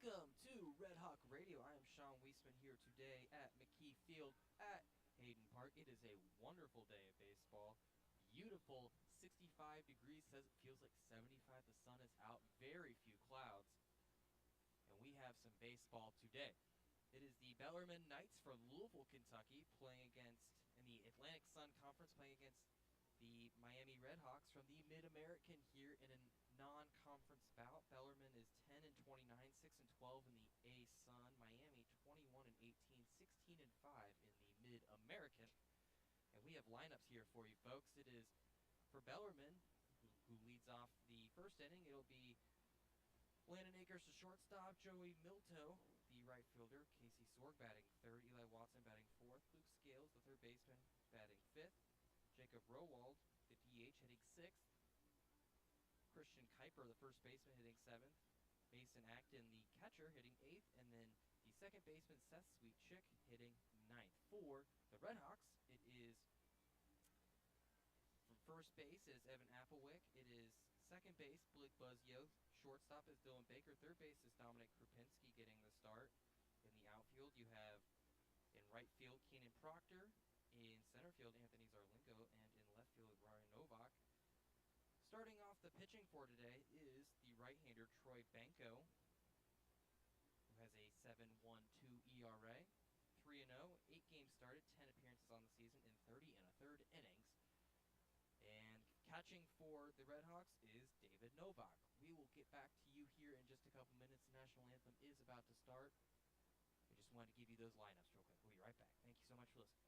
Welcome to Red Hawk Radio. I am Sean Wiesemann here today at McKie Field at Hayden Park. It is a wonderful day of baseball. Beautiful 65 degrees, says it feels like 75. The sun is out, very few clouds. And we have some baseball today. It is the Bellarmine Knights from Louisville, Kentucky, playing against, in the Atlantic Sun Conference, playing against the Miami RedHawks from the Mid-American here in a non-conference bout. Bellarmine is 10-29, 6-12 in the A-Sun. Miami 21-18, 16-5 in the Mid-American. And we have lineups here for you, folks. It is for Bellarmine, who leads off the first inning. It'll be Landon Akers, the shortstop, Joey Milto, the right fielder, Casey Sorg batting third, Eli Watson batting fourth, Luke Scales, the third baseman, batting fifth, Jacob Rowald, the DH, hitting sixth, Christian Kuiper, the first baseman, hitting seventh, Mason Acton, the catcher, hitting eighth, and then the second baseman, Seth Sweetchick, hitting ninth. For the RedHawks, it is from first base is Evan Applewick. It is second base, Blake Buzzio. Shortstop is Dylan Baker. Third base is Dominic Krupinski getting the start. In the outfield, you have in right field, Keenan Proctor. In center field, Anthony Zarlingo. And in left field, Ryan Novak. Starting off the pitching for today is the right-hander, Troy Banco, who has a 7.12 ERA. 3-0, 8 games started, 10 appearances on the season in 30 1/3 innings. And catching for the RedHawks is David Novak. We will get back to you here in just a couple minutes. The national anthem is about to start. I just wanted to give you those lineups real quick. We'll be right back. Thank you so much for listening.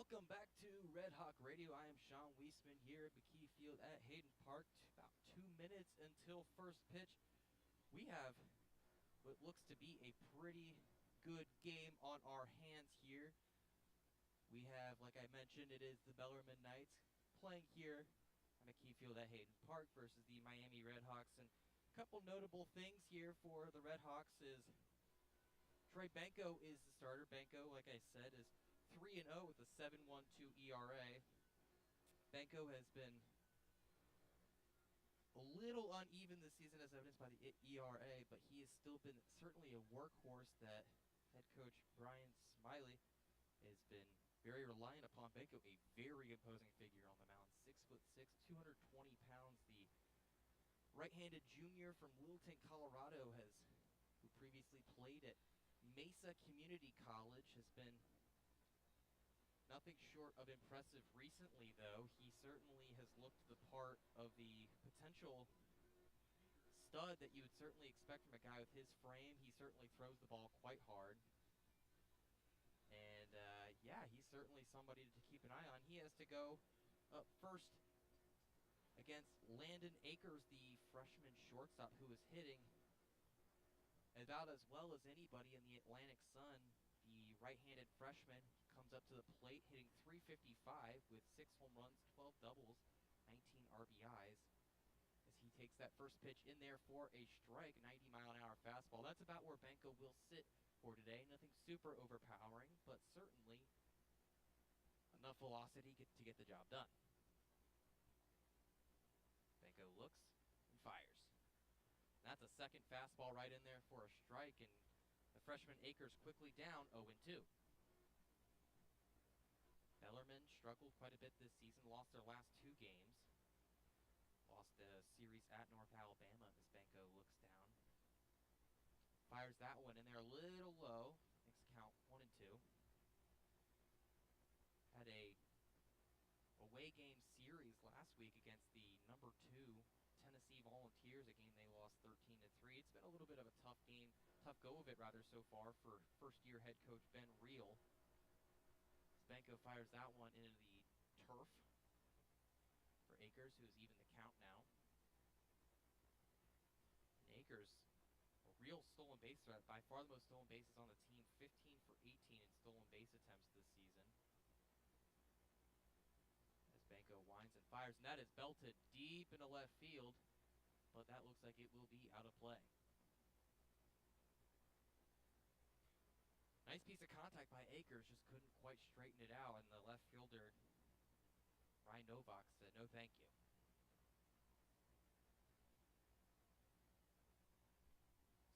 Welcome back to Red Hawk Radio. I am Sean Wiesemann here at McKie Field at Hayden Park. About 2 minutes until first pitch. We have what looks to be a pretty good game on our hands here. We have, like I mentioned, it is the Bellarmine Knights playing here at McKie Field at Hayden Park versus the Miami RedHawks. And a couple notable things here for the RedHawks is Troy Benko is the starter. Benko, like I said, is 3-0 with a 7.12 ERA. Benko has been a little uneven this season as evidenced by the ERA, but he has still been certainly a workhorse that head coach Brian Smiley has been very reliant upon. Benko, a very imposing figure on the mound, 6'6", 220 pounds. The right-handed junior from Littleton, Colorado, who previously played at Mesa Community College, has been nothing short of impressive recently, though. He certainly has looked the part of the potential stud that you would certainly expect from a guy with his frame. He certainly throws the ball quite hard. And, yeah, he's certainly somebody to keep an eye on. He has to go up first against Landon Akers, the freshman shortstop, who is hitting about as well as anybody in the Atlantic Sun. The right-handed freshman comes up to the plate hitting .355 with 6 home runs, 12 doubles, 19 RBIs. As he takes that first pitch in there for a strike, 90-mile-an-hour fastball. That's about where Benko will sit for today. Nothing super overpowering, but certainly enough velocity to get the job done. Benko looks and fires. That's a second fastball right in there for a strike, and the freshman Akers quickly down 0-2. Bellarmine struggled quite a bit this season, lost their last 2 games. Lost the series at North Alabama as Benko looks down. Fires that one in there a little low. Makes count 1-2. Had a away game series last week against the number 2 Tennessee Volunteers, a game they lost 13-3. It's been a little bit of a tough go of it rather so far for first-year head coach Ben Reel. Benko fires that one into the turf for Akers, who's even the count now. And Akers, a real stolen base threat, by far the most stolen bases on the team, 15 for 18 in stolen base attempts this season. As Benko winds and fires, and that is belted deep into left field, but that looks like it will be out of play. Nice piece of contact by Akers, just couldn't quite straighten it out, and the left fielder, Ryan Novak, said no thank you.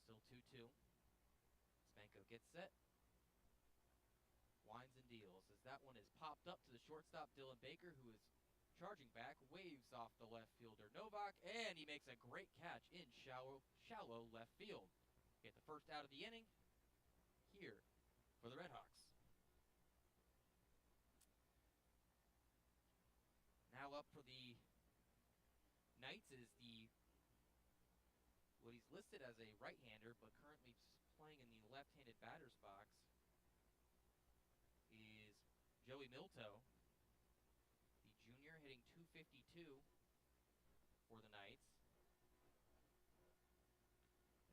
Still 2-2. Benko gets set, winds and deals, as that one is popped up to the shortstop, Dylan Baker, who is charging back, waves off the left fielder Novak, and he makes a great catch in shallow left field. Get the first out of the inning here for the RedHawks. Now up for the Knights is what he's listed as a right-hander, but currently playing in the left-handed batter's box, is Joey Milto, the junior, hitting .252 for the Knights.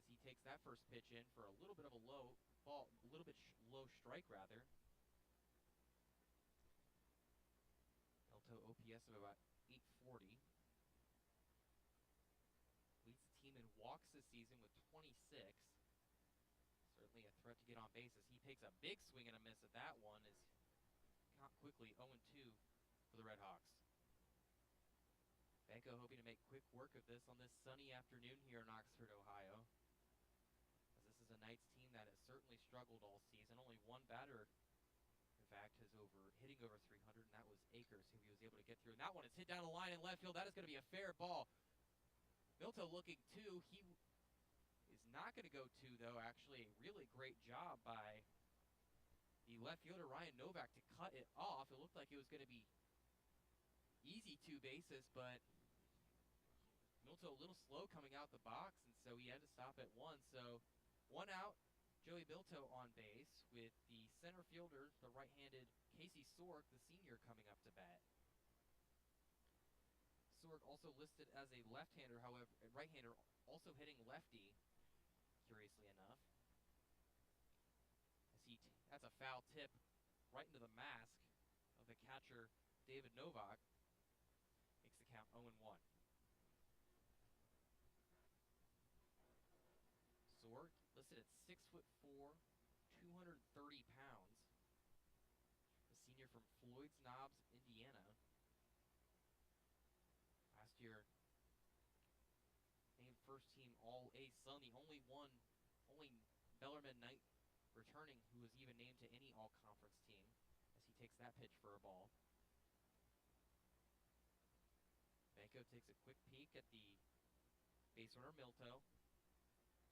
As he takes that first pitch in for a little bit of a low ball, a little bit low strike rather. Milto OPS of about 840. Leads the team in walks this season with 26. Certainly a threat to get on base as he takes a big swing and a miss at that one, as caught quickly 0-2 for the RedHawks. Benko hoping to make quick work of this on this sunny afternoon here in Oxford, Ohio. As this is a Knights team that has certainly struggled all season. Only one batter, in fact, is hitting over 300, and that was Akers, who he was able to get through. And that one is hit down the line in left field. That is going to be a fair ball. Milto looking two. He is not going to go two, though. Actually, a really great job by the left fielder, Ryan Novak, to cut it off. It looked like it was going to be easy 2 bases, but Milto a little slow coming out the box, and so he had to stop at 1. So 1 out, Joey Bilto on base with the center fielder, the right-handed Casey Sorg, the senior, coming up to bat. Sorg also listed as a left-hander, however, a right-hander, also hitting lefty, curiously enough. That's a foul tip right into the mask of the catcher, David Novak. Makes the count 0-1. Sorg listed at 6'4", 230 pounds. The senior from Floyd's Knobs, Indiana. Last year, named first team All-A-Sun, the only Bellarmine Knight returning who was even named to any all-conference team, as he takes that pitch for a ball. Banco takes a quick peek at the base runner, Milto.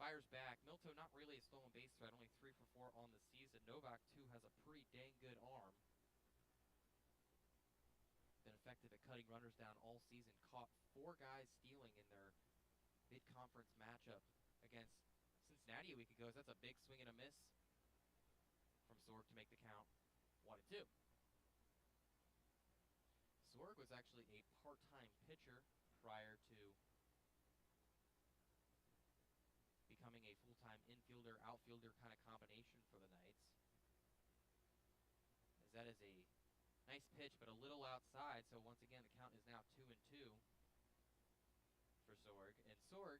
Fires back. Milto not really a stolen base threat, only 3 for 4 on the season. Novak, too, has a pretty dang good arm. Been effective at cutting runners down all season. Caught 4 guys stealing in their mid-conference matchup against Cincinnati a week ago. That's a big swing and a miss from Sorg to make the count 1-2. Sorg was actually a part-time pitcher prior to becoming a full-time infielder, outfielder kind of combination for the Knights. As that is a nice pitch, but a little outside, so once again the count is now 2-2 for Sorg. And Sorg,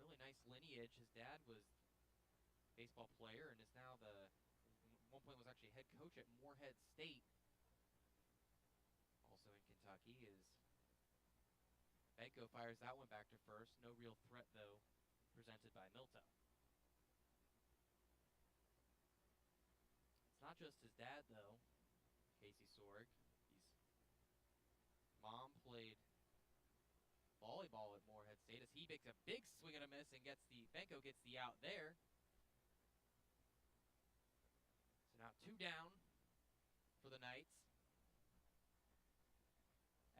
really nice lineage. His dad was a baseball player and is now at one point was actually head coach at Morehead State, also in Kentucky. Banco fires that one back to first. No real threat, though, presented by Milto. It's not just his dad, though, Casey Sorg. His mom played volleyball at Morehead State, as he makes a big swing and a miss and Banco gets the out there. So now 2 down for the Knights,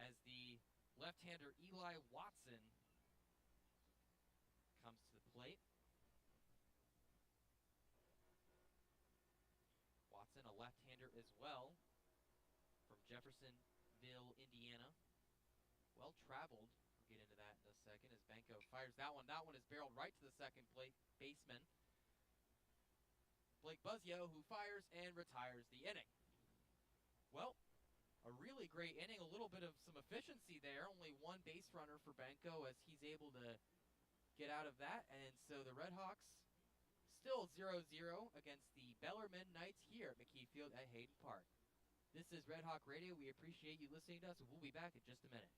as the left-hander Eli Watson comes to the plate. Watson, a left-hander as well, from Jeffersonville, Indiana. Well-traveled. We'll get into that in a second as Banco fires that one. That one is barreled right to the second baseman, Blake Buzzio, who fires and retires the inning. Well, a really great inning, a little bit of some efficiency there. Only 1 base runner for Banco as he's able to get out of that. And so the RedHawks still 0-0 against the Bellarmine Knights here at McKie Field at Hayden Park. This is Red Hawk Radio. We appreciate you listening to us, and we'll be back in just a minute.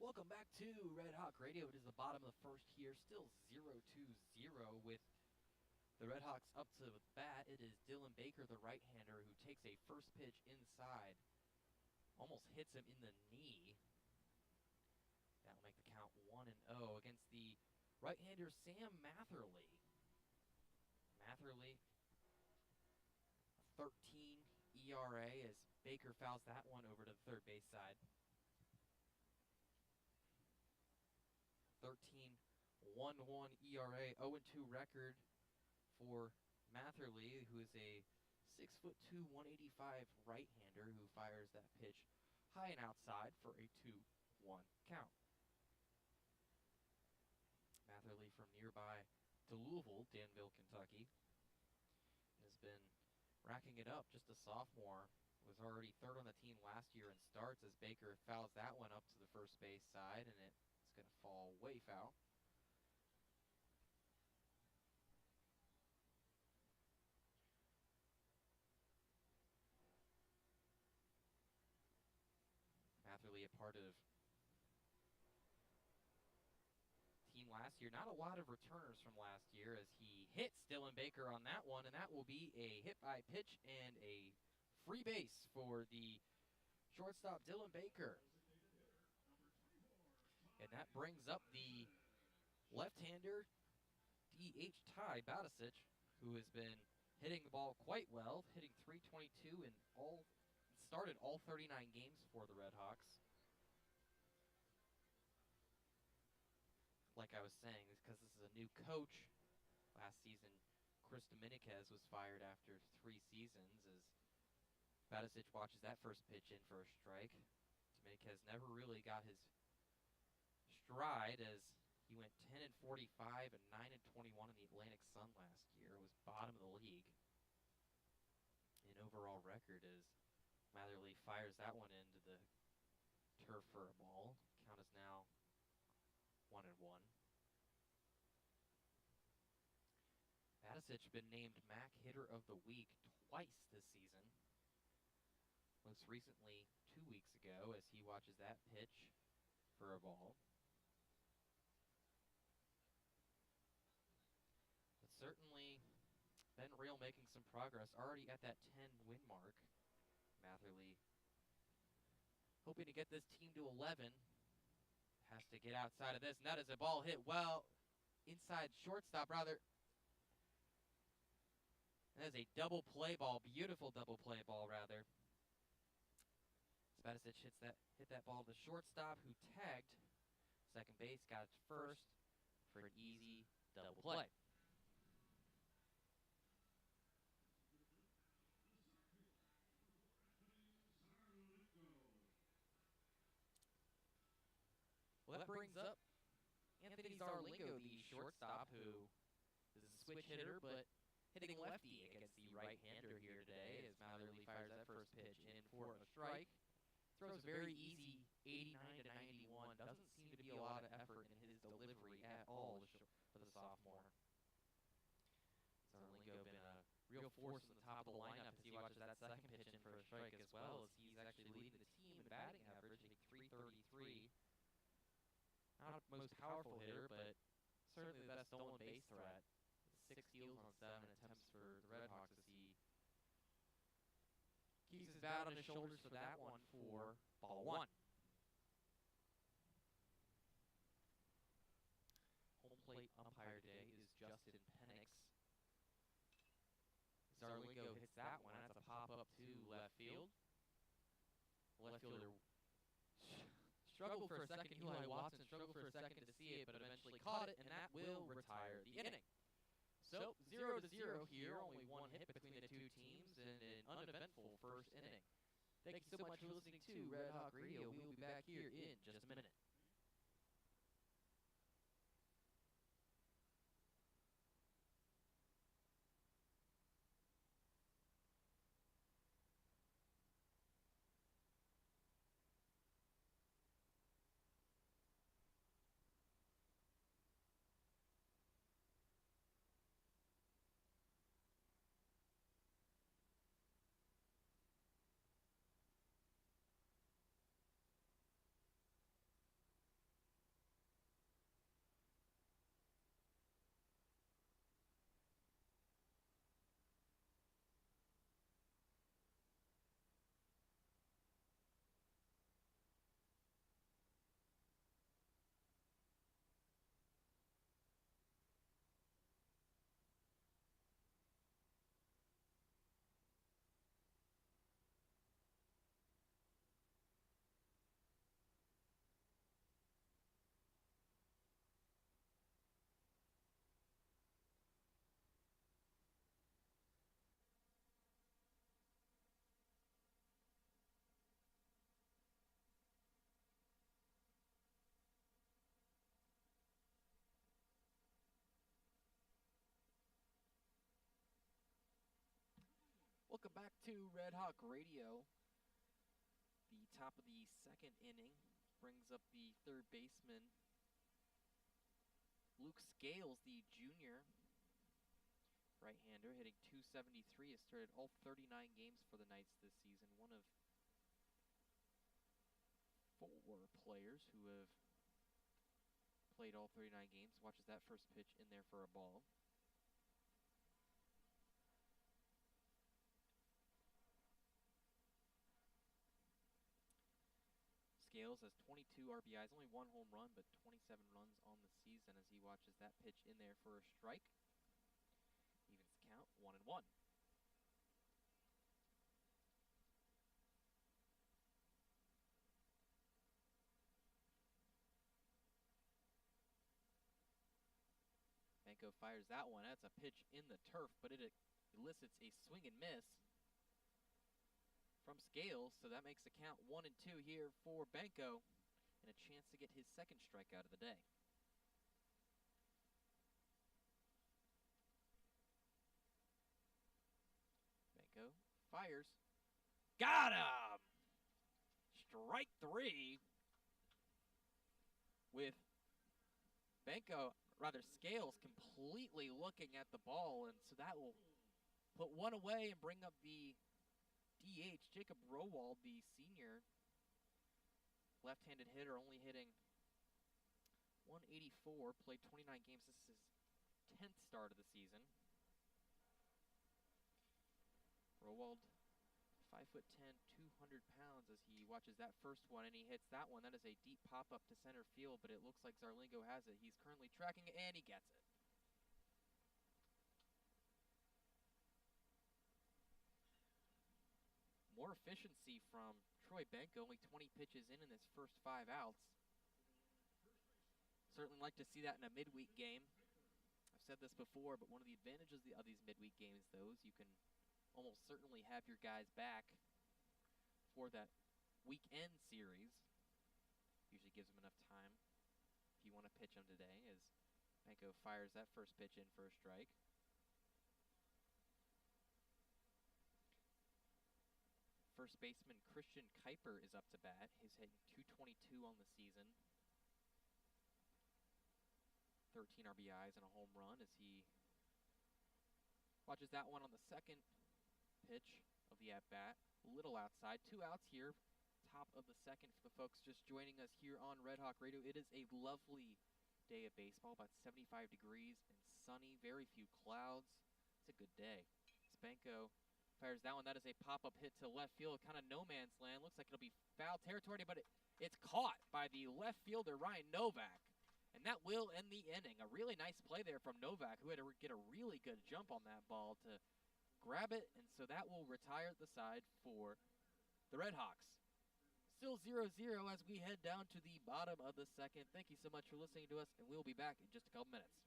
Welcome back to Red Hawk Radio. It is the bottom of the first here, still 0-0 with the Red Hawks up to the bat. It is Dylan Baker, the right-hander, who takes a first pitch inside. Almost hits him in the knee. That will make the count 1-0 against the right-hander Sam Matherly. Matherly, 13 ERA as Baker fouls that one over to the third base side. 13-1-1 ERA, 0-2 record for Matherly, who is a 6'2", 185 right-hander who fires that pitch high and outside for a 2-1 count. Matherly from nearby to Louisville, Danville, Kentucky, has been racking it up. Just a sophomore, was already third on the team last year and starts as Baker fouls that one up to the first base side, and it's going to fall way foul. Matherly, a part of team last year. Not a lot of returners from last year as he hits Dylan Baker on that one, and that will be a hit by pitch and a free base for the shortstop Dylan Baker. And that brings up the left-hander DH Ty Batisic, who has been hitting the ball quite well, hitting .322 and started all 39 games for the Red Hawks. Like I was saying, because this is a new coach. Last season, Chris Dominguez was fired after 3 seasons as Batisic watches that first pitch in for a strike. Dominguez never really got his stride as he went 10-45 and 9-21 in the Atlantic Sun last year. It was bottom of the league in overall record as Matherly fires that one into the turf for a ball. Count is now 1-1. Batisic been named MAC Hitter of the Week twice this season. Most recently 2 weeks ago as he watches that pitch for a ball. But certainly Ben Real making some progress, already at that 10-win mark. Matherly hoping to get this team to 11. Has to get outside of this, and that is a ball hit well inside shortstop, rather. That is a double play ball, beautiful double play ball, rather. Batisic hit that ball to shortstop, who tagged second base, got it to first for an easy double play. Well, that brings up Anthony Zarlingo, the shortstop, who is a switch hitter, but hitting lefty against the right-hander here today as Matherly fires that first pitch in for a strike. Throws a very easy 89-91. Doesn't seem to be a lot of effort in his delivery at all for the sophomore. Zarlingo been a real force in the top of the lineup as he watches that second pitch in for a strike, as well as he's actually leading the team in batting average, hitting .333. Not the most powerful hitter, but certainly the best stolen base threat. 6 steals on 7 attempts for the Red Hawks as he keeps his bat on his shoulders for that one for ball 1. Home plate umpire today is Justin Penix. Zarlingo hits that one. That's a pop-up to left field. The left fielder struggled for a second. Eli Watson struggled for a second to see it, but eventually caught it, and that will retire the inning. So 0-0 here, only one hit between the two teams, and an uneventful first inning. Thank you so much for listening to Red Hawk Radio. We will be back here in just a minute. Welcome back to Red Hawk Radio. The top of the second inning brings up the third baseman, Luke Scales, the junior right-hander, hitting .273. Has started all 39 games for the Knights this season. One of 4 players who have played all 39 games. Watches that first pitch in there for a ball. Scales has 22 RBIs, only 1 home run, but 27 runs on the season as he watches that pitch in there for a strike. Evens the count, 1-1. Benko fires that one. That's a pitch in the turf, but it elicits a swing and miss from Scales, so that makes the count 1-2 here for Benko, and a chance to get his second strikeout of the day. Benko fires. Got him! Strike 3 with Scales completely looking at the ball, and so that will put one away and bring up the DH, Jacob Rowald, the senior left-handed hitter, only hitting .184, played 29 games. This is his 10th start of the season. Rowald, 5'10", 200 pounds, as he watches that first one, and he hits that one. That is a deep pop-up to center field, but it looks like Zarlingo has it. He's currently tracking it, and he gets it. More efficiency from Troy Benko, only 20 pitches in his first 5 outs. Certainly like to see that in a midweek game. I've said this before, but one of the advantages of these midweek games, though, is you can almost certainly have your guys back for that weekend series. Usually gives them enough time if you want to pitch them today, as Benko fires that first pitch in for a strike. First baseman Christian Kuiper is up to bat. He's hitting .222 on the season. 13 RBIs and a home run as he watches that one on the second pitch of the at-bat. A little outside. 2 outs here. Top of the second for the folks just joining us here on Red Hawk Radio. It is a lovely day of baseball, about 75 degrees and sunny. Very few clouds. It's a good day. Benko fires that one. That is a pop-up hit to left field, kind of no man's land. Looks like it'll be foul territory, but it's caught by the left fielder, Ryan Novak. And that will end the inning. A really nice play there from Novak, who had to get a really good jump on that ball to grab it. And so that will retire the side for the RedHawks. Still 0-0 as we head down to the bottom of the second. Thank you so much for listening to us, and we'll be back in just a couple minutes.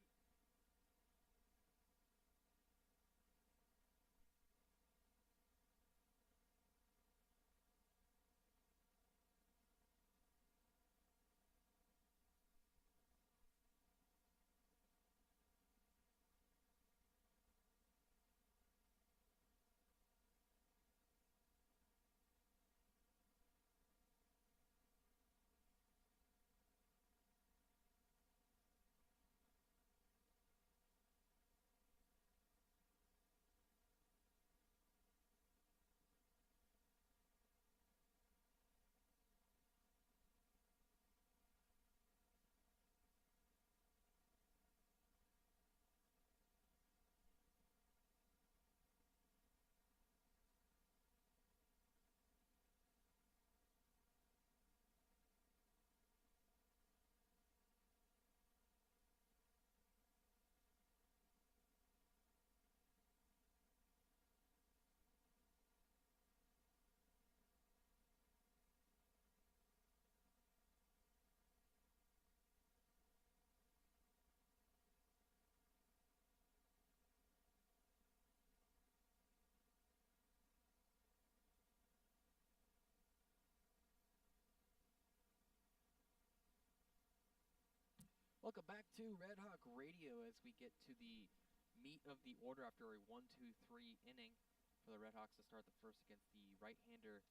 Welcome back to Red Hawk Radio as we get to the meat of the order after a 1-2-3 inning. for the RedHawks to start the first against the right-hander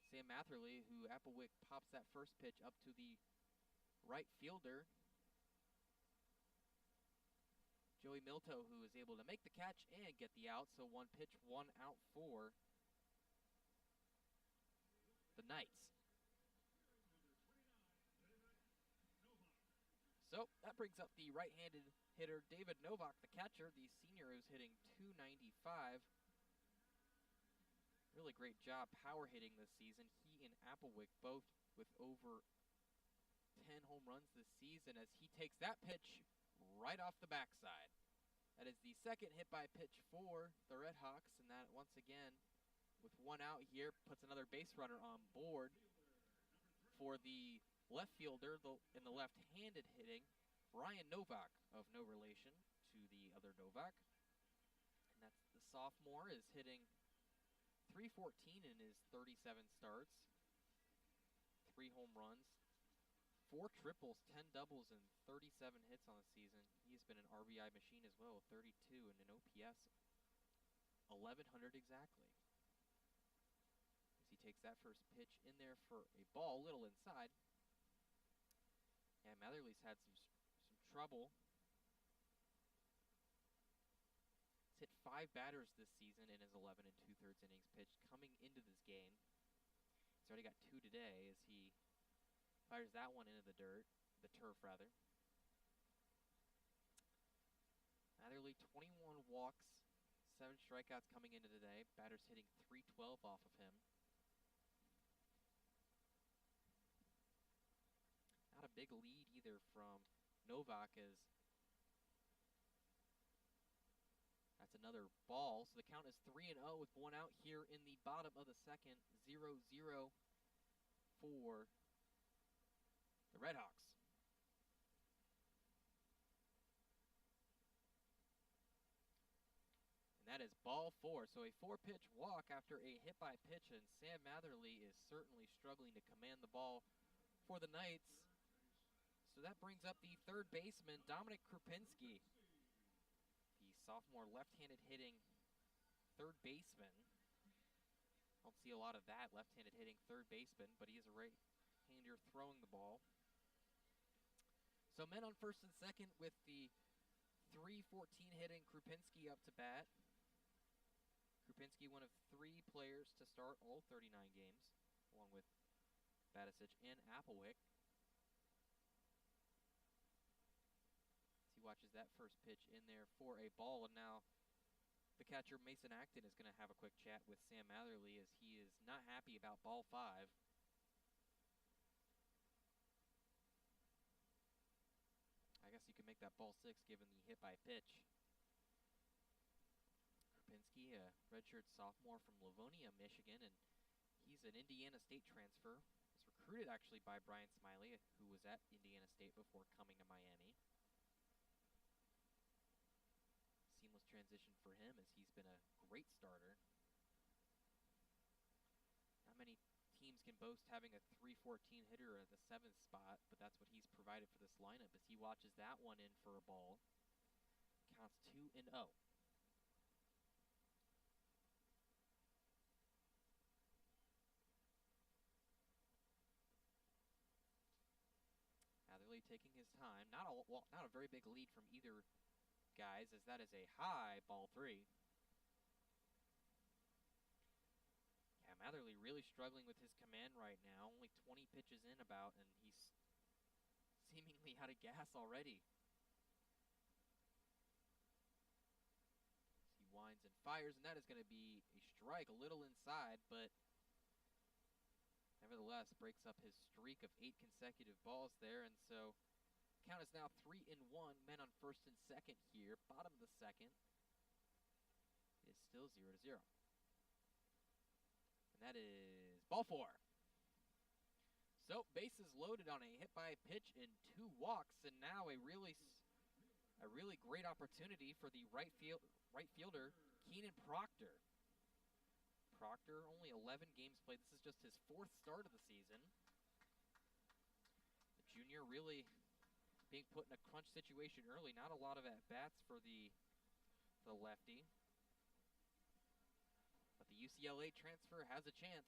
Sam Matherly, who Applewick pops that first pitch up to the right fielder, Joey Milto, who is able to make the catch and get the out. So 1 pitch, 1 out for the Knights. So that brings up the right-handed hitter David Novak, the catcher, the senior, who's hitting .295. Really great job power hitting this season. He and Applewick both with over 10 home runs this season, as he takes that pitch right off the backside. That is the second hit by pitch for the RedHawks, and that once again, with 1 out here, puts another base runner on board for the left fielder in the left-handed hitting, Ryan Novak, of no relation to the other Novak. And that's the sophomore, is hitting .314 in his 37 starts, 3 home runs, 4 triples, 10 doubles, and 37 hits on the season. He's been an RBI machine as well, 32 and an OPS 1100 exactly. As he takes that first pitch in there for a ball, a little inside. Yeah, Matherly's had some trouble. He's hit 5 batters this season in his 11 2/3 innings pitched coming into this game. He's already got 2 today as he fires that one into the turf rather. Matherly, 21 walks, 7 strikeouts coming into today. Batters hitting .312 off of him. Not a big lead either from Novak, as that's another ball. So the count is 3-0 with 1 out here in the bottom of the second. 0-0 for the RedHawks. And that is ball 4. So a 4-pitch walk after a hit by pitch, and Sam Matherly is certainly struggling to command the ball for the Knights. So that brings up the third baseman, Dominic Krupinski, the sophomore left-handed hitting third baseman. Don't see a lot of that, left-handed hitting third baseman, but he is a right-hander throwing the ball. So men on first and second with the .314 hitting Krupinski up to bat. Krupinski, one of 3 players to start all 39 games, along with Batisic and Applewick. He watches that first pitch in there for a ball, and now the catcher Mason Acton is going to have a quick chat with Sam Matherly, as he is not happy about ball 5. I guess you could make that ball 6 given the hit by pitch. Krupinski, a redshirt sophomore from Livonia, Michigan, and he's an Indiana State transfer. He's recruited actually by Brian Smiley, who was at Indiana State before coming to Miami. Seamless transition for him, as he's been a great starter. Not many teams can boast having a .314 hitter at the 7th spot, but that's what he's provided for this lineup, as he watches that one in for a ball. Counts 2-0. Matherly taking his time. Not a very big lead from either guys, as that is a high ball 3. Yeah, Matherly really struggling with his command right now. Only 20 pitches in about, and he's seemingly out of gas already. He winds and fires, and that is going to be a strike, a little inside, but nevertheless breaks up his streak of 8 consecutive balls there, and so count is now 3-1. Men on first and second here. Bottom of the second. It is still 0-0. And that is ball 4. So bases loaded on a hit by pitch and 2 walks, and now a really great opportunity for the right fielder Keenan Proctor. Proctor, only 11 games played. This is just his 4th start of the season. The junior really being put in a crunch situation early. Not a lot of at-bats for the lefty. But UCLA transfer has a chance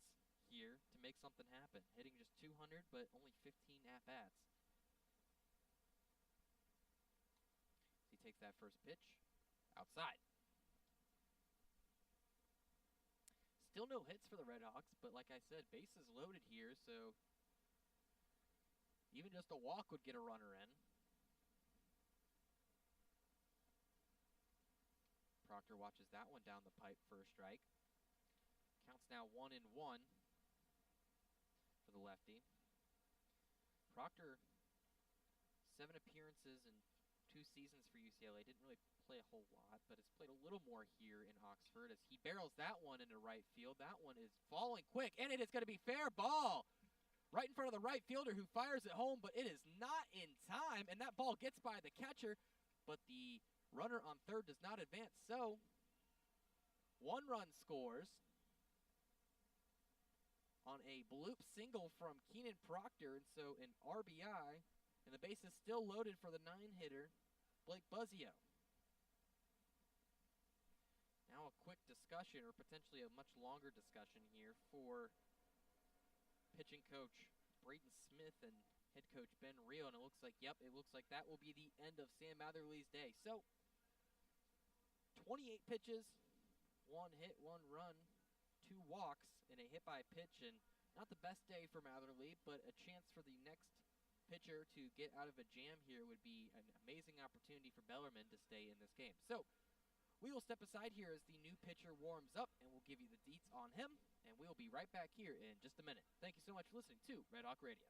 here to make something happen. Hitting just 200, but only 15 at-bats. He takes that first pitch outside. Still no hits for the RedHawks, but like I said, bases loaded here, so even just a walk would get a runner in. Proctor watches that one down the pipe for a strike. Counts now 1-1 for the lefty. Proctor, 7 appearances in 2 seasons for UCLA. Didn't really play a whole lot, but has played a little more here in Oxford as he barrels that one into right field. That one is falling quick, and it is going to be fair ball. Right in front of the right fielder who fires it home, but it is not in time, and that ball gets by the catcher, but the runner on third does not advance, so 1 run scores on a bloop single from Keenan Proctor, and so an RBI, and the base is still loaded for the 9-hitter, Blake Buzzio. Now a quick discussion, or potentially a much longer discussion here for pitching coach Braden Smith and head coach Ben Rio, and it looks like that will be the end of Sam Matherly's day. So 28 pitches, 1 hit, 1 run, 2 walks, and a hit by pitch, and not the best day for Matherly, but a chance for the next pitcher to get out of a jam here would be an amazing opportunity for Bellarmine to stay in this game. So we will step aside here as the new pitcher warms up, and we'll give you the deets on him, and we'll be right back here in just a minute. Thank you so much for listening to Red Hawk Radio.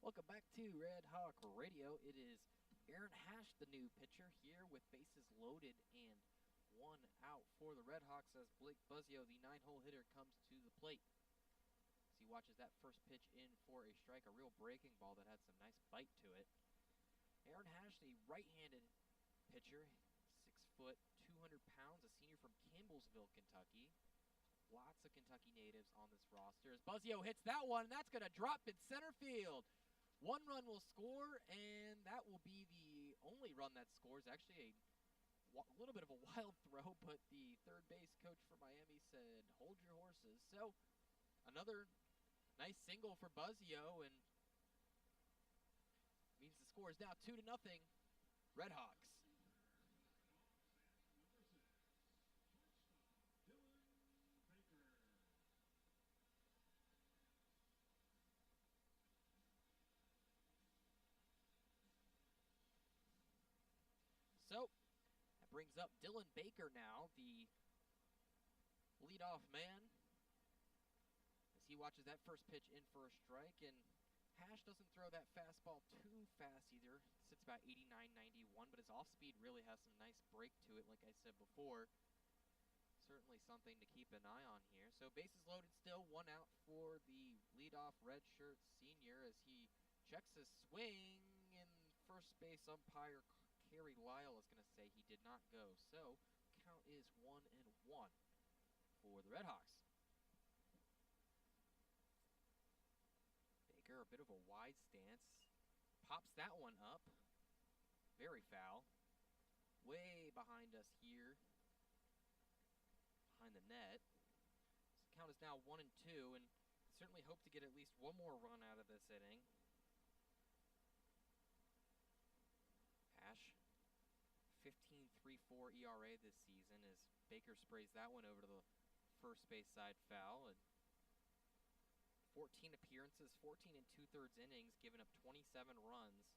Welcome back to Red Hawk Radio. It is Aaron Hash, the new pitcher, here with bases loaded and 1 out for the Red Hawks as Blake Buzzio, the 9-hole hitter, comes to the plate. As he watches that first pitch in for a strike, a real breaking ball that had some nice bite to it. Aaron Hash, the right-handed pitcher, 6 foot, 200 pounds, a senior from Campbellsville, Kentucky. Lots of Kentucky natives on this roster. As Buzzio hits that one, and that's going to drop in center field. 1 run will score, and that will be the only run that scores. Actually, a little bit of a wild throw, but the third base coach for Miami said, hold your horses. So, another nice single for Buzzio, and means the score is now 2-0, Red Hawks. brings up Dylan Baker now, the leadoff man, as he watches that first pitch in for a strike. And Hash doesn't throw that fastball too fast either. Sits about 89, 91, but his off-speed really has some nice break to it, like I said before. Certainly something to keep an eye on here. So bases loaded still, 1 out for the leadoff redshirt senior as he checks his swing, and first base umpire Kerry Lyle is going to say he did not go. So count is 1-1 for the RedHawks. Baker, a bit of a wide stance, pops that one up. Very foul. Way behind us here. Behind the net. So count is now 1-2, and certainly hope to get at least one more run out of this inning. Hash, 15.34 ERA this season as Baker sprays that one over to the first base side foul. And 14 appearances, 14 2/3 innings, giving up 27 runs,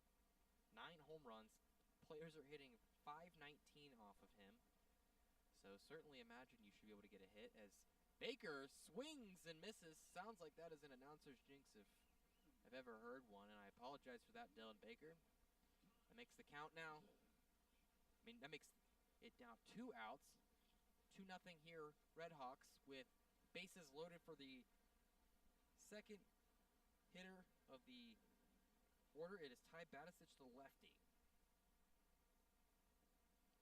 9 home runs. Players are hitting .519 off of him. So certainly imagine you should be able to get a hit as Baker swings and misses. Sounds like that is an announcer's jinx if I've ever heard one, and I apologize for that, Dylan Baker. That makes the count now. That makes it now 2 outs. 2-0 here, RedHawks, with bases loaded for the second hitter of the order. It is Ty Batisic, the lefty.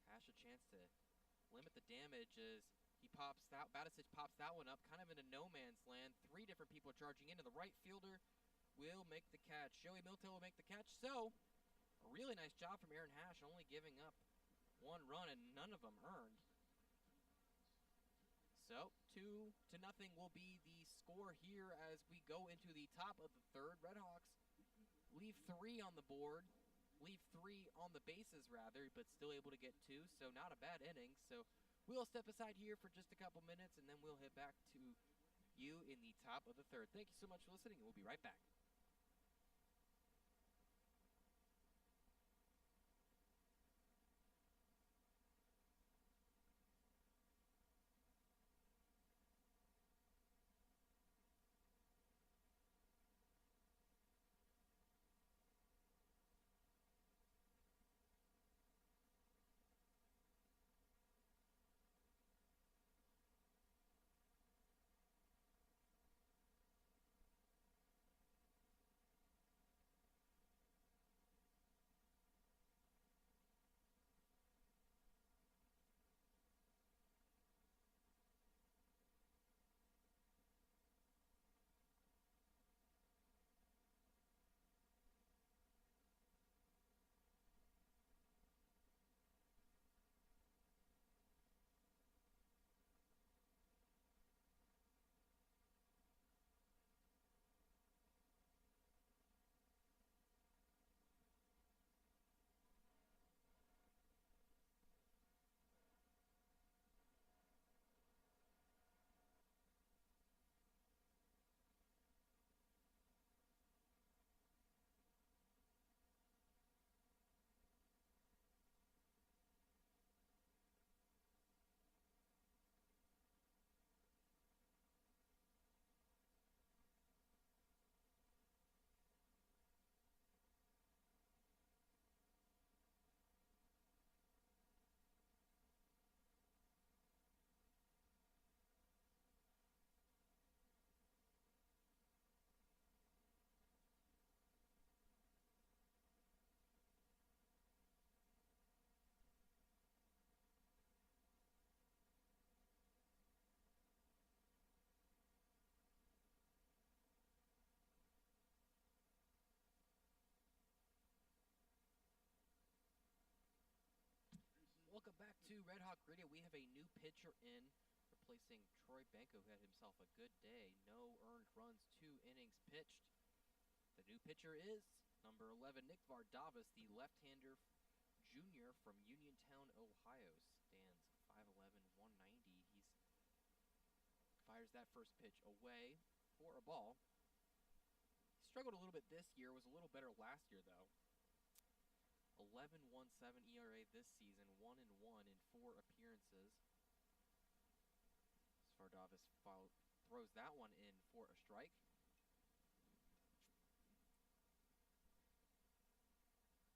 Hash a chance to limit the damage as Batisic pops that one up, kind of in a no man's land. 3 different people charging into the right fielder. Will make the catch. Joey Miltel will make the catch. So, a really nice job from Aaron Hash, only giving up 1 run and none of them earned. So, 2-0 will be the score here as we go into the top of the third. RedHawks leave 3 on the board. Leave 3 on the bases, rather, but still able to get 2, so not a bad inning. So we'll step aside here for just a couple minutes, and then we'll head back to you in the top of the third. Thank you so much for listening, and we'll be right back. Welcome back to RedHawk Radio. We have a new pitcher in, replacing Troy Banco, who had himself a good day. No earned runs, 2 innings pitched. The new pitcher is number 11, Nick Vardavis, the left-hander junior from Uniontown, Ohio. Stands 5'11", 190. He fires that first pitch away for a ball. He struggled a little bit this year, was a little better last year, though. 11.17 ERA this season, 1-1 in 4 appearances. Vardavis throws that one in for a strike.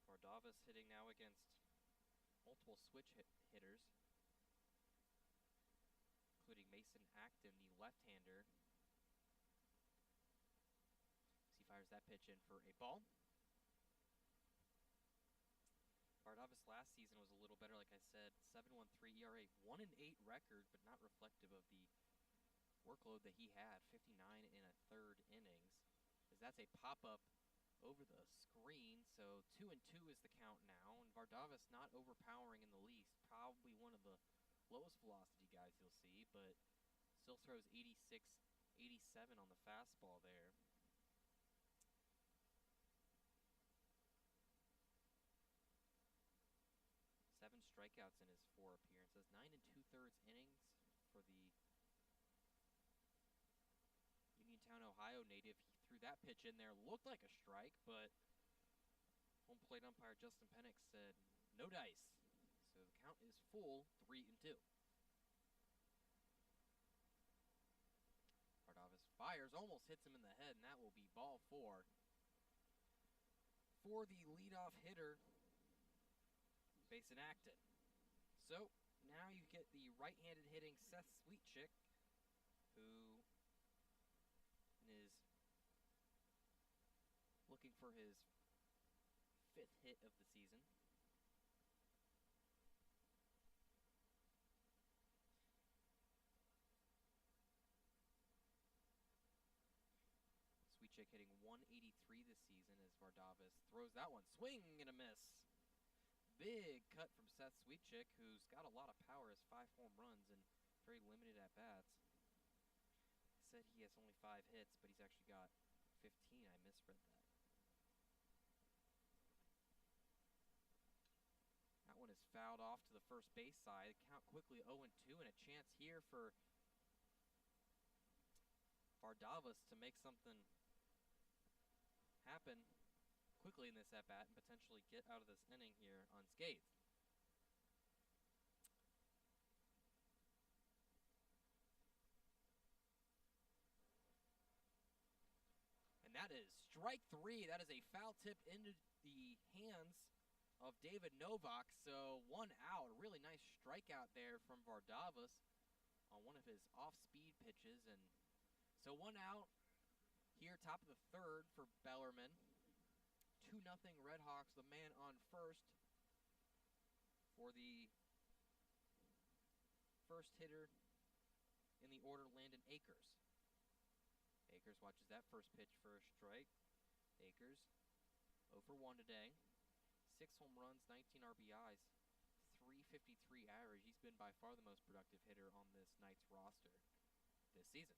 Vardavis hitting now against multiple switch hitters, including Mason Acton, the left-hander. He fires that pitch in for a ball. Vardavis last season was a little better, like I said, 7.13 ERA, 1-8 record, but not reflective of the workload that he had, 59 in a third innings. As that's a pop-up over the screen, so 2-2 is the count now, and Vardavis not overpowering in the least, probably one of the lowest velocity guys you'll see, but still throws 86, 87 on the fastball there. 7 strikeouts in his 4 appearances, 9 2/3 innings for the Uniontown, Ohio native. He threw that pitch in there, looked like a strike, but home plate umpire Justin Pennick said no dice. So the count is full, 3-2. Vardavis fires, almost hits him in the head, and that will be ball 4 for the leadoff hitter, Mason Acton. So now you get the right-handed hitting Seth Sweetchick, who is looking for his 5th hit of the season. Sweetchick hitting 183 this season as Vardavis throws that one. Swing and a miss. Big cut from Seth Sweetchick, who's got a lot of power, has 5 home runs and very limited at-bats. I said he has only 5 hits, but he's actually got 15. I misread that. That one is fouled off to the first base side. Count quickly 0-2, and a chance here for Vardavis to make something happen quickly in this at-bat and potentially get out of this inning here unscathed. And that is strike 3. That is a foul tip into the hands of David Novak. So 1 out. A really nice strikeout there from Vardavis on one of his off-speed pitches. And so 1 out here, top of the 3rd for Bellarmine. 2-0 RedHawks, the man on first for the first hitter in the order, Landon Akers. Akers watches that first pitch for a strike. Akers 0 for 1 today. 6 home runs, 19 RBIs, 353 average. He's been by far the most productive hitter on this Knights roster this season.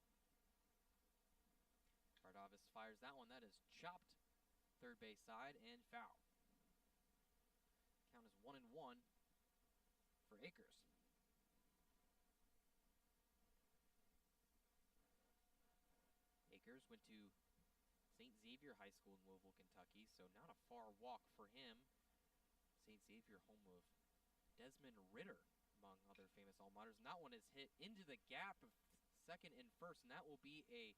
Vardavis fires that one. That is chopped third base side and foul. Count is 1-1 for Akers. Akers went to St. Xavier High School in Louisville, Kentucky, so not a far walk for him. St. Xavier, home of Desmond Ritter, among other famous alma maters. And that one is hit into the gap of second and first, and that will be a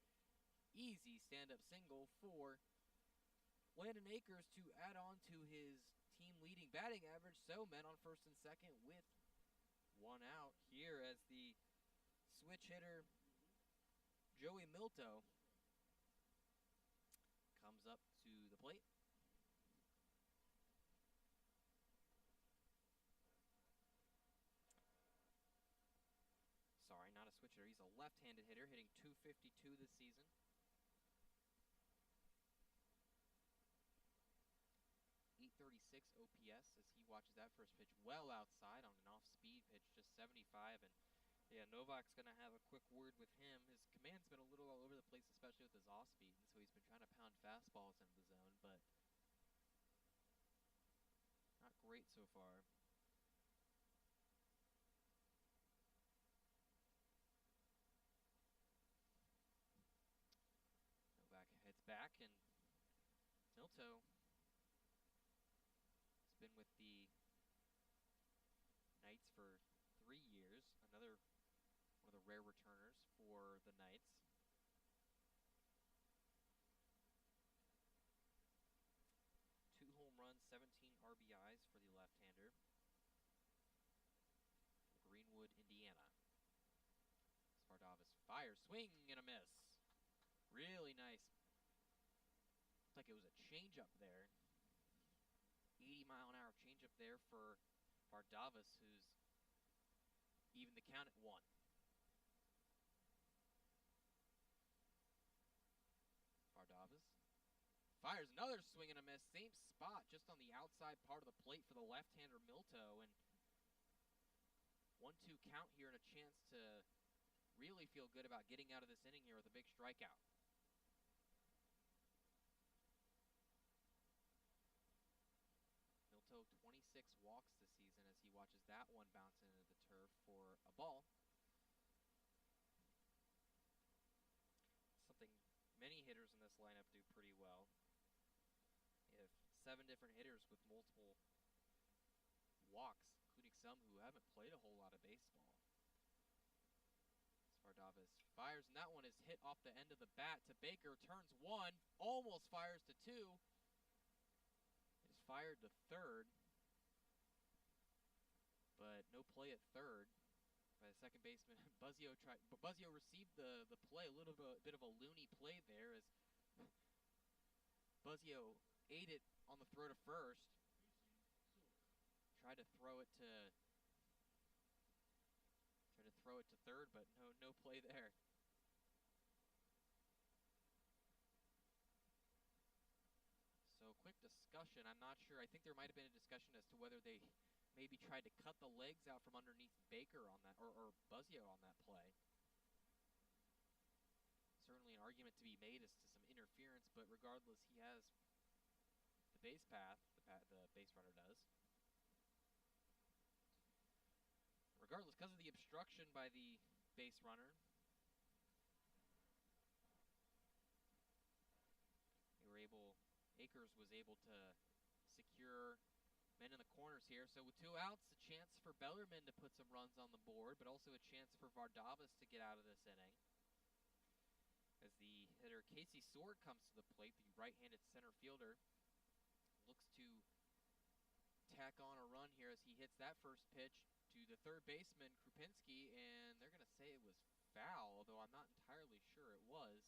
easy stand-up single for Landon Akers to add on to his team-leading batting average. So men on first and second with 1 out here as the switch hitter Joey Milto comes up to the plate. Sorry, not a switch hitter. He's a left-handed hitter, hitting .252 this season. .36 OPS as he watches that first pitch well outside on an off-speed pitch, just 75. And yeah, Novak's going to have a quick word with him. His command's been a little all over the place, especially with his off-speed, and so he's been trying to pound fastballs into the zone, but not great so far. Novak heads back, and Milto been been with the Knights for 3 years. Another one of the rare returners for the Knights. 2 home runs, 17 RBIs for the left-hander. Greenwood, Indiana. Svardavis fires, swing and a miss. Really nice. Looks like it was a changeup there. 80-mile-an-hour changeup there for Svardavis, who's even the count at 1. Svardavis fires another swing and a miss. Same spot, just on the outside part of the plate for the left-hander Milto. And 1-2 count here and a chance to really feel good about getting out of this inning here with a big strikeout. Milto 26 walks this season as he watches that one bounce into the turf for a ball. Something many hitters in this lineup do pretty well. If 7 different hitters with multiple walks, including some who haven't played a whole lot of baseball. Svardavis fires, and that one is hit off the end of the bat to Baker. Turns 1, almost fires to 2. It is fired to third, but no play at third by the second baseman. Buzzio received the play, a little bit of a loony play there as Buzzio ate it on the throw to first. Tried to throw it to third, but no play there. So quick discussion. I'm not sure. I think there might have been a discussion as to whether they maybe tried to cut the legs out from underneath Baker on that, or Buzzio on that play. Certainly an argument to be made as to some interference, but regardless, he has the base path. The base runner does. Regardless, because of the obstruction by the base runner, Akers was able to secure men in the corners here. So with 2 outs, a chance for Bellarmine to put some runs on the board, but also a chance for Svardavis to get out of this inning. As the hitter Casey Sword comes to the plate, the right-handed center fielder looks to tack on a run here as he hits that first pitch to the third baseman, Krupinski, and they're going to say it was foul, although I'm not entirely sure it was.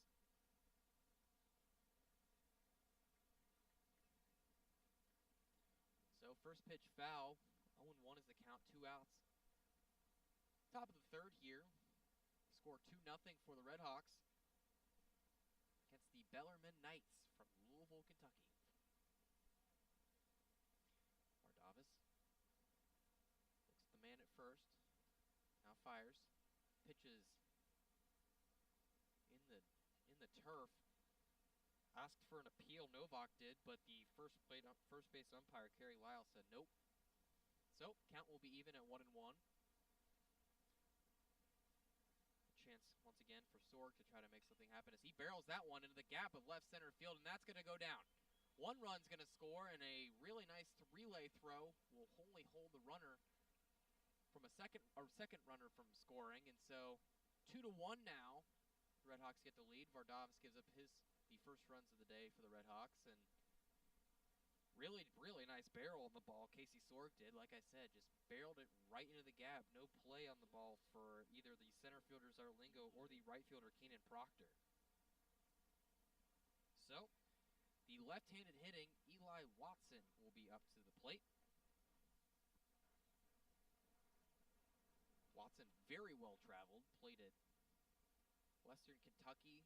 So first pitch foul, 0-1 is the count, 2 outs. Top of the third here, score 2-0 for the RedHawks against the Bellarmine Knights from Louisville, Kentucky. Svardavis looks at the man at first, now fires, pitches in the turf. Asked for an appeal, Novak did, but the first base umpire, Kerry Lyle, said nope. So, count will be even at 1-1. Chance, once again, for Sorg to try to make something happen as he barrels that one into the gap of left center field, and that's going to go down. 1 run's going to score, and a really nice relay throw will only hold the runner from second runner from scoring, and so 2-1 now. The RedHawks get the lead. Svardavis gives up the first runs of the day for the RedHawks, and really, really nice barrel on the ball. Casey Sorg did, like I said, just barreled it right into the gap. No play on the ball for either the center fielder Zarlingo or the right fielder Keenan Proctor. So, the left-handed hitting Eli Watson will be up to the plate. Watson very well traveled, played at Western Kentucky.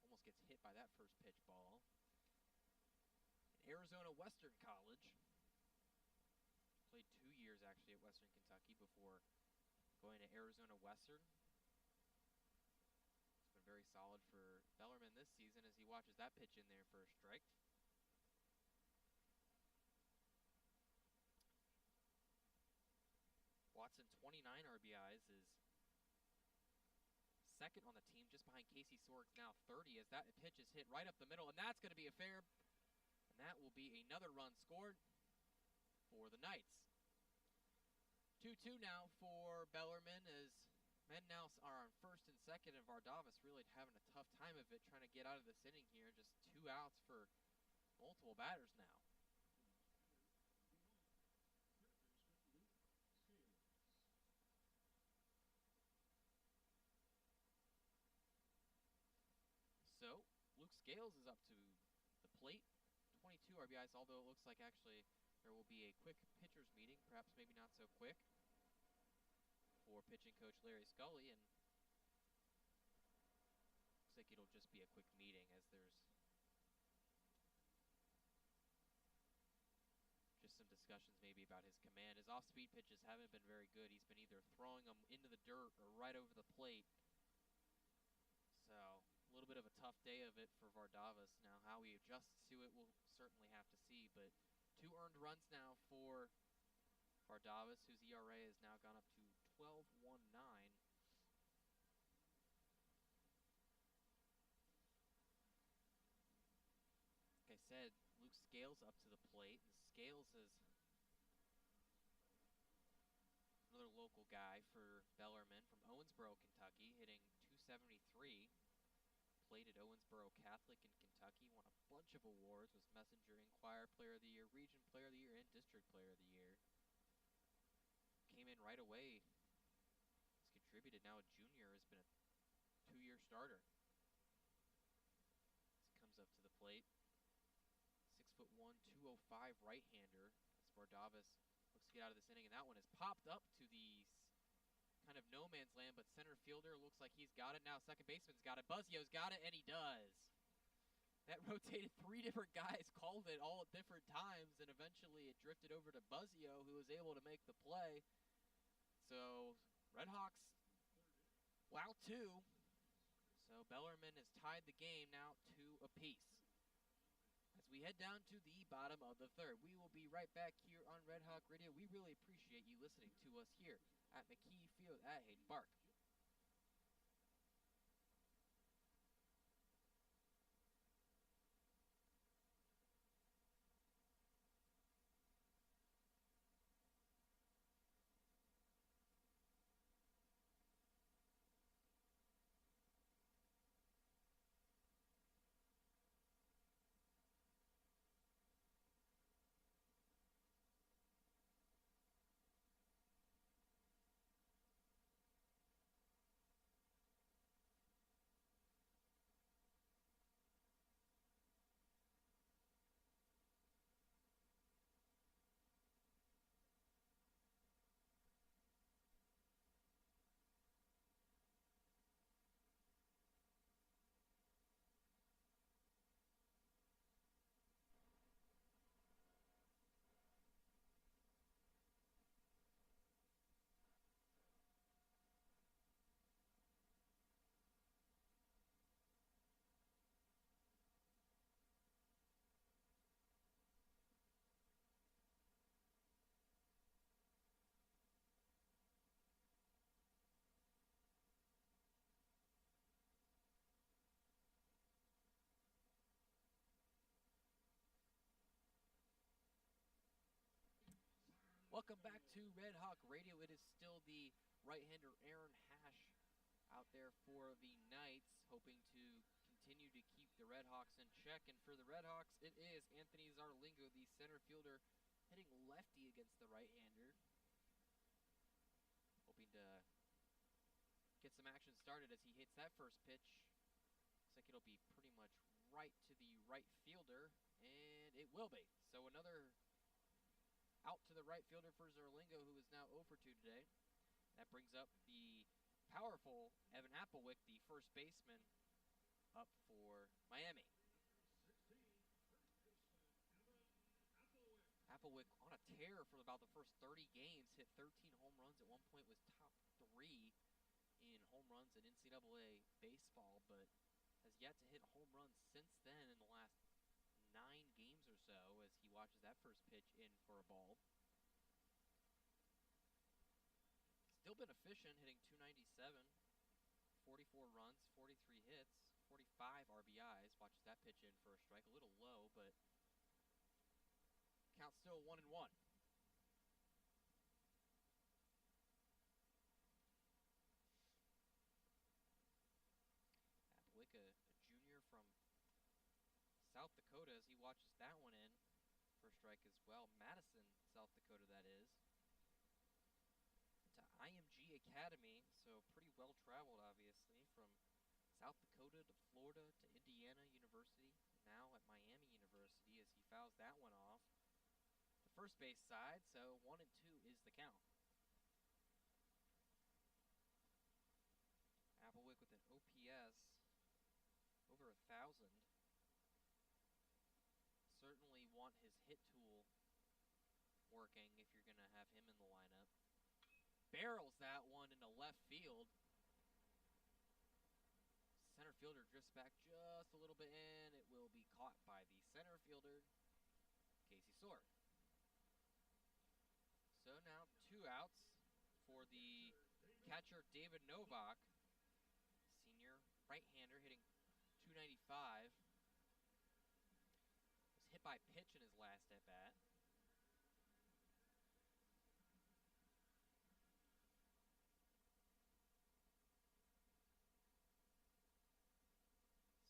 Almost gets hit by that first pitch ball. Arizona Western College. Played 2 years actually at Western Kentucky before going to Arizona Western. It's been very solid for Bellarmine this season as he watches that pitch in there for a strike. Watson, 29 RBIs, is second on the team, just behind Casey Sorg, now 30, as that pitch is hit right up the middle, and that's going to be a fair, and that will be another run scored for the Knights. 2-2 now for Bellarmine as men now are on first and second, and Vardavis really having a tough time of it trying to get out of this inning here. Just 2 outs for multiple batters now. So, Luke Scales is up to the plate. 22 RBIs, although it looks like actually there will be a quick pitcher's meeting, perhaps maybe not so quick, for pitching coach Larry Scully, and looks like it'll just be a quick meeting as there's just some discussions maybe about his command. His off-speed pitches haven't been very good. He's been either throwing them into the dirt or right over the plate. So, a little bit of a tough day of it for Vardavis. Now, how he adjusts to it, we'll certainly have to see. But 2 earned runs now for Vardavis, whose ERA has now gone up to 12.19. Like I said, Luke Scales up to the plate. And Scales is another local guy for Bellarmine from Owensboro, Kentucky, hitting .273. Played at Owensboro Catholic in Kentucky, won a bunch of awards, was Messenger Inquirer Player of the Year, Region Player of the Year, and District Player of the Year. Came in right away. He's contributed. Now a junior, has been a 2-year starter. As he comes up to the plate. 6'1", 205 right-hander. As Vardavis looks to get out of this inning, and that one has popped up to the kind of no man's land, but center fielder looks like he's got it now. Second baseman's got it. Buzzio's got it, and he does. That rotated 3 different guys, called it all at different times, and eventually it drifted over to Buzzio, who was able to make the play. So, RedHawks, wow, 2. So, Bellarmine has tied the game now 2 apiece. As we head down to the bottom of the 3rd, we will be right back here on Red Hawk Radio. We really appreciate you listening to us here at McKie Field at Hayden Park. Welcome back to Red Hawk Radio. It is still the right-hander Aaron Hash out there for the Knights, hoping to continue to keep the Red Hawks in check. And for the Red Hawks, it is Anthony Zarlingo, the center fielder, hitting lefty against the right-hander. Hoping to get some action started as he hits that first pitch. Looks like it'll be pretty much right to the right fielder, and it will be. So another out to the right fielder for Zarlingo, who is now 0 for 2 today. That brings up the powerful Evan Applewick, the first baseman, up for Miami. Applewick on a tear for about the first 30 games, hit 13 home runs. At one point was top 3 in home runs in NCAA baseball, but has yet to hit a home run since then in the last 9 games or so as he watches that first pitch in for a ball. Still been efficient, hitting .297, 44 runs, 43 hits, 45 RBIs. Watches that pitch in for a strike. A little low, but count still 1-1. South Dakota as he watches that one in for a strike as well. Madison, South Dakota, that is. To IMG Academy, so pretty well traveled, obviously, from South Dakota to Florida to Indiana University, now at Miami University as he fouls that one off. The first base side, so 1-2 is the count. Applewick with an OPS over 1,000. Certainly want his hit tool working if you're going to have him in the lineup. Barrels that one into left field. Center fielder drifts back just a little bit in. It will be caught by the center fielder, Casey Sword. So now 2 outs for the catcher, David Novak. Senior right-hander hitting .295. Was hit by pitch in his last at-bat.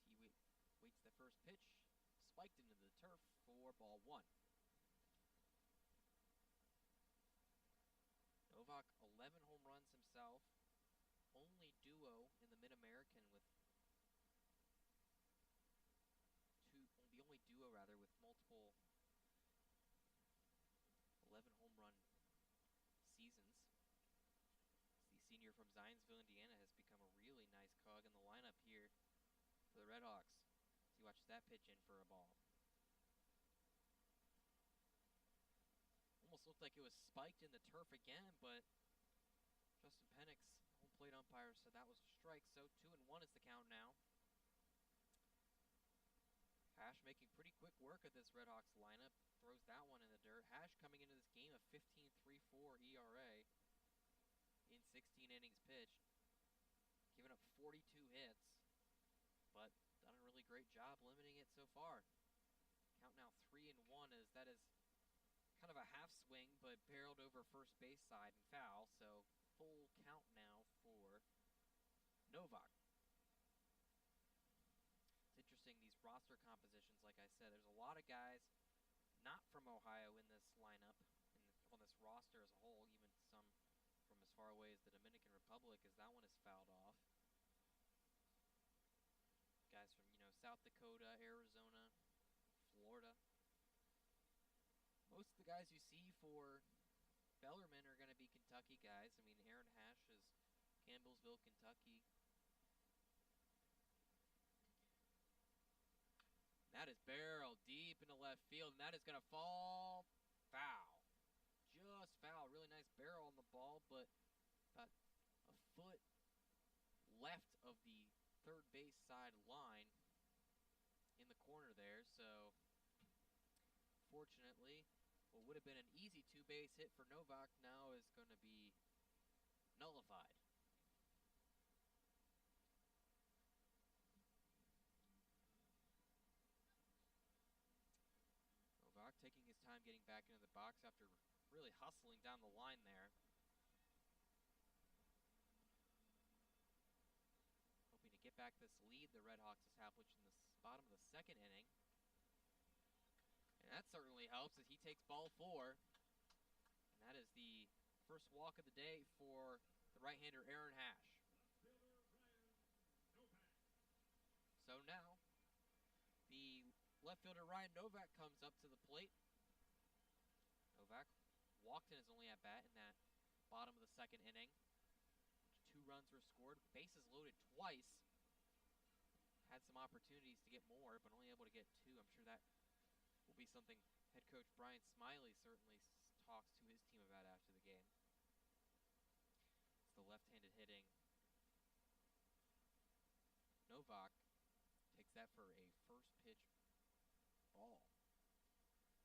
He waits the first pitch, spiked into the turf for ball 1. Novak, 11 home runs himself. Only duo in the Mid-American with the only duo with multiple 11 home run seasons. The senior from Zionsville, Indiana, has become a really nice cog in the lineup here for the RedHawks. So you watch that pitch in for a ball. Almost looked like it was spiked in the turf again, but Justin Penix, home plate umpire, said that was a strike. So 2-1 is the count now. Hash making pretty quick work of this RedHawks lineup. Throws that one in the dirt. Hash coming into this game a 15.34 ERA in 16 innings pitched. Giving up 42 hits, but done a really great job limiting it so far. Count now 3-1 as that is kind of a half swing, but barreled over first base side and foul. So full count now for Novak. It's interesting, these roster compositions, like I said, there's a lot of guys not from Ohio in this lineup, on this roster as a whole, even some from as far away as the Dominican Republic, as that one is fouled off. Guys from, South Dakota, Arizona, Florida. Most of the guys you see for Bellarmine are going to be Kentucky guys. I mean, Aaron Hash is Campbellsville, Kentucky. That is barreled deep into left field, and that is going to fall foul. Just foul. Really nice barrel on the ball, but about a foot left of the third base side line in the corner there. So, fortunately, what would have been an easy 2-base hit for Novak now is going to be nullified. Novak taking his time getting back into the box after really hustling down the line there. Hoping to get back this lead the RedHawks established in the bottom of the second inning. And that certainly helps as he takes ball 4. And that is the first walk of the day for the right-hander Aaron Hash. So now, the left fielder Ryan Novak comes up to the plate. Novak walked in his only at-bat in that bottom of the second inning. 2 runs were scored, bases loaded twice. Had some opportunities to get more, but only able to get 2. I'm sure that will be something head coach Brian Smiley certainly talks to his team about after the game. It's the left-handed hitting Novak. Takes that for a first pitch ball.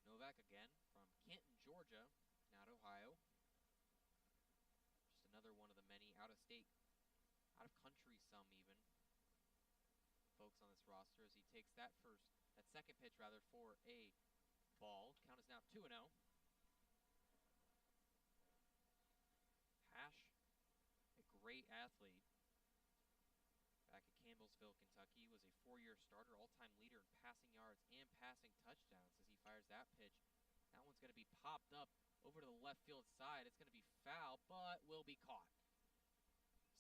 Novak again from Canton, Georgia, not Ohio. Just another one of the many out-of-state, out-of-country some even, folks on this roster as he takes that second pitch for a ball. Count is now 2-0. Hash, a great athlete. Back at Campbellsville Louisville, Kentucky. Was a 4-year starter, all-time leader in passing yards and passing touchdowns as he fires that pitch. That one's going to be popped up over to the left field side. It's going to be foul, but will be caught.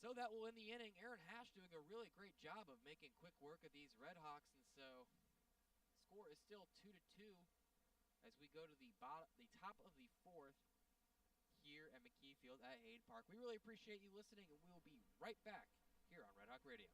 So that will end the inning. Aaron Hash doing a really great job of making quick work of these RedHawks, and so score is still 2-2 as we go to the top of the 4th here at McKie Field at Hayden Park. We really appreciate you listening, and we will be right back here on Red Hawk Radio.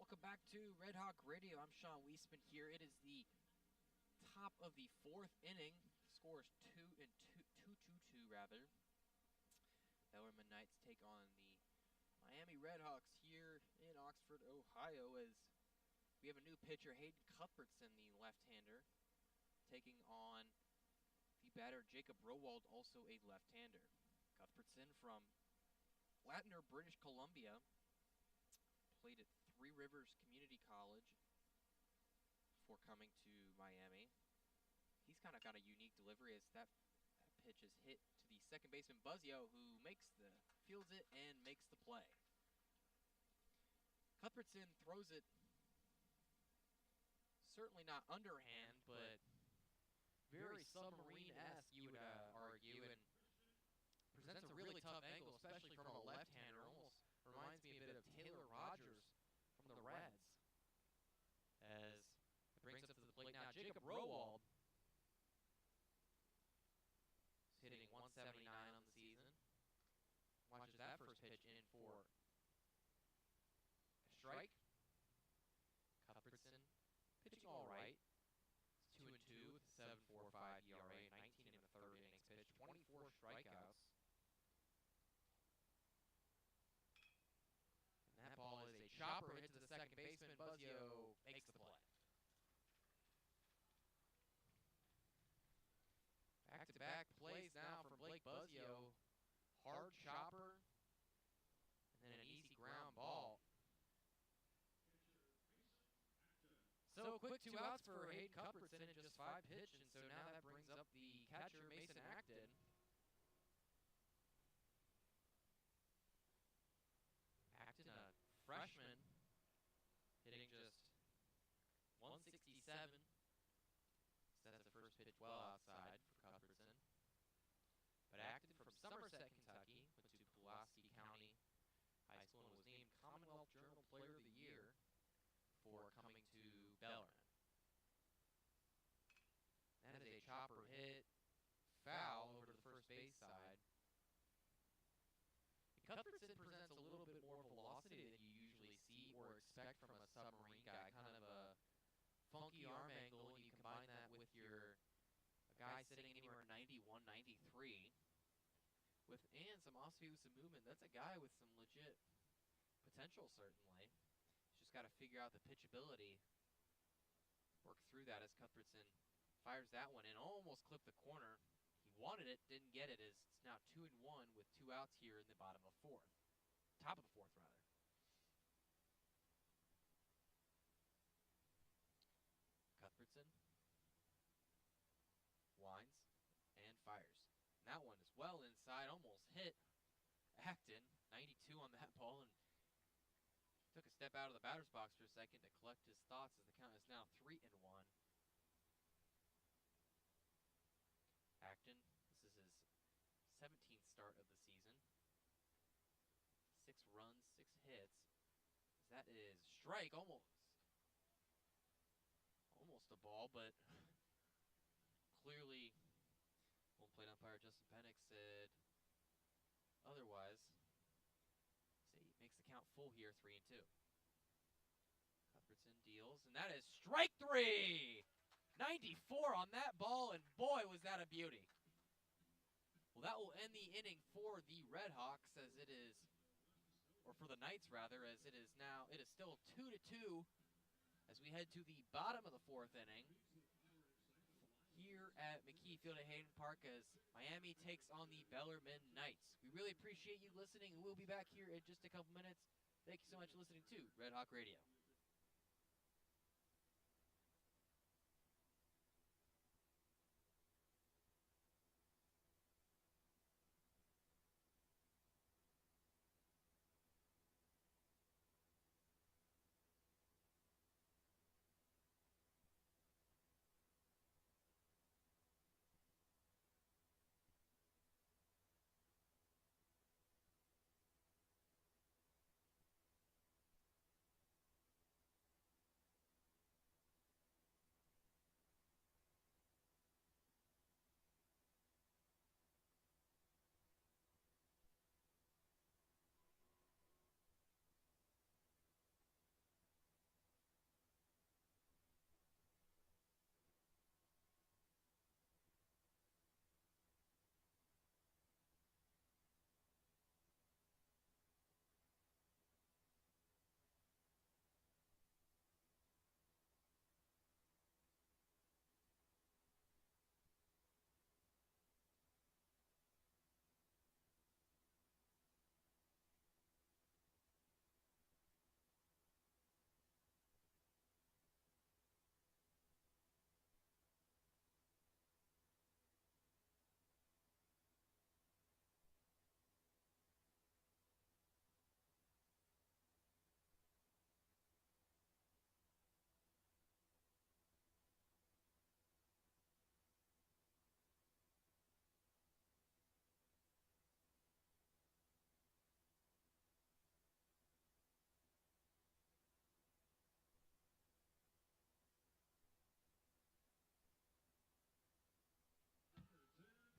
Welcome back to Red Hawk Radio. I'm Sean Wiesemann here. It is the top of the 4th inning. Score is 2-2 rather. Bellarmine Knights take on the Miami RedHawks here in Oxford, Ohio, as we have a new pitcher, Hayden Cuthbertson, the left-hander, taking on the batter, Jacob Rowald, also a left-hander. Cuthbertson from Latner, British Columbia, played at Three Rivers Community College before coming to Miami. He's kind of got a unique delivery as that pitch is hit to the second baseman Buzzio, who fields it and makes the play. Cuthbertson throws it certainly not underhand, but very submarine-esque, you would argue, and presents a really tough angle, especially from a left-hander. Almost reminds me a bit of Taylor Rogers from the Reds. As it brings up to the plate now, Jacob Rowald is hitting 179 on the season. Watches that first pitch in for a strike. Cuthbertson pitching all right. It's 2-2 with a 7.45 ERA, 19 in the 3rd innings pitched, 24 strikeouts. And that ball is a chopper hit to the second baseman. Buzzio makes the play. Back-to-back plays now from Blake Buzzio. Hard chopper, and then an easy ground ball. So a quick 2 outs for Hayden Cuthbertson in just 5 pitched, and so now that brings up the catcher, Mason Acton. Acton, a freshman, hitting just 167. Sets the first pitch well outside for Cuthbertson. But Acton from Somerset, Kentucky, went to Pulaski County High School and was named Commonwealth Journal Player of the Year for coming to Bellarmine. That is a chopper hit, foul over to the first base side. Cuthbertson presents a little bit more velocity than you usually see or expect from a submarine guy. Kind of a funky arm angle, and you combine that with a guy sitting anywhere 91, 93. And some off-speed with some movement. That's a guy with some legit potential, certainly. He's just got to figure out the pitchability. Work through that as Cuthbertson fires that one in. Almost clipped the corner. He wanted it, didn't get it. As it's now 2-1 with 2 outs here in the bottom of fourth. Top of the fourth, rather. Cuthbertson winds and fires. And that one is well inside, almost hit Acton. 92 on that ball, and took a step out of the batter's box for a second to collect his thoughts as the count is now 3-1. Acton, this is his 17th start of the season. 6 runs, 6 hits. That is strike, almost a ball, but clearly home plate umpire Justin Pennick said otherwise. Say he makes the count full here, 3-2. Cuthbertson deals, and that is strike 3! 94 on that ball, and boy, was that a beauty. Well, that will end the inning for the RedHawks, as it is, or for the Knights, rather, as it is now, it is still 2-2 as we head to the bottom of the fourth inning here at McKie Field at Hayden Park as Miami takes on the Bellarmine Knights. We really appreciate you listening, and we'll be back here in just a couple minutes. Thank you so much for listening to Red Hawk Radio.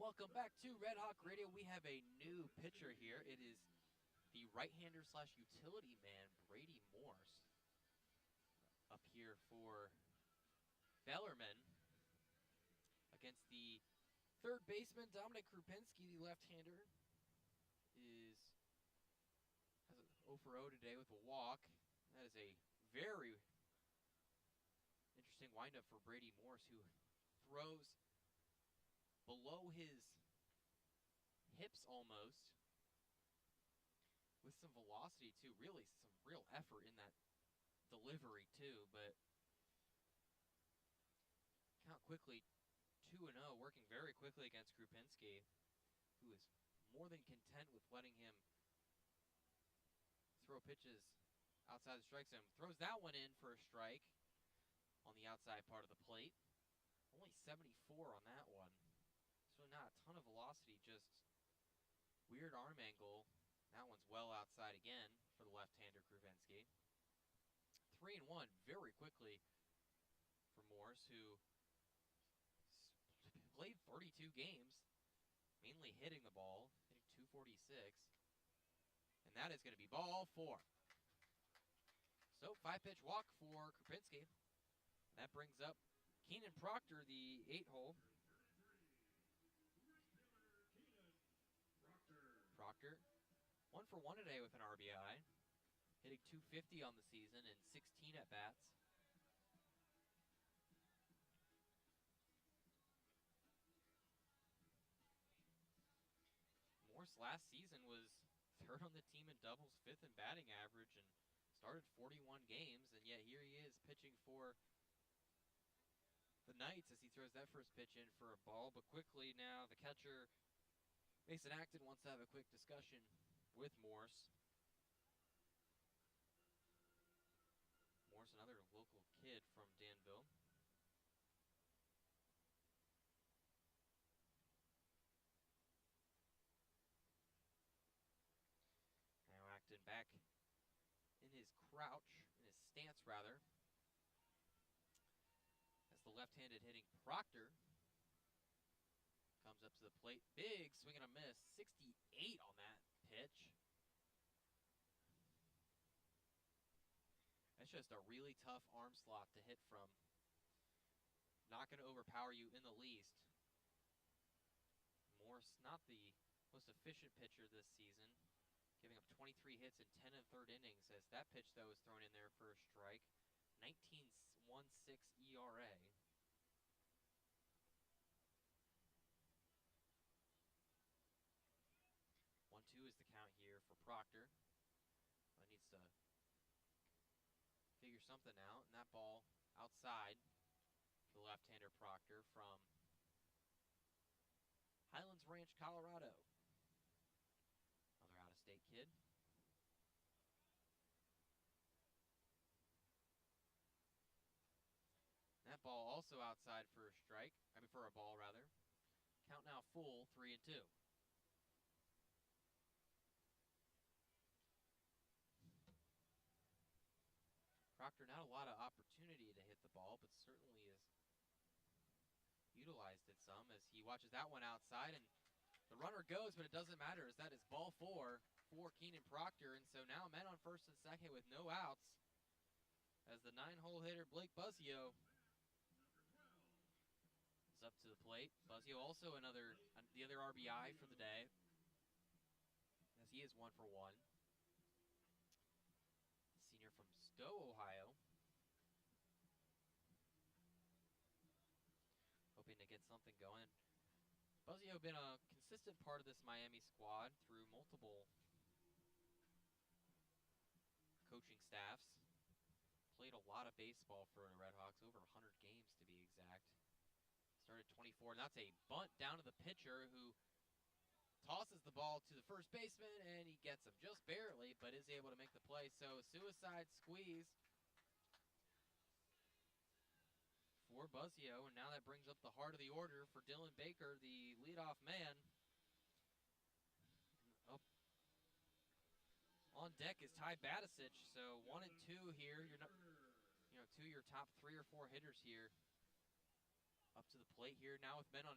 Welcome back to Red Hawk Radio. We have a new pitcher here. It is the right-hander slash utility man, Brady Morse, up here for Bellarmine against the third baseman, Dominic Krupinski, the left-hander, has an 0 for 0 today with a walk. That is a very interesting windup for Brady Morse, who throws below his hips almost, with some velocity too. Really some real effort in that delivery too, but count quickly 2-0, working very quickly against Krupinski, who is more than content with letting him throw pitches outside the strike zone. Throws that one in for a strike on the outside part of the plate. Only 74 on that one. So not a ton of velocity, just weird arm angle. That one's well outside again for the left-hander Krupinski. 3-1 very quickly for Morse, who played 32 games, mainly hitting the ball, hitting .246. And that is going to be ball 4. So 5-pitch walk for Krupinski. That brings up Keenan Proctor, the 8-hole. for 1 today with an RBI, hitting .250 on the season in 16 at-bats. Morse last season was 3rd on the team in doubles, 5th in batting average, and started 41 games, and yet here he is pitching for the Knights as he throws that first pitch in for a ball. But quickly now, the catcher, Mason Acton, wants to have a quick discussion with Morse. Morse, another local kid from Danville. Now Acton back in his stance rather, as the left-handed hitting Proctor comes up to the plate. Big swing and a miss, 68 on that pitch. That's just a really tough arm slot to hit from. Not going to overpower you in the least. Morse, not the most efficient pitcher this season, giving up 23 hits in 10 1/3 innings, as that pitch, though, is thrown in there for a strike. 19.16 ERA. 1-2 is the count here for Proctor. He needs to figure something out, and that ball outside for the left-hander Proctor from Highlands Ranch, Colorado. Another out-of-state kid. That ball also outside for a strike. For a ball, rather. Count now full, 3-2. Proctor, not a lot of opportunity to hit the ball, but certainly has utilized it some as he watches that one outside, and the runner goes, but it doesn't matter as that is ball 4 for Keenan Proctor. And so now men on first and second with no outs as the 9-hole hitter Blake Buzzio is up to the plate. Buzzio also the other RBI for the day, as he is 1 for 1. Senior from Stowe, Ohio. Hoping to get something going. Buzzio been a consistent part of this Miami squad through multiple coaching staffs. Played a lot of baseball for the RedHawks, over 100 games to be exact. Started 24, and that's a bunt down to the pitcher, who tosses the ball to the first baseman, and he gets him just barely, but is able to make the play. So suicide squeeze for Buzzio, and now that brings up the heart of the order for Dylan Baker, the leadoff man. Up on deck is Ty Badisich, so 1 and 2 here. Two of your top 3 or 4 hitters here up to the plate here now with men on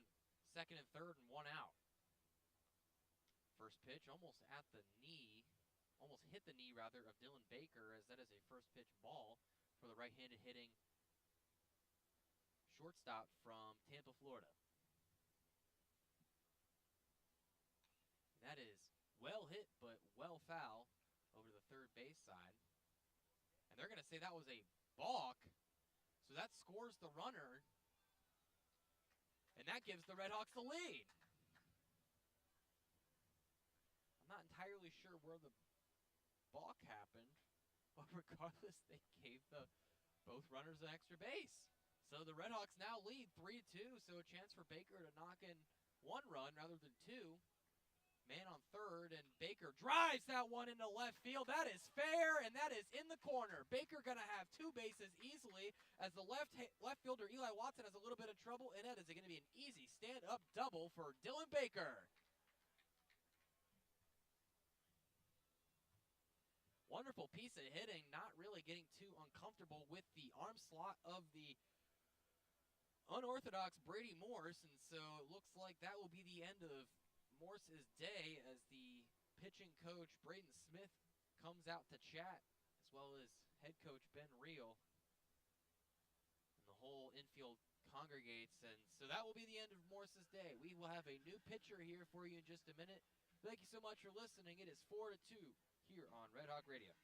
second and third and 1 out. First pitch almost at the knee, almost hit the knee rather of Dylan Baker, as that is a first pitch ball for the right-handed hitting shortstop from Tampa, Florida. That is well hit, but well foul over the third base side. And they're going to say that was a balk, so that scores the runner, and that gives the RedHawks the lead. I'm not entirely sure where the balk happened, but regardless, they gave both runners an extra base. So the RedHawks now lead 3-2, so a chance for Baker to knock in 1 run rather than 2. Man on third, and Baker drives that one into left field. That is fair, and that is in the corner. Baker going to have 2 bases easily, as the left fielder Eli Watson has a little bit of trouble, and that is going to be an easy stand-up double for Dylan Baker. Wonderful piece of hitting, not really getting too uncomfortable with the arm slot of the unorthodox Brady Morse, and so it looks like that will be the end of Morse's day as the pitching coach Braden Smith comes out to chat, as well as head coach Ben Reel. And the whole infield congregates. And so that will be the end of Morse's day. We will have a new pitcher here for you in just a minute. Thank you so much for listening. It is 4-2 here on Red Hawk Radio.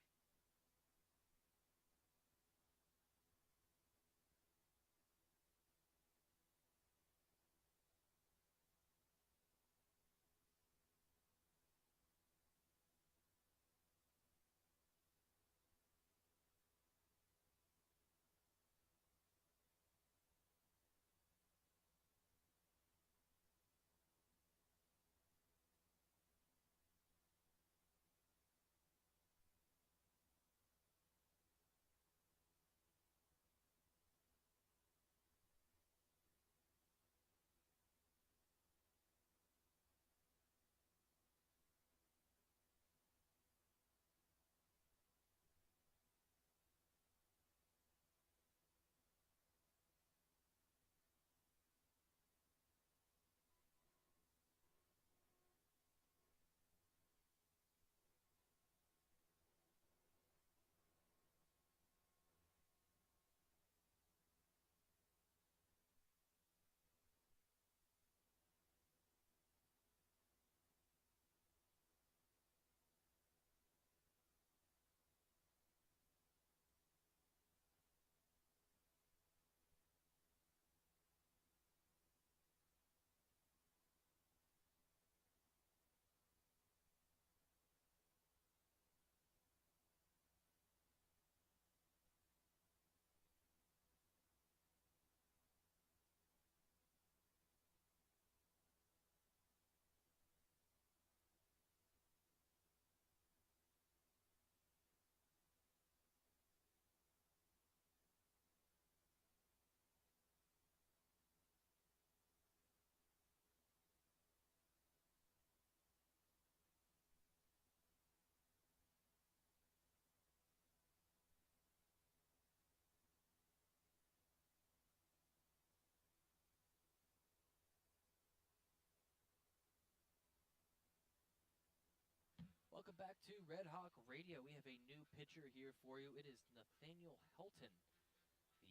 Welcome back to Red Hawk Radio. We have a new pitcher here for you. It is Nathaniel Helton,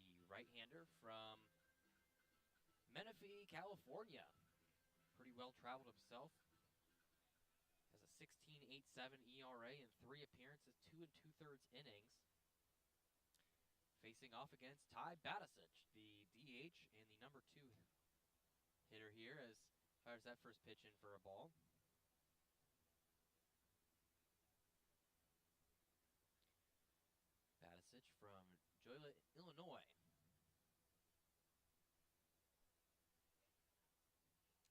the right-hander from Menifee, California. Pretty well-traveled himself. Has a 16.87 ERA in 3 appearances, 2 2/3 innings. Facing off against Ty Batisic, the DH and the number 2 hitter here, as fires that first pitch in for a ball. Batisic from Joliet, Illinois.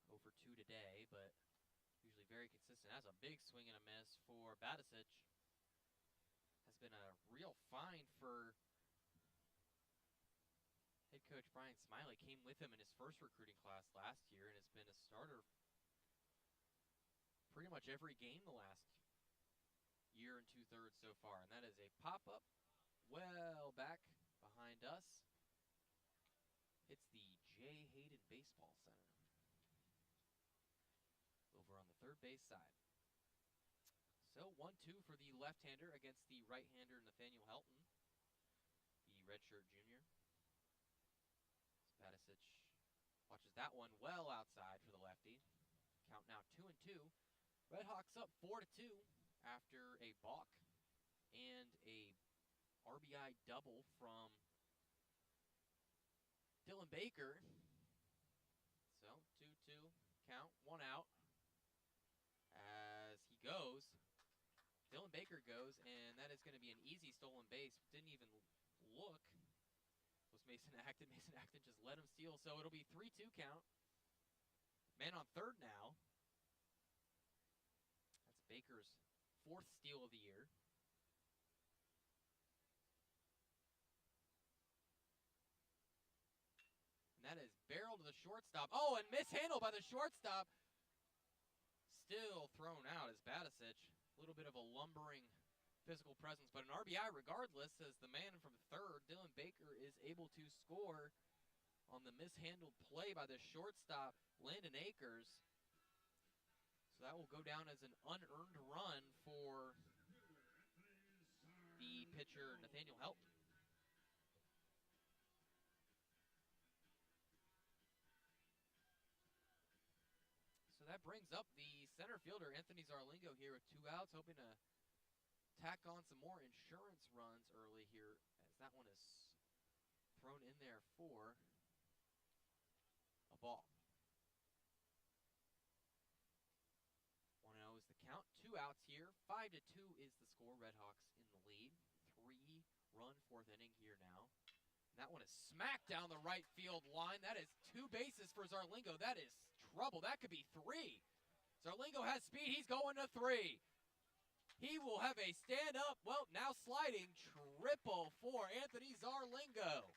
Over 2 today, but usually very consistent. That's a big swing and a miss for Batisic. Has been a real find for head coach Brian Smiley. Came with him in his first recruiting class last year and has been a starter pretty much every game the last year and 2/3 so far. And that is a pop-up well back behind us. It's the J. Hayden Baseball Center over on the third base side. So 1-2 for the left-hander against the right-hander Nathaniel Helton, the redshirt junior. Batisic watches that one well outside for the lefty. Count now 2-2. RedHawks up 4-2 after a balk and a RBI double from Dylan Baker. So 2-2 count, 1 out. As he goes, Dylan Baker goes, and that is going to be an easy stolen base. Didn't even look. Was Mason Acton. Mason Acton just let him steal, so it'll be 3-2 count. Man on third now. That's Baker's 4th steal of the year. And that is barreled to the shortstop. Oh, and mishandled by the shortstop. Still thrown out as Batisic. A little bit of a lumbering physical presence, but an RBI regardless, as the man from third, Dylan Baker, is able to score on the mishandled play by the shortstop, Landon Akers. So that will go down as an unearned run for the pitcher, Nathaniel Helton. that brings up the center fielder, Anthony Zarlingo, here with 2 outs, hoping to tack on some more insurance runs early here, as that one is thrown in there for a ball. 1-0 is the count. 2 outs here. 5-2 is the score. RedHawks in the lead. 3-run 4th inning here now. And that one is smacked down the right field line. That is 2 bases for Zarlingo. That is trouble. That could be 3. Zarlingo has speed. He's going to 3. He will have a stand-up, well, now sliding triple for Anthony Zarlingo.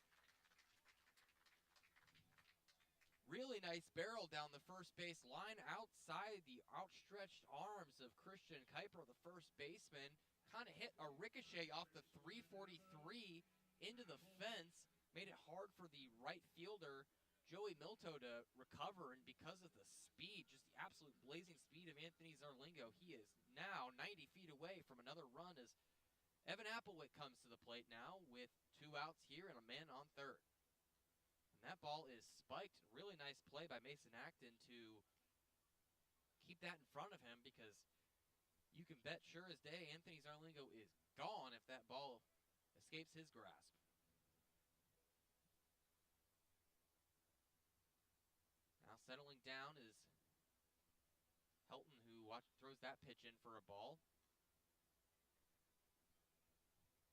Really nice barrel down the first base line outside the outstretched arms of Christian Kuiper, the first baseman. Kind of hit a ricochet off the 343 into the fence. Made it hard for the right fielder, Joey Milto, to recover. And because of the speed, just the absolute blazing speed of Anthony Zarlingo, he is now 90 feet away from another run as Evan Applewick comes to the plate now with 2 outs here and a man on third. And that ball is spiked. Really nice play by Mason Acton to keep that in front of him, because you can bet sure as day Anthony Zarlingo is gone if that ball escapes his grasp. Now settling down is Helton, who throws that pitch in for a ball.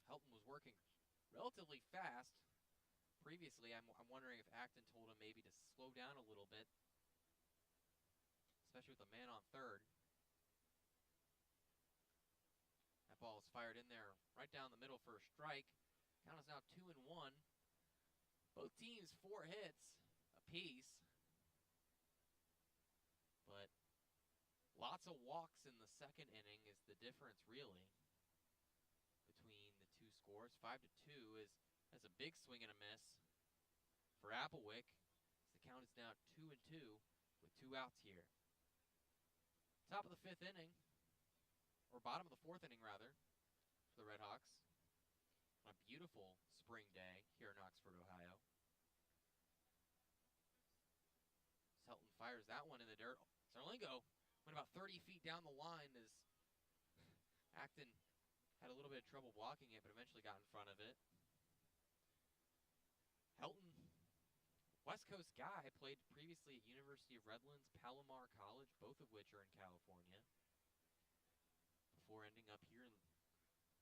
Helton was working relatively fast previously. I'm wondering if Acton told him maybe to slow down a little bit, especially with a man on third. That ball is fired in there right down the middle for a strike. Count is now 2-1. Both teams 4 hits apiece, but lots of walks in the second inning is the difference, really, between the 2 scores. 5-2 is a big swing and a miss for Applewick. The count is now 2-2 with 2 outs here. Top of the 5th inning, or bottom of the 4th inning rather, for the RedHawks on a beautiful spring day here in Oxford, Ohio. Helton fires that one in the dirt. Zarlingo went about 30 feet down the line as Acton had a little bit of trouble blocking it, but eventually got in front of it. Helton, West Coast guy, played previously at University of Redlands, Palomar College, both of which are in California, before ending up here in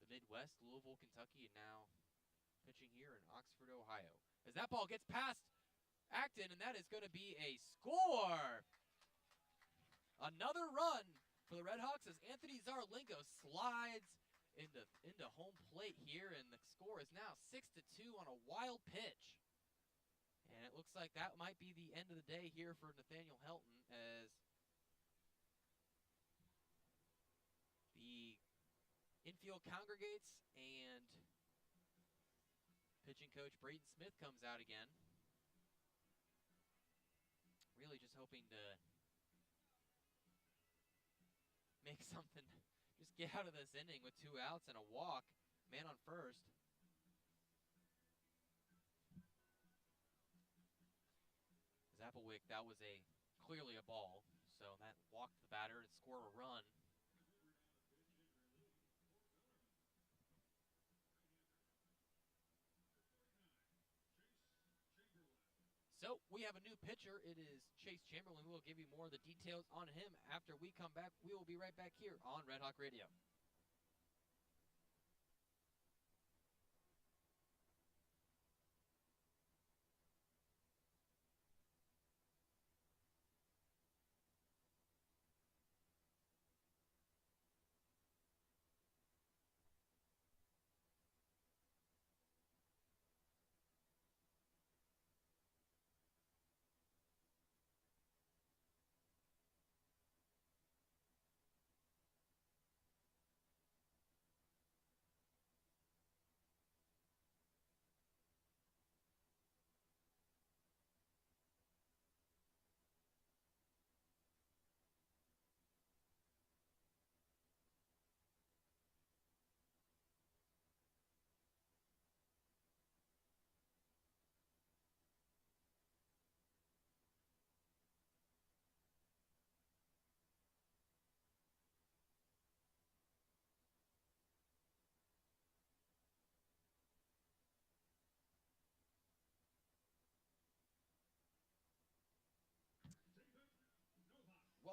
the Midwest, Louisville, Kentucky, and now pitching here in Oxford, Ohio. As that ball gets past Acton, and that is going to be a score! Another run for the RedHawks as Anthony Zarlingo slides into home plate here, and the score is now 6-2 on a wild pitch. And it looks like that might be the end of the day here for Nathaniel Helton, as the infield congregates and pitching coach Braden Smith comes out again. Really just hoping to make something, just get out of this inning with 2 outs and a walk. Man on first. Applewick, that was clearly a ball, so that walked the batter and scored a run. So we have a new pitcher. It is Chase Chamberlain. We'll give you more of the details on him after we come back. We will be right back here on Red Hawk Radio.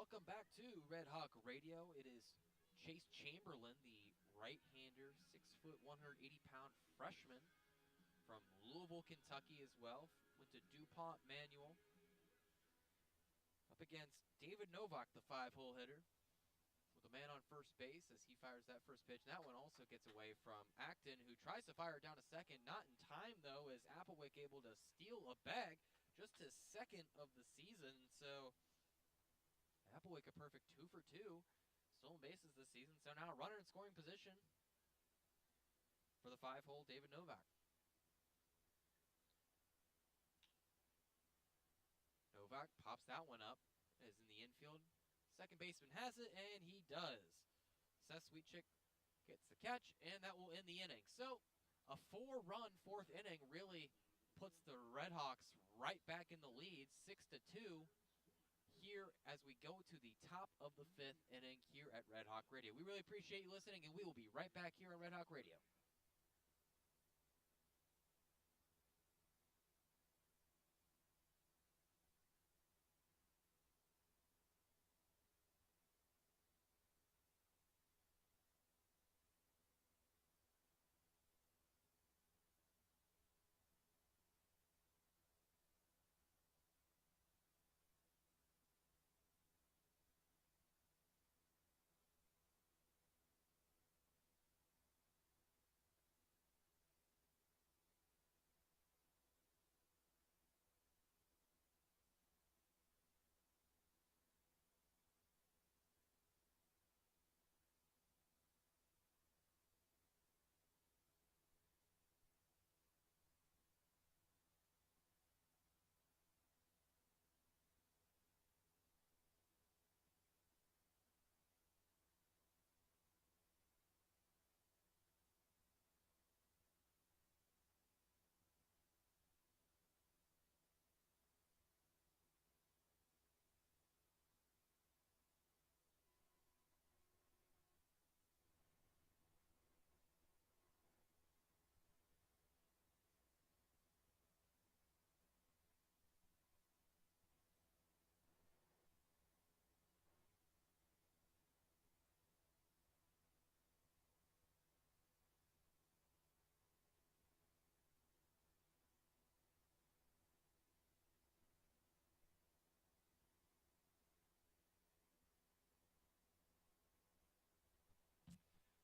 Welcome back to Red Hawk Radio. It is Chase Chamberlain, the right-hander, 6', 180-pound freshman from Louisville, Kentucky as well. Went to DuPont Manual. Up against David Novak, the 5-hole hitter, with a man on first base as he fires that first pitch. That one also gets away from Acton, who tries to fire it down to second. Not in time, though, as Applewick able to steal a bag, just his second of the season. So Applewick a perfect 2 for 2. Stolen bases this season. So now runner in scoring position for the 5-hole David Novak. Novak pops that one up. Is in the infield. Second baseman has it, and he does. Seth Sweetchick gets the catch, and that will end the inning. So a 4-run fourth inning really puts the RedHawks right back in the lead, 6-2. Here as we go to the top of the 5th inning here at Red Hawk Radio. We really appreciate you listening, and we will be right back here on Red Hawk Radio.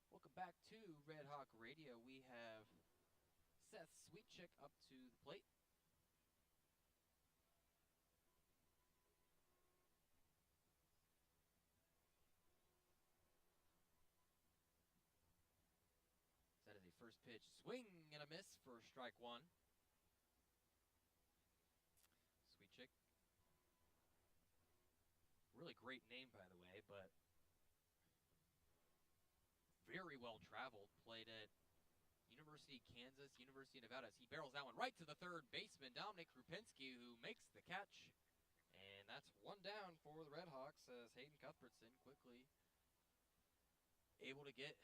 Welcome back to Red Hawk Radio. We have Seth Sweetchick up to the plate. That is a first pitch swing and a miss for strike one. Sweetchick. Really great name, by the way, but very well traveled. Played at University of Kansas, University of Nevada. He barrels that one right to the third baseman, Dominic Krupinski, who makes the catch. And that's one down for the RedHawks as Hayden Cuthbertson quickly able to get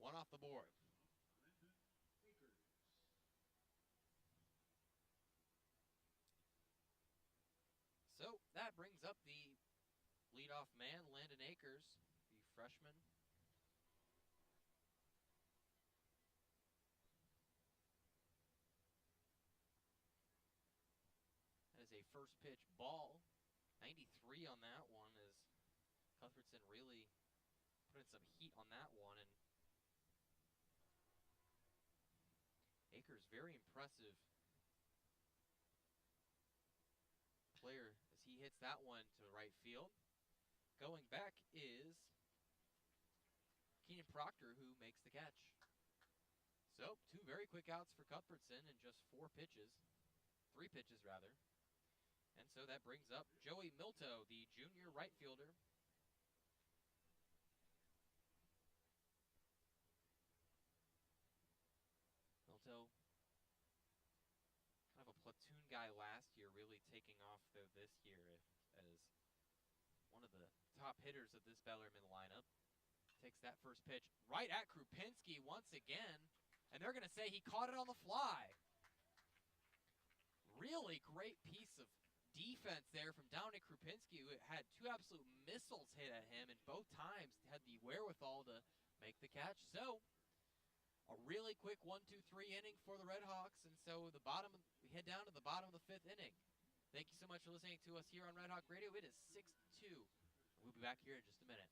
one off the board. So that brings up the leadoff man, Landon Akers, the freshman. That is a first pitch ball. 93 on that one as Cuthbertson really put in some heat on that one. And Akers, very impressive player as he hits that one to right field. Going back is Keenan Proctor, who makes the catch. So, 2 very quick outs for Cuthbertson in just 3 pitches rather. And so that brings up Joey Milto, the junior right fielder. Milto, kind of a platoon guy last year, really taking off though this year as one of the top hitters of this Bellarmine lineup. Takes that first pitch right at Krupinski once again, and they're going to say he caught it on the fly. Really great piece of defense there from Dominic Krupinski, who had two absolute missiles hit at him, and both times had the wherewithal to make the catch. So, a really quick 1-2-3 inning for the RedHawks, and so we head down to the bottom of the 5th inning. Thank you so much for listening to us here on Red Hawk Radio. It is 6-2. We'll be back here in just a minute.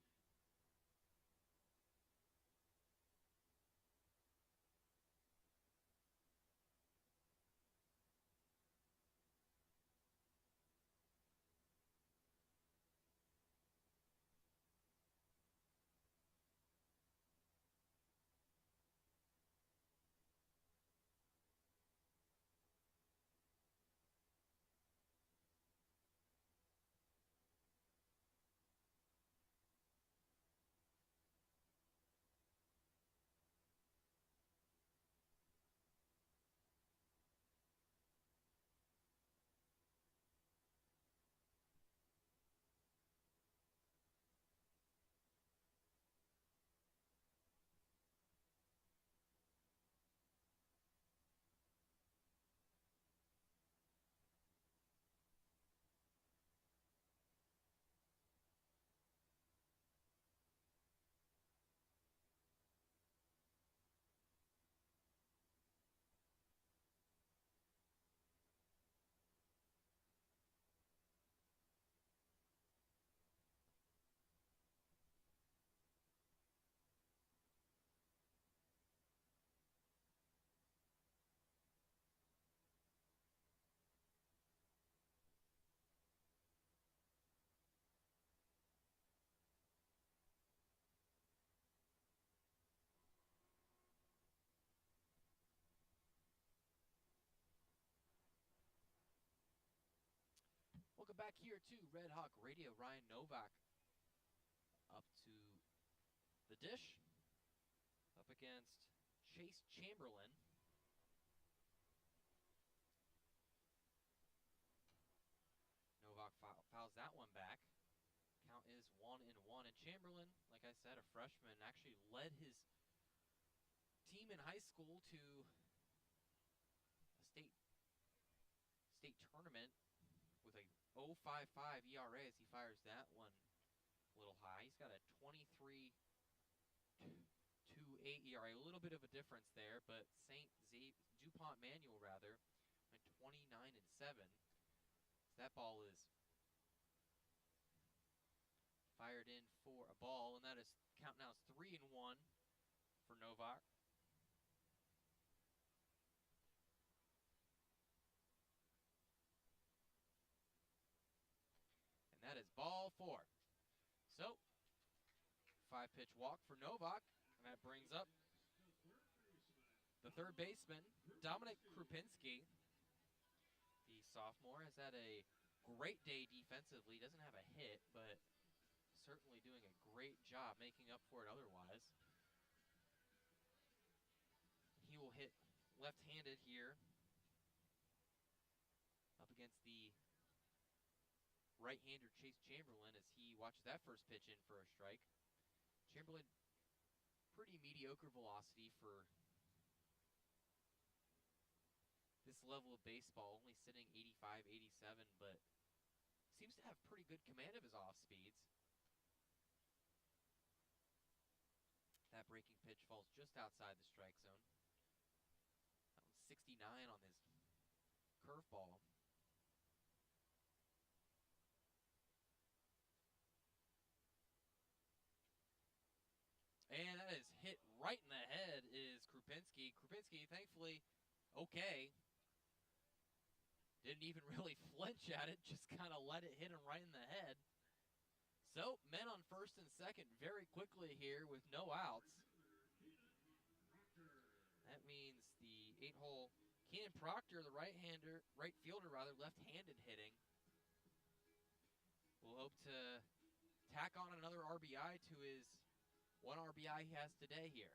Welcome back here to Red Hawk Radio. Ryan Novak up to the dish, up against Chase Chamberlain. Novak fouls that one back. Count is 1-1, and Chamberlain, like I said, a freshman, actually led his team in high school to a state tournament with a 0.55 ERA as he fires that one a little high. He's got a 23.28 ERA, a little bit of a difference there, but DuPont Manual rather went 29-7. So that ball is fired in for a ball, and that is count now is 3-1 for Novak. That is ball 4. So, 5-pitch walk for Novak, and that brings up the third baseman, Dominic Krupinski. The sophomore has had a great day defensively. Doesn't have a hit, but certainly doing a great job making up for it otherwise. He will hit left-handed here up against the right-hander Chase Chamberlain as he watches that first pitch in for a strike. Chamberlain, pretty mediocre velocity for this level of baseball, only sitting 85, 87, but seems to have pretty good command of his off speeds. That breaking pitch falls just outside the strike zone. That one's 69 on his curveball. And that is hit right in the head is Krupinski. Krupinski, thankfully, okay. Didn't even really flinch at it, just kind of let it hit him right in the head. So, men on first and second very quickly here with no outs. That means the 8-hole Keenan Proctor, the right fielder, left-handed hitting, will hope to tack on another RBI to his one RBI he has today here.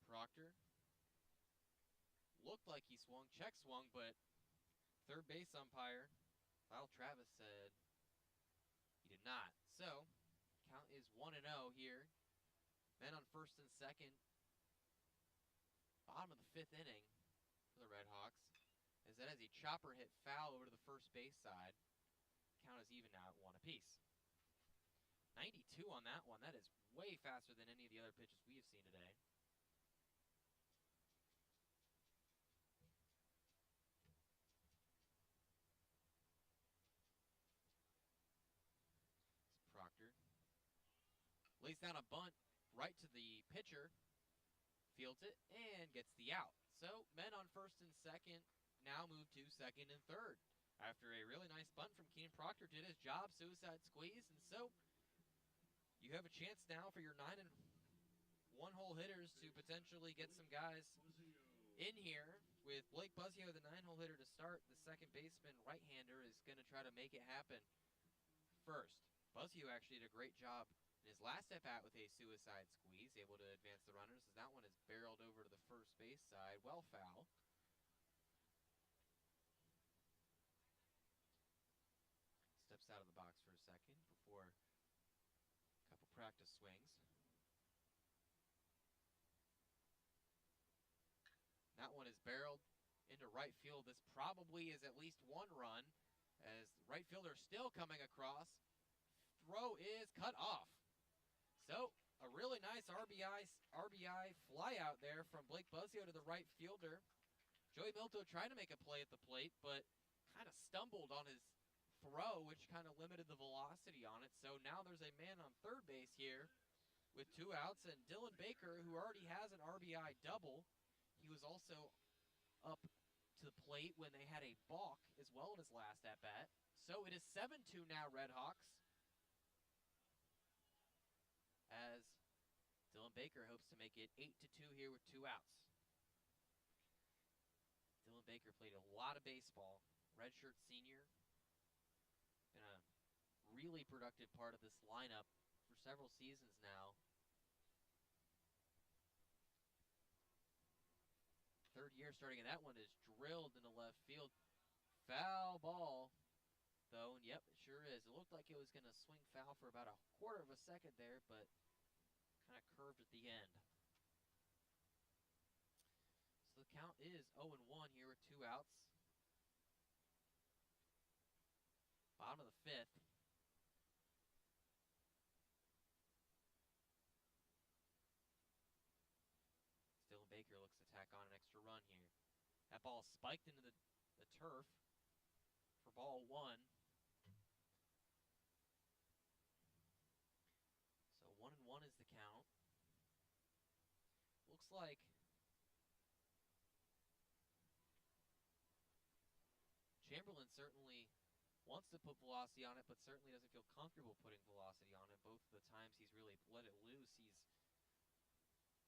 Proctor looked like he check swung, but third base umpire, Lyle Travis, said he did not. So, count is 1-0 here. Men on first and second. Bottom of the 5th inning for the RedHawks. As that is a chopper hit foul over to the first base side. Count is even now at 1 apiece. 92 on that one. That is way faster than any of the other pitches we have seen today. Proctor lays down a bunt right to the pitcher, fields it, and gets the out. So, men on first and second now move to second and third. After a really nice bunt from Keenan Proctor, did his job, suicide squeeze, and so you have a chance now for your 9 and 1 hole hitters to potentially get some guys in here. With Blake Buzzio, the 9-hole hitter to start, the second baseman, right-hander, is going to try to make it happen first. Buzzio actually did a great job in his last at-bat with a suicide squeeze, able to advance the runners, as that one is barreled over to the first base side, well foul. Steps out of the box for a second before a couple practice swings. That one is barreled into right field. This probably is at least 1 run, as the right fielder still coming across. Throw is cut off. So, a really nice RBI fly out there from Blake Buzzio to the right fielder. Joey Milto trying to make a play at the plate, but kind of stumbled on his throw, which kind of limited the velocity on it. So now there's a man on third base here with 2 outs, and Dylan Baker, who already has an RBI double, he was also up to the plate when they had a balk as well in his last at-bat. So it is 7-2 now, RedHawks, as Dylan Baker hopes to make it 8-2 here with 2 outs. Dylan Baker played a lot of baseball, redshirt senior. Been a really productive part of this lineup for several seasons now. Third year starting, and that one is drilled into left field. Foul ball, though, and yep, it sure is. It looked like it was going to swing foul for about a quarter of a second there, but kind of curved at the end. So the count is 0-1 here with 2 outs. Bottom of the 5th. Dylan Baker looks to tack on an extra run here. That ball spiked into the turf for ball 1. So 1-1 is the count. Looks like Chamberlain certainly wants to put velocity on it, but certainly doesn't feel comfortable putting velocity on it. Both of the times he's really let it loose, he's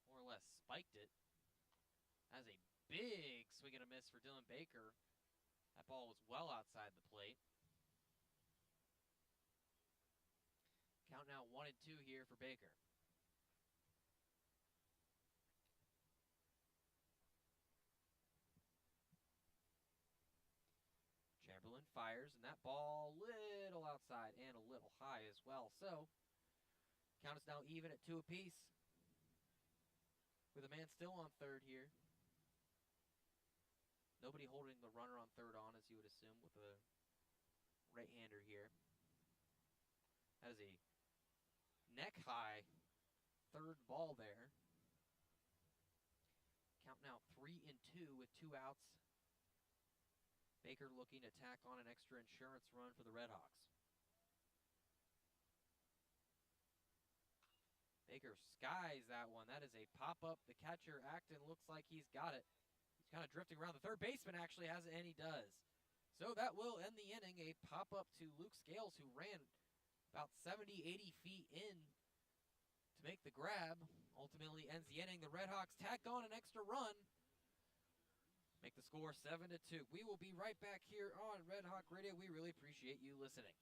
more or less spiked it. That is a big swing and a miss for Dylan Baker. That ball was well outside the plate. Count now 1-2 here for Baker. Chamberlain fires, and that ball little outside and a little high as well. So, count is now even at 2 apiece, with a man still on third here. Nobody holding the runner on third on, as you would assume, with a right-hander here. That is a neck-high third ball there. Count now 3-2 with 2 outs. Baker looking to tack on an extra insurance run for the RedHawks. Baker skies that one. That is a pop-up. The catcher, Acton, looks like he's got it. He's kind of drifting around. The third baseman actually has it, and he does. So that will end the inning. A pop-up to Luke Scales, who ran about 70, 80 feet in to make the grab. Ultimately ends the inning. The RedHawks tack on an extra run. Make the score 7-2. We will be right back here on Red Hawk Radio. We really appreciate you listening.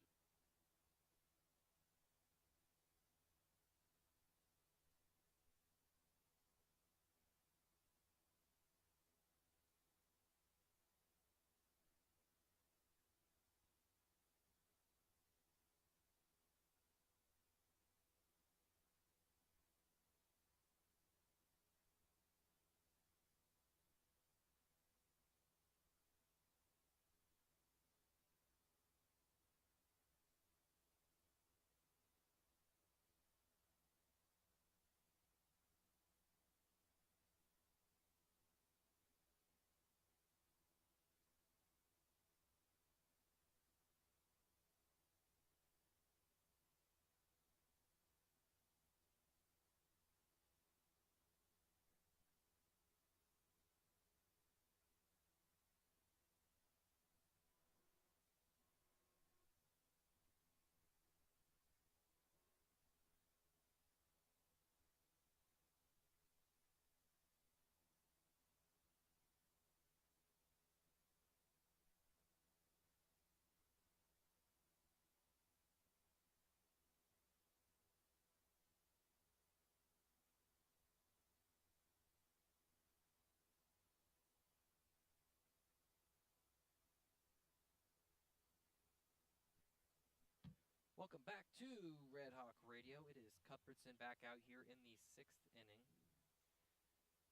Welcome back to Red Hawk Radio. It is Cuthbertson back out here in the 6th inning.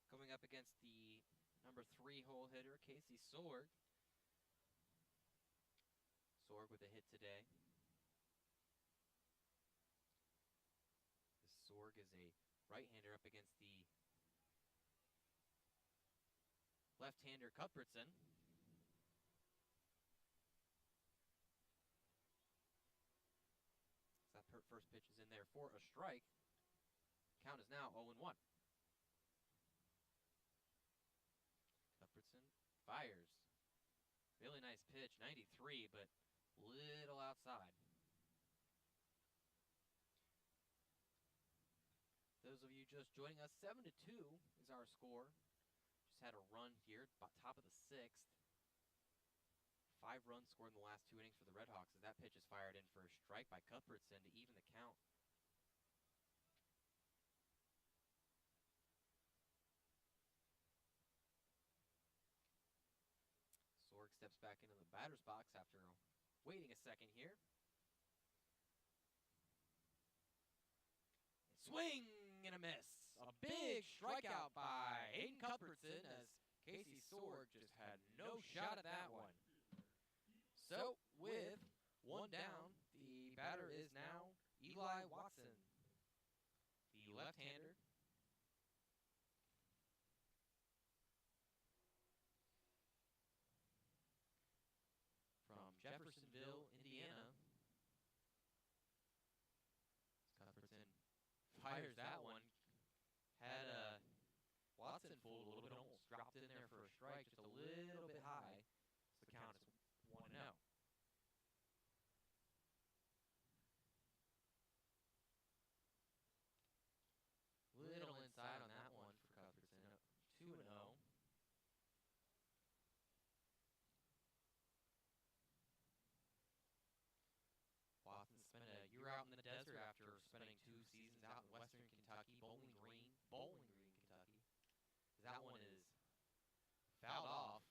Going up against the number 3 hole hitter, Casey Sorg. Sorg with a hit today. This Sorg is a right-hander up against the left-hander Cuthbertson. That first pitch is in there for a strike. Count is now 0-1. Cuthbertson fires. Really nice pitch, 93, but little outside. Those of you just joining us, 7-2 is our score. Just had a run here, top of the 6th. 5 runs scored in the last 2 innings for the RedHawks as that pitch is fired in for a strike by Cuthbertson to even the count. Sorg steps back into the batter's box after waiting a second here. Swing and a miss. A big strikeout by Hayden Cuthbertson as Casey Sorg just had no shot at that one. So, with 1 down, the batter is now Eli Watson, the left-hander. From Jeffersonville, Indiana. Cuthbertson fires that one. Had Watson fooled a little bit, almost dropped in there for a strike, just a little bit high. So the count is 1-0. Little inside on that one for Cuthbertson. 2-0. Watson spent a year out in the desert after spending 2 seasons out in western Kentucky, Bowling Green, Kentucky. That one is fouled off.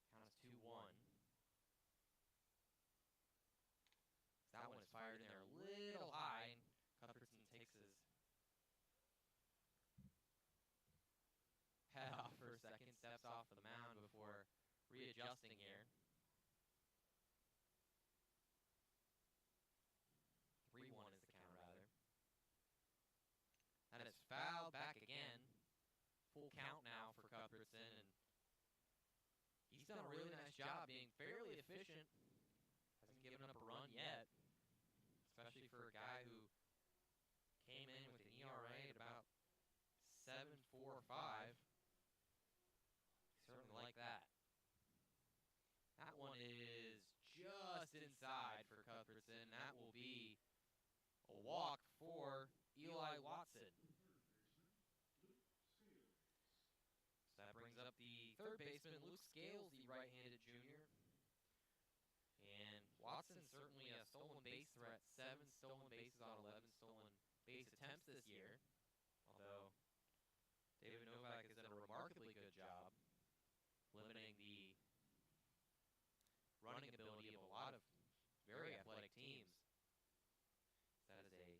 Count is 2-1. That one is fired in there a little high, and Cuthbertson takes his head off for a second, steps off the mound before readjusting here. 3-1 is the count, rather. That is fouled back again. Full count now for Cuthbertson, and he's done a really nice job being fairly efficient. Hasn't given up a run yet, especially for a guy who came in with an ERA at about 7.45. Certainly like that. That one is just inside for Cuthbertson. That will be a walk for Eli Watson. So that brings up the third baseman, Luke Scales, the right-handed junior. And Watson certainly a stolen base threat. 7 stolen bases on 11 stolen base attempts this year. Although David Novak has done a remarkably good job limiting the running ability of a lot of very athletic teams. That is a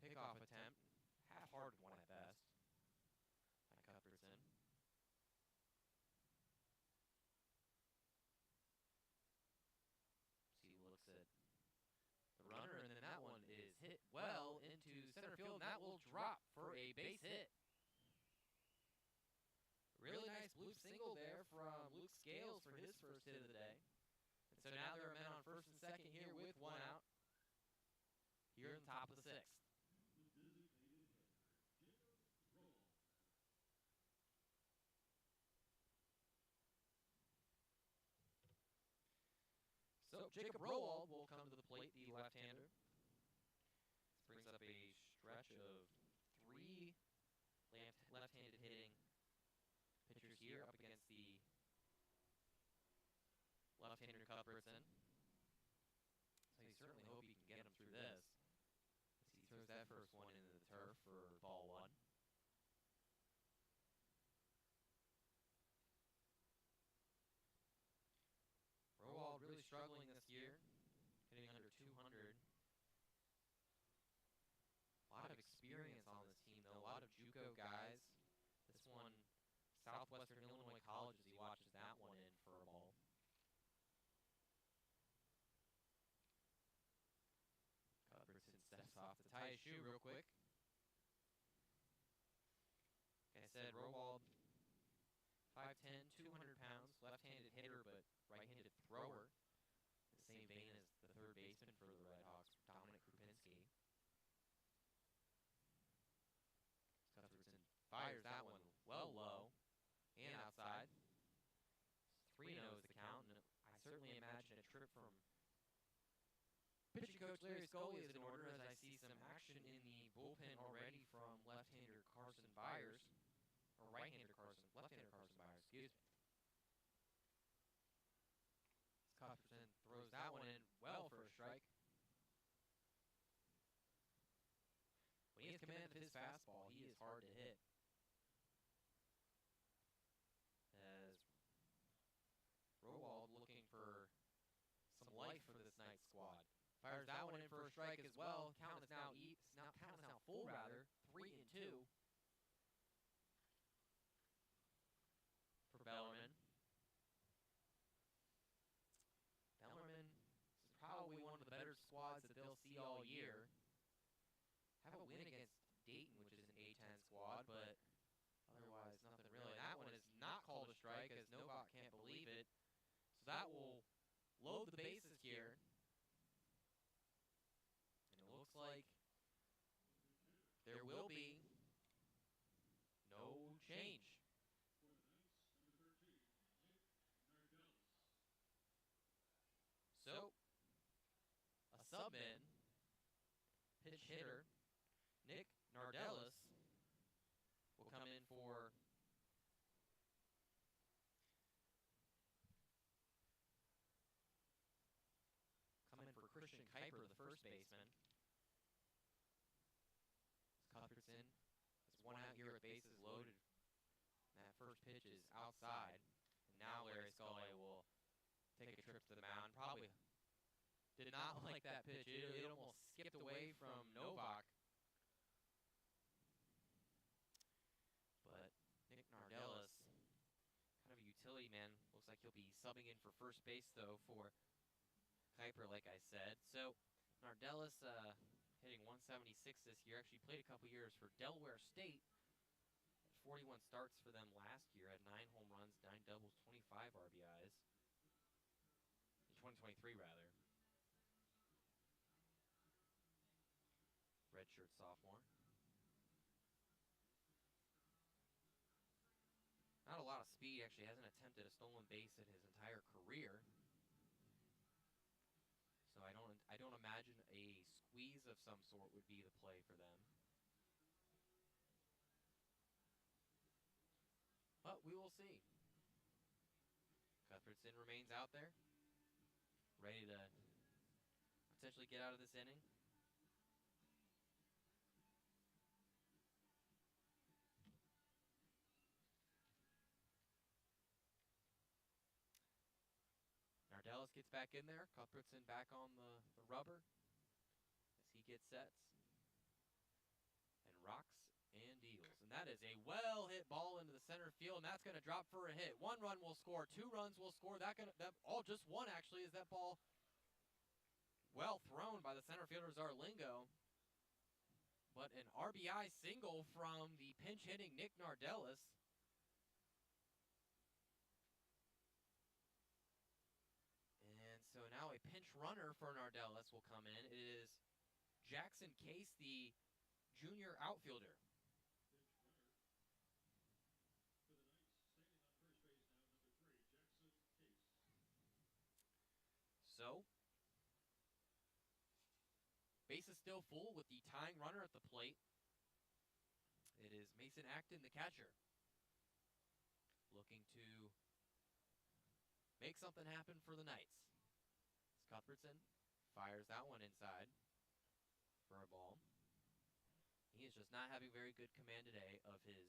pickoff attempt, half-hearted one at best, by Cuthbertson. He looks at the runner, and then that one is hit well into center field, and that will drop for a base hit. Really nice bloop single there from Luke Scales for his first hit of the day. And so now there are men on first and second here with 1 out here in the top of the 6th. So Jacob Rowald will come to the plate, the left-hander. This brings up a stretch of 3 left-handed hitting pitchers here up against the left-handed left-hander Cuthbertson. So you certainly hope you can get him through this. As he throws that first one into the turf for ball one. Rowald really struggling this year, hitting under 200. A lot of experience on this team, though. A lot of JUCO guys. This one, Southwestern Illinois College, as he watches that one in for a ball. Cuthbertson steps off to tie his shoe real quick. Like I said, Rowald, 5'10", 200 pounds, left-handed hitter, but right-handed thrower. The same vein as the third baseman for the RedHawks, Dominic Krupinski. Cuthbertson fires that one well low and outside. 3-0 is the count, and I certainly imagine a trip from pitching coach Larry Scully is in order, as I see some action in the bullpen already from left-hander Carson Byers, or left-hander Carson Byers, excuse me. Cuthbertson throws that one in well for a strike. When he has command of his fastball, he is hard to hit. As Rowald looking for some life for this night's squad. Fires that one in for a strike as well. Count is now full rather. 3-2 for Bellarmine. Bellarmine is probably one of the better squads that they'll see all year. Have a win against Dayton, which is an A-10 squad, but otherwise nothing really. And that one is not called a strike, as Novak can't believe it. So that will load the bases here. And it looks like there will be no change. So, a sub-in, pitch hitter, Nick Nardellis, will come in for Christian Kuiper, the first baseman. Cuthbertson has one out here with bases loaded. And that first pitch is outside. And now Larry Scully will take a trip to the mound. Probably did not like that pitch. It almost skipped away from Novak. But Nick Nardellis, kind of a utility man. Looks like he'll be subbing in for first base, though, for Kuiper, like I said. So Nardellis hitting 176 this year. Actually played a couple years for Delaware State. 41 starts for them last year. Had 9 home runs, 9 doubles, 25 RBIs. In 2023, rather. Redshirt sophomore. Not a lot of speed. Actually hasn't attempted a stolen base in his entire career. So I don't imagine a squeeze of some sort would be the play for them. But we will see. Cuthbertson remains out there, ready to potentially get out of this inning. Nardellis gets back in there. Cuthbertson back on the rubber as he gets sets. And rocks and deals. And that is a well-hit ball into the center field, and that's going to drop for a hit. 1 run will score. 2 runs will score. Just one, actually, is that ball well thrown by the center fielder Zarlingo. But an RBI single from the pinch-hitting Nick Nardellis. So now a pinch runner for Nardellis will come in. It is Jackson Case, the junior outfielder. So, base is still full with the tying runner at the plate. It is Mason Acton, the catcher, looking to make something happen for the Knights. Cuthbertson fires that one inside for a ball. He is just not having very good command today of his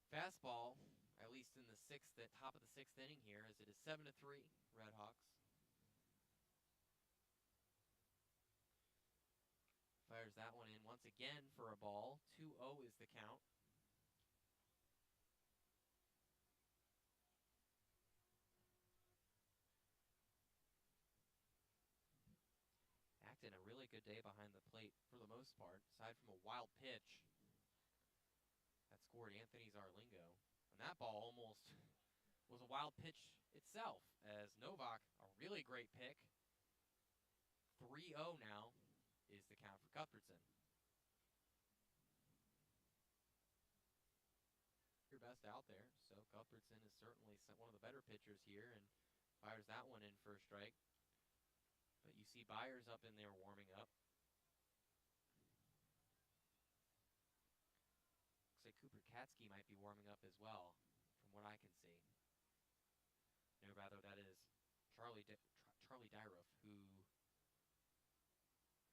fastball, at least in the top of the sixth inning here, as it is 7-3, RedHawks. Fires that one in once again for a ball. 2-0 is the count. Acting a really good day behind the plate for the most part, aside from a wild pitch that scored Anthony Zarlingo. And that ball almost was a wild pitch itself, as Novak, a really great pick. 3-0 now is the count for Cuthbertson. Your best out there, so Cuthbertson is certainly one of the better pitchers here and fires that one in for a strike. But you see Byers up in there warming up. Looks like Cooper Katsky might be warming up as well, from what I can see. No, rather that is Charlie Dyroff, who...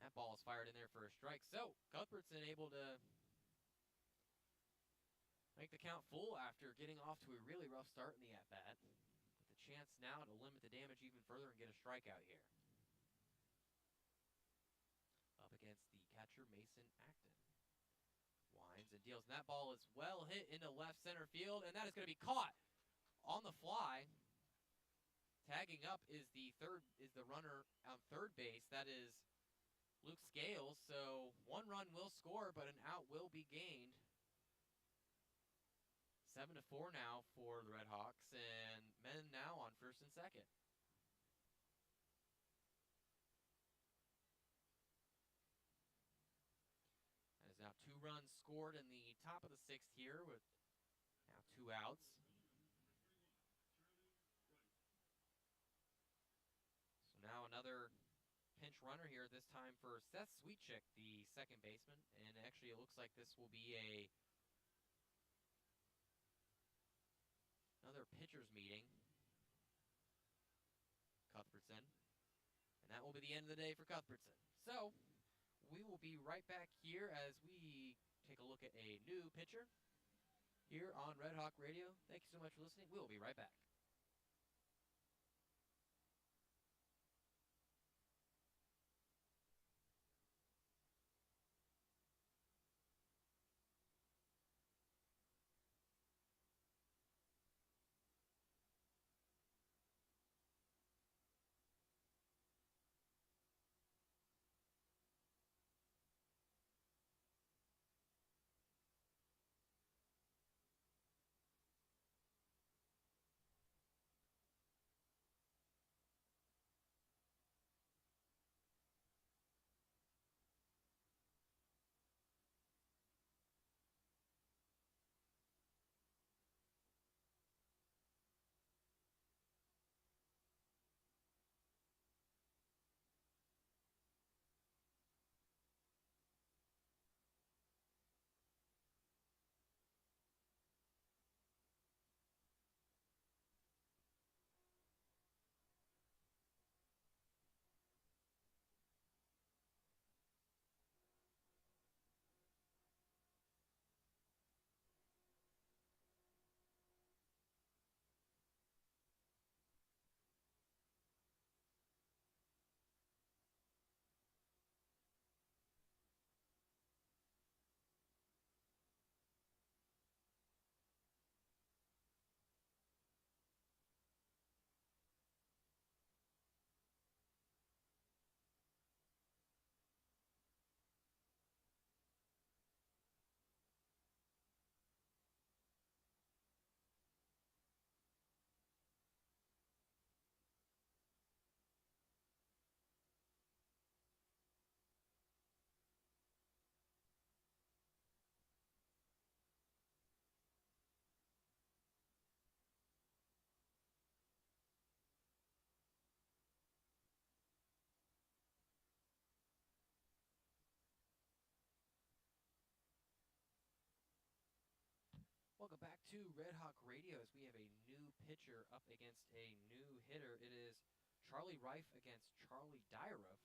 That ball is fired in there for a strike. So, Cuthbertson able to make the count full after getting off to a really rough start in the at-bat. With a chance now to limit the damage even further and get a strikeout here. Up against the catcher, Mason Acton. Winds and deals. And that ball is well hit into left center field. And that is going to be caught on the fly. Tagging up is the runner on third base. That is Luke Scales. So one run will score, but an out will be gained. 7-4 now for the RedHawks, and men now on first and second. That is now 2 runs scored in the top of the sixth here with now 2 outs. So now another pinch runner here, this time for Seth Sweetchick, the second baseman, and actually it looks like this will be another pitcher's meeting. Cuthbertson. And that will be the end of the day for Cuthbertson. So, we will be right back here as we take a look at a new pitcher here on Red Hawk Radio. Thank you so much for listening. We will be right back. to Red Hawk Radio as we have a new pitcher up against a new hitter. It is Charlie Reif against Charlie Dyruff.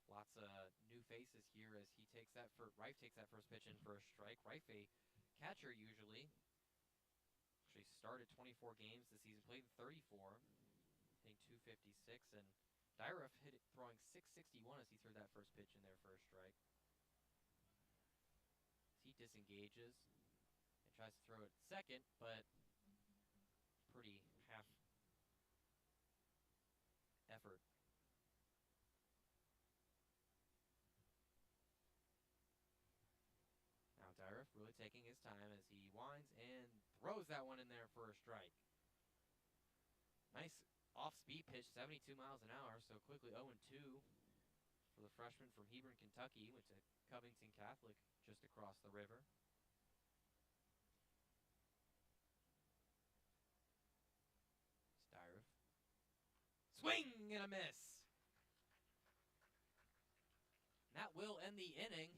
Lots of new faces here as Reif takes that first pitch in for a strike. Reif, a catcher usually. Actually started 24 games this season, played 34, hitting .256, and Dyruff hit it throwing .661 as he threw that first pitch in there for a strike. He disengages and tries to throw it second, but pretty half effort. Now Dyruff really taking his time as he winds and throws that one in there for a strike. Nice off-speed pitch, 72 miles an hour, so quickly 0-2 for the freshman from Hebron, Kentucky. Went to Covington Catholic just across the river. Dyruff. Swing and a miss. And that will end the inning.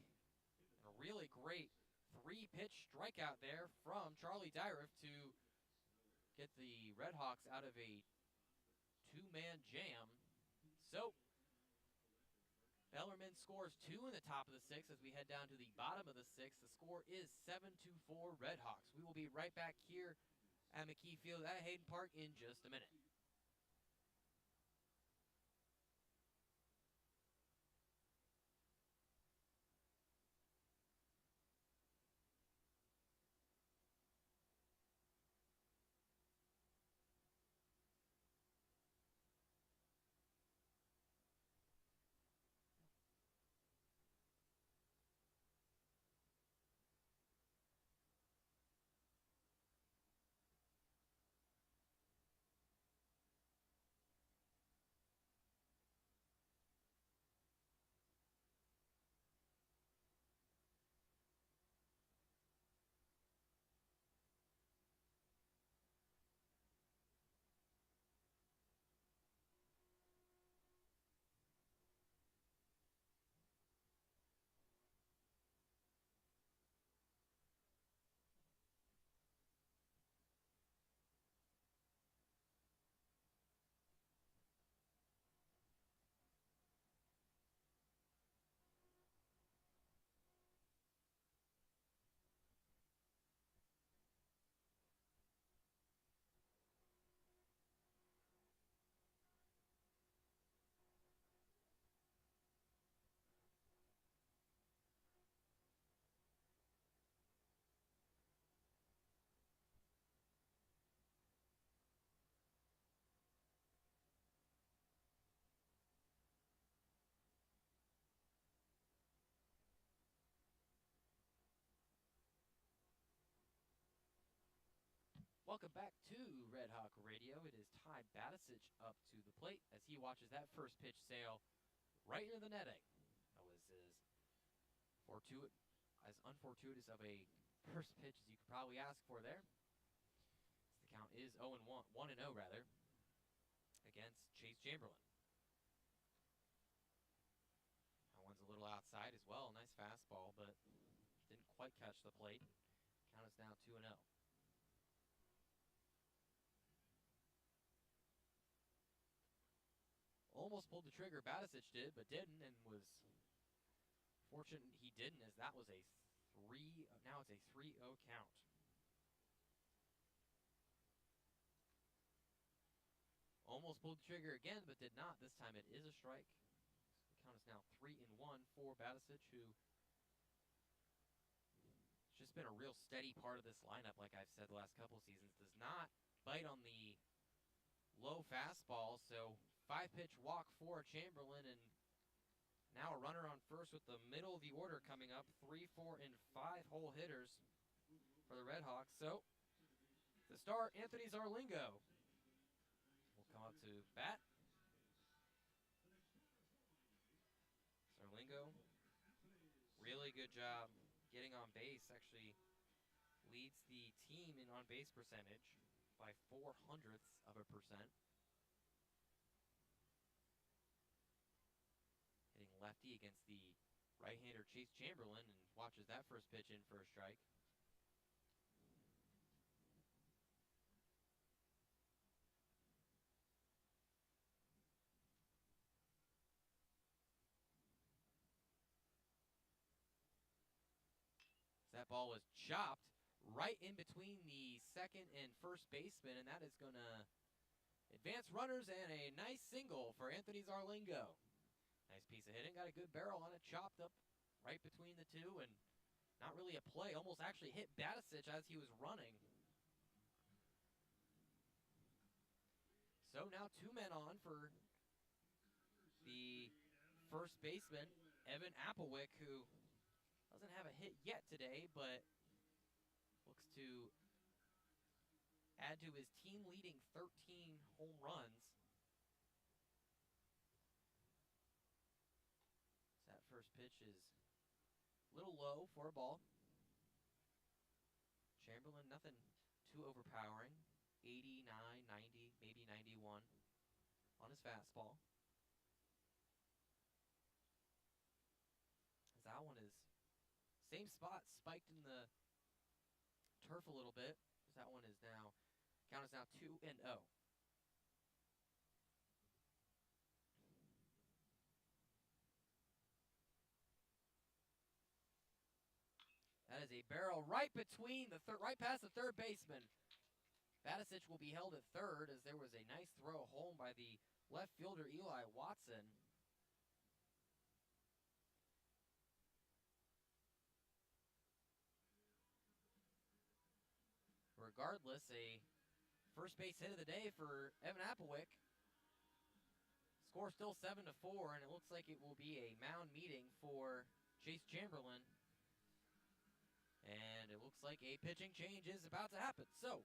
And a really great three-pitch strikeout there from Charlie Dyruff to get the RedHawks out of a two-man jam. So Bellarmine scores 2 in the top of the 6th as we head down to the bottom of the 6th. The score is 7-4 RedHawks. We will be right back here at McKie Field at Hayden Park in just a minute. Welcome back to Red Hawk Radio. It is Ty Batisic up to the plate as he watches that first pitch sail right into the netting. That was as unfortuitous of a first pitch as you could probably ask for there. The count is 1-0 rather, against Chase Chamberlain. That one's a little outside as well. Nice fastball, but didn't quite catch the plate. Count is now 2-0. Almost pulled the trigger, Batisic did, but didn't, and was fortunate he didn't, as that was now it's a 3-0 count. Almost pulled the trigger again, but did not. This time it is a strike. The count is now 3-1 for Batisic, who has just been a real steady part of this lineup, like I've said the last couple seasons. Does not bite on the low fastball, so 5-pitch walk for Chamberlain, and now a runner on first with the middle of the order coming up. 3, 4, and 5 hole hitters for the RedHawks. So to start, Anthony Zarlingo will come up to bat. Zarlingo, really good job getting on base. Actually leads the team in on-base percentage by 0.04%. Lefty against the right-hander Chase Chamberlain, and watches that first pitch in for a strike. That ball was chopped right in between the second and first baseman, and that is going to advance runners and a nice single for Anthony Zarlingo. Nice piece of hitting. Got a good barrel on it, chopped up right between the two, and not really a play. Almost actually hit Batisic as he was running. So now 2 men on for the first baseman, Evan Applewick, who doesn't have a hit yet today, but looks to add to his team-leading 13 home runs. So that first pitch is a little low for a ball. Chamberlain, nothing too overpowering. 89, 90, maybe 91 on his fastball. As that one is same spot, spiked in the turf a little bit. As that one is now, count is now 2-0. That is a barrel right between right past the third baseman. Batisic will be held at third as there was a nice throw home by the left fielder Eli Watson. Regardless, a first base hit of the day for Evan Applewick. Score still 7-4, and it looks like it will be a mound meeting for Chase Chamberlain. And it looks like a pitching change is about to happen. So,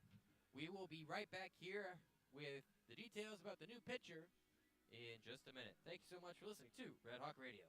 we will be right back here with the details about the new pitcher in just a minute. Thank you so much for listening to Red Hawk Radio.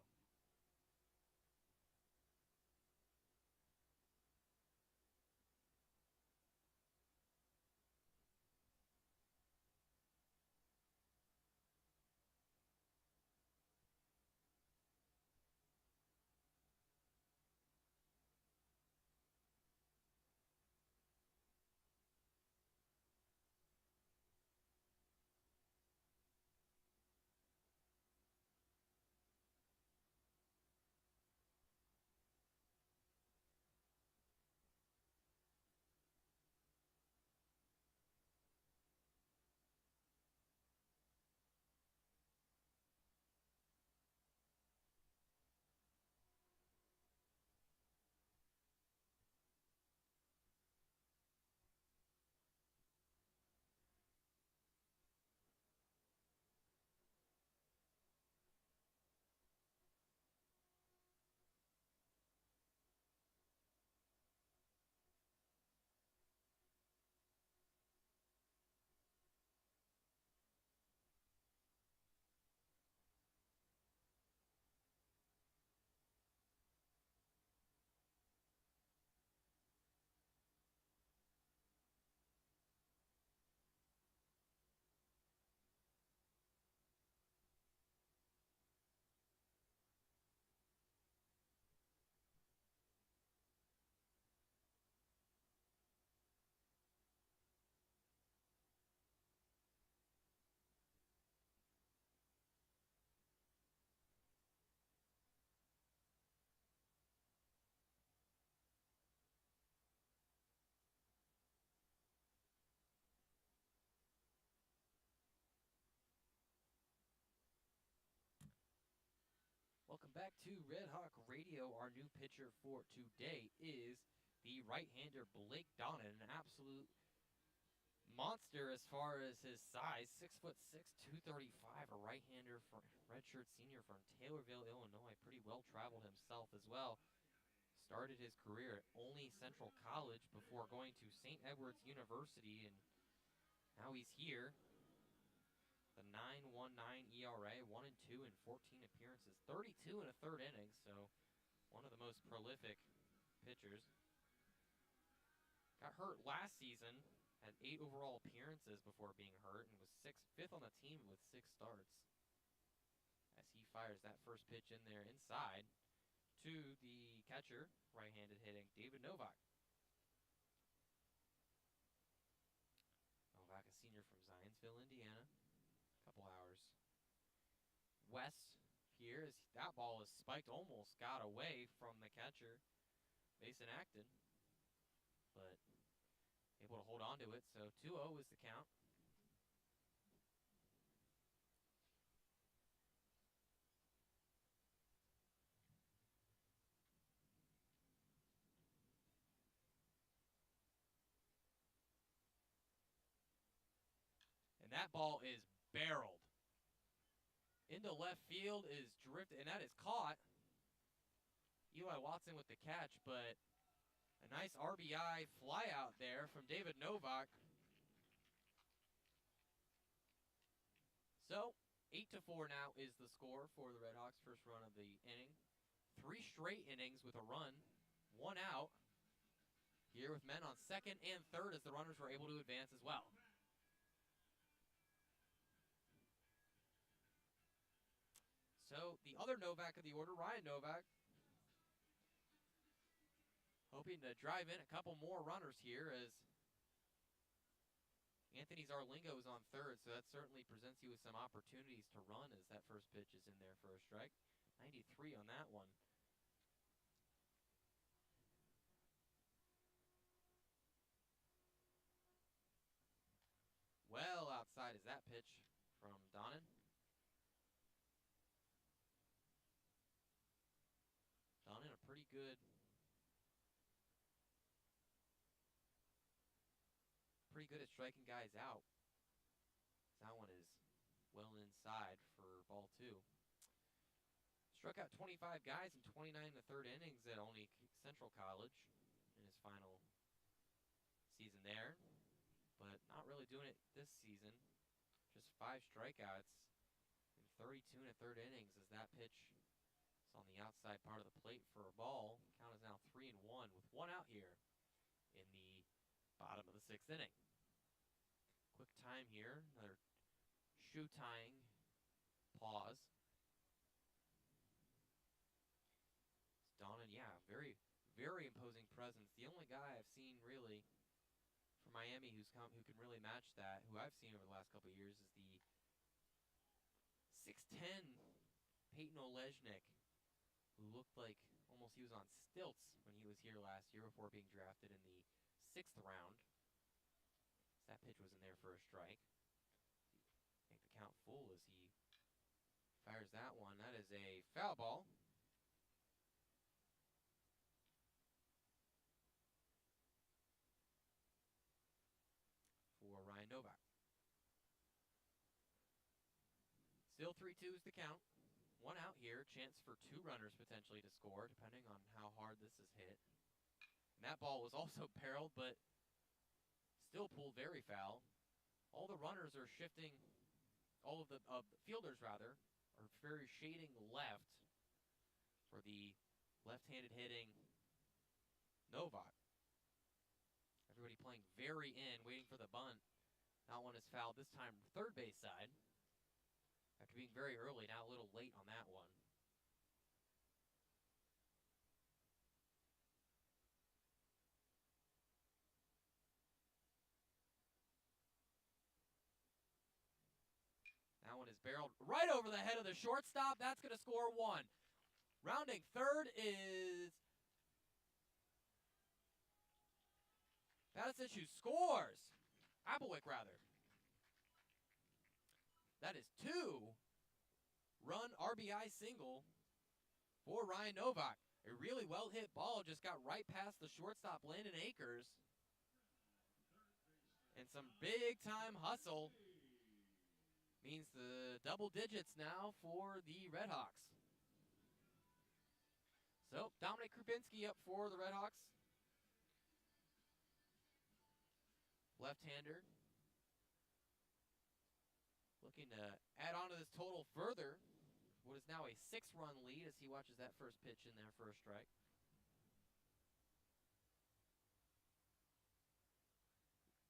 Welcome back to Red Hawk Radio. Our new pitcher for today is the right-hander Blake Donnan, an absolute monster as far as his size. 6'6", 235, a right-hander, redshirt senior from Taylorville, Illinois. Pretty well-traveled himself as well. Started his career at Olney Central College before going to St. Edward's University, and now he's here. The 9.19 ERA, 1-2 in 14 appearances, 32 in a third inning, so one of the most prolific pitchers. Got hurt last season, had 8 overall appearances before being hurt, and was fifth on the team with 6 starts. As he fires that first pitch in there inside to the catcher, right-handed hitting David Novak. Novak, a senior from Zionsville, Indiana. Couple hours west here as that ball is spiked, almost got away from the catcher Mason Acton, but able to hold on to it. So 2-0 is the count. And that ball is barreled. Into left field is drifted, and that is caught. Eli Watson with the catch, but a nice RBI fly out there from David Novak. So 8-4 now is the score for the RedHawks' first run of the inning. 3 straight innings with a run, 1 out. Here with men on second and third as the runners were able to advance as well. So the other Novak of the order, Ryan Novak, hoping to drive in a couple more runners here as Anthony Zarlingo is on third, so that certainly presents you with some opportunities to run as that first pitch is in there for a strike. 93 on that one. Well outside is that pitch from Donnan. Donnan, a pretty good at striking guys out. That one is well inside for ball 2. Struck out 25 guys in 29 in the third innings at Olney Central College in his final season there, but not really doing it this season. Just 5 strikeouts in 32 in the third innings as that pitch is on the outside part of the plate for a ball. Count is now 3-1 with 1 out here in the bottom of the 6th inning. Quick time here, another shoe tying pause. Donnan, yeah, very, very imposing presence. The only guy I've seen really from Miami who can really match that, who I've seen over the last couple of years, is the 6'10" Peyton Olejnik, who looked like almost he was on stilts when he was here last year before being drafted in the 6th round. That pitch was in there for a strike. Make the count full as he fires that one. That is a foul ball. For Ryan Novak. Still 3-2 is the count. 1 out here. Chance for 2 runners potentially to score, depending on how hard this is hit. And that ball was also barreled, but still pulled very foul. All the runners are shifting, all of the fielders rather, are very shading left for the left-handed hitting Novak. Everybody playing very in, waiting for the bunt. That one is fouled this time third base side. After being very early, now a little late on that one. That one is barreled right over the head of the shortstop. That's going to score 1. Rounding third is Batisic, who scores. Applewick, rather. That is 2-run RBI single for Ryan Novak. A really well-hit ball just got right past the shortstop, Landon Akers. And some big-time hustle means the double digits now for the RedHawks. So, Dominic Krupinski up for the RedHawks. Left-hander. Looking to add on to this total further. What is now a 6-run lead as he watches that first pitch in there for a strike.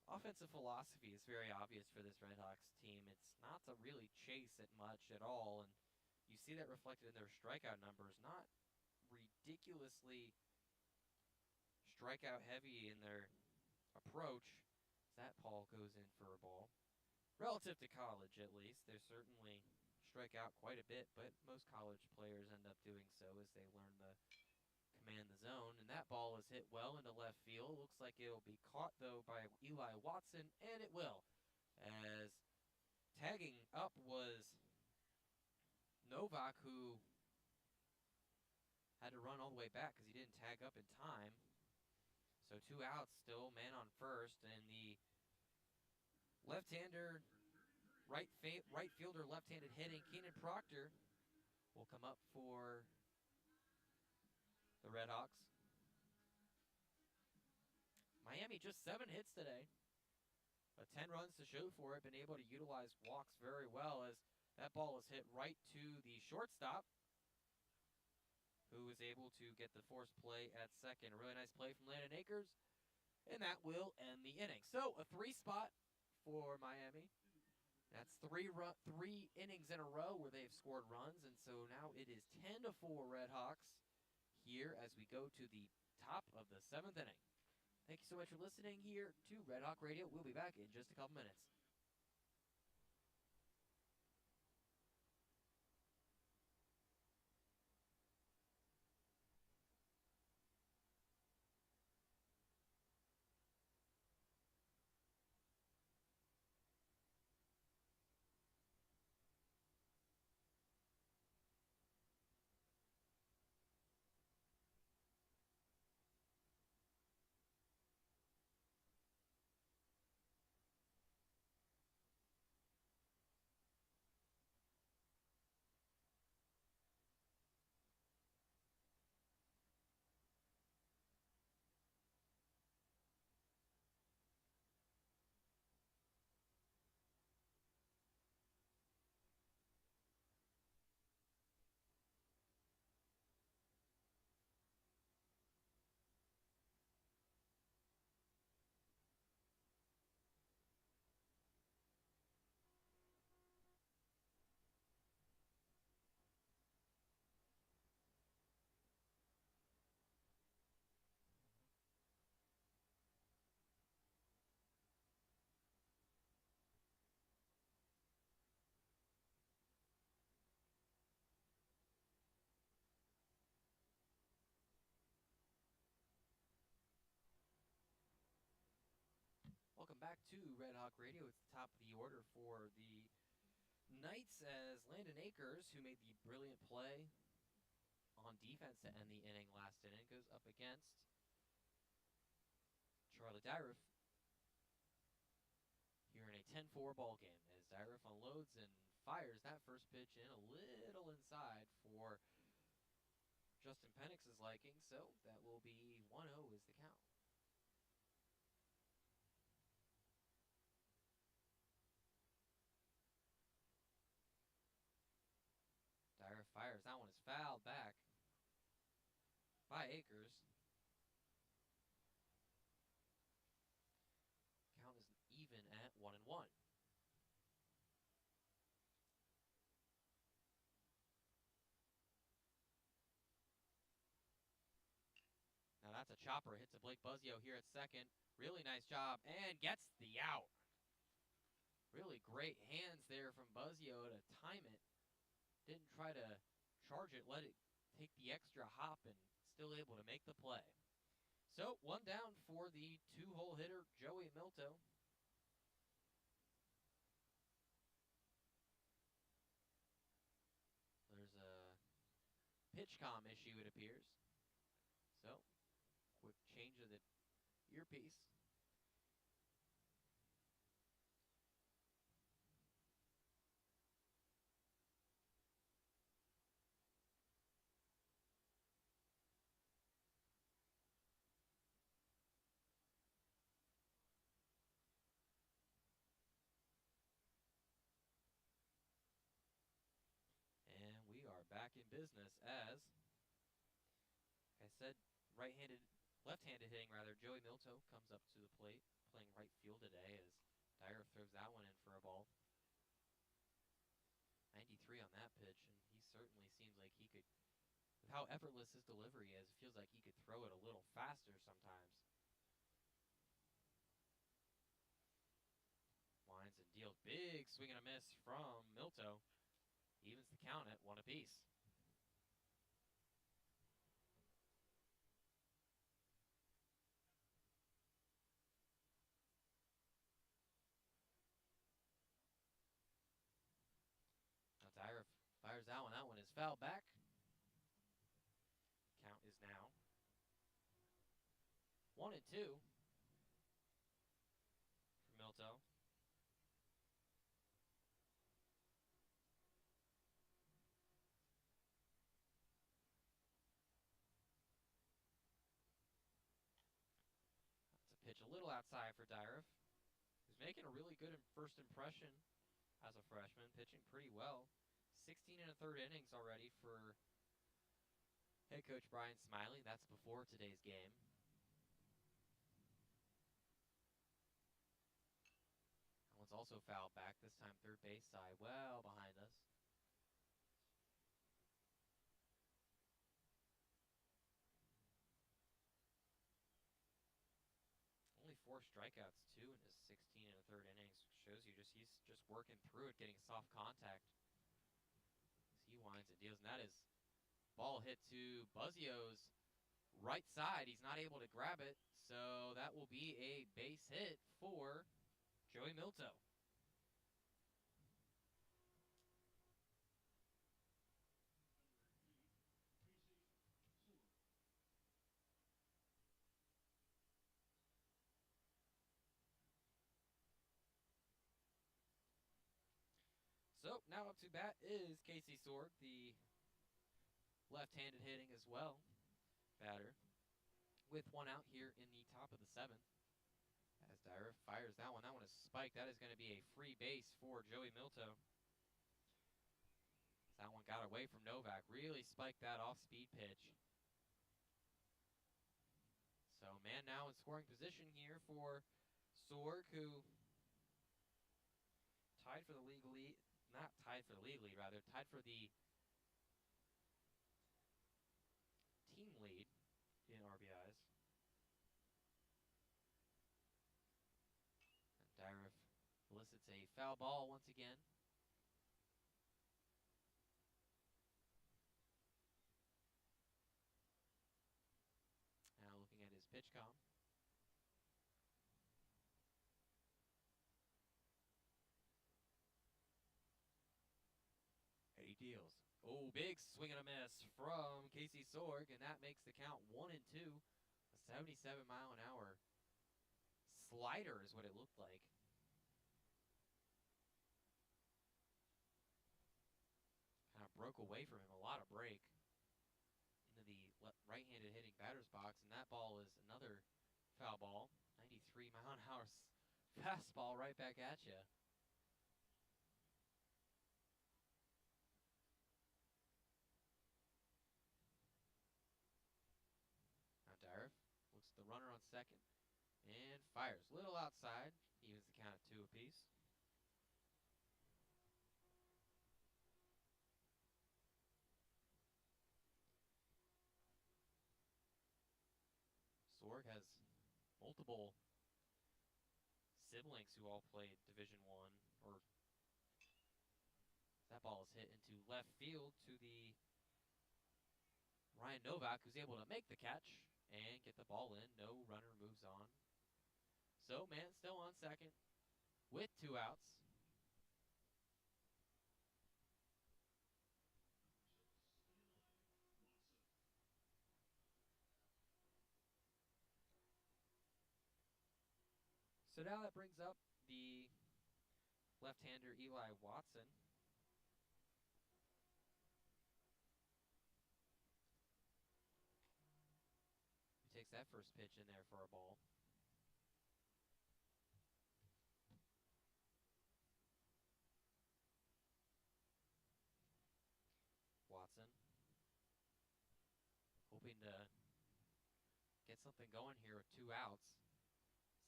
Offensive philosophy is very obvious for this RedHawks team. It's not to really chase it much at all, and you see that reflected in their strikeout numbers. Not ridiculously strikeout heavy in their approach. That ball goes in for a ball. Relative to college, at least, they certainly strike out quite a bit, but most college players end up doing so as they learn the command the zone, and that ball is hit well into left field. Looks like it'll be caught, though, by Eli Watson, and it will, as tagging up was Novak, who had to run all the way back because he didn't tag up in time. So 2 outs still, man on first, and the left-hander, right fielder, left-handed hitting Keenan Proctor will come up for the RedHawks. Miami just 7 hits today, but 10 runs to show for it. Been able to utilize walks very well, as that ball is hit right to the shortstop, who was able to get the forced play at second. A really nice play from Landon Akers, and that will end the inning. So a 3 spot for Miami. That's 3 innings in a row where they've scored runs, and so now it is 10-4 RedHawks here as we go to the top of the 7th inning. Thank you so much for listening here to Red Hawk Radio. We'll be back in just a couple minutes. Welcome back to Red Hawk Radio. It's the top of the order for the Knights, as Landon Akers, who made the brilliant play on defense to end the inning last inning, goes up against Charlie Dyruff here in a 10-4 ball game, as Dyruff unloads and fires that first pitch in a little inside for Justin Penix's liking, so that will be 1-0 is the count. Dyruff fires. That one is fouled back by Akers. Count is even at 1-1. Now that's a chopper. Hits a Blake Buzzio here at second. Really nice job, and gets the out. Really great hands there from Buzzio to time it. Didn't try to charge it, let it take the extra hop, and still able to make the play. So, 1 down for the 2-hole hitter, Joey Milto. There's a pitch comm issue, it appears. So, quick change of the earpiece. Back in business as, like I said, left-handed hitting rather, Joey Milto comes up to the plate, playing right field today, as Dyruff throws that one in for a ball. 93 on that pitch, and he certainly seems like he could, with how effortless his delivery is, it feels like he could throw it a little faster sometimes. Winds and deals. Big swing and a miss from Milto. Evens the count at 1 apiece. is fouled back. Count is now 1-2 for Milto. That's a pitch a little outside for Dyref, who's making a really good first impression as a freshman, pitching pretty well. 16 1/3 innings already for head coach Brian Smiley. That's before today's game. That one's also fouled back, this time third base side, well behind us. Only 4 strikeouts, too, in his 16 1/3 innings. Shows you he's just working through it, getting soft contact. As he winds and deals, and that is ball hit to Buzzio's right side. He's not able to grab it, so that will be a base hit for Joey Milto. So now up to bat is Casey Sorg, the left-handed hitting as well batter, with 1 out here in the top of the 7th. As Dyref fires that one is spiked. That is going to be a free base for Joey Milto. That one got away from Novak. Really spiked that off-speed pitch. So man now in scoring position here for Sorg, who tied for the league lead. Not tied for the league lead, rather. Tied for the team lead in RBIs. And Dyref elicits a foul ball once again. Now looking at his pitch com. And he deals. Oh, big swing and a miss from Casey Sorg, and that makes the count 1-2. A 77-mile-an-hour slider is what it looked like. Kind of broke away from him, a lot of break into the right-handed hitting batter's box, and that ball is another foul ball. 93-mile-an-hour fastball right back at you. Dyref looks at the runner on second and fires. Little outside. Evens the count at 2 apiece. Sorg has multiple siblings who all played Division I. Or that ball is hit into left field to the Ryan Novak, who's able to make the catch and get the ball in. No runner moves on. So, man still on second with 2 outs. So now that brings up the left-hander Eli Watson. He takes that first pitch in there for a ball. Watson hoping to get something going here with 2 outs.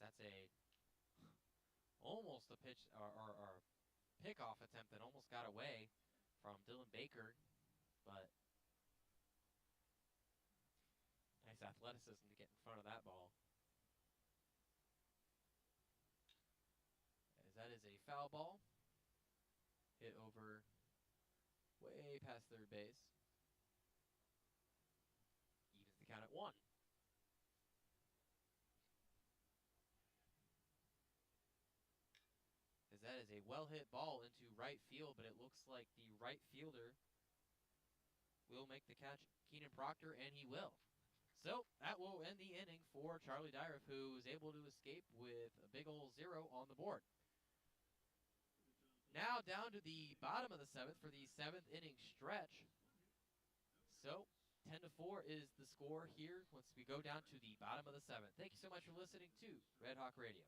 That's almost a pitch or pickoff attempt that almost got away from Dylan Baker, but nice athleticism to get in front of that ball. As that is a foul ball, hit over way past third base. Evens the count at 1. As that is a well-hit ball into right field, but it looks like the right fielder he'll make the catch, Keenan Proctor, and he will. So that will end the inning for Charlie Dyriff, who was able to escape with a big ol' 0 on the board. Now down to the bottom of the 7th for the 7th inning stretch. So 10-4 is the score here once we go down to the bottom of the 7th. Thank you so much for listening to Red Hawk Radio.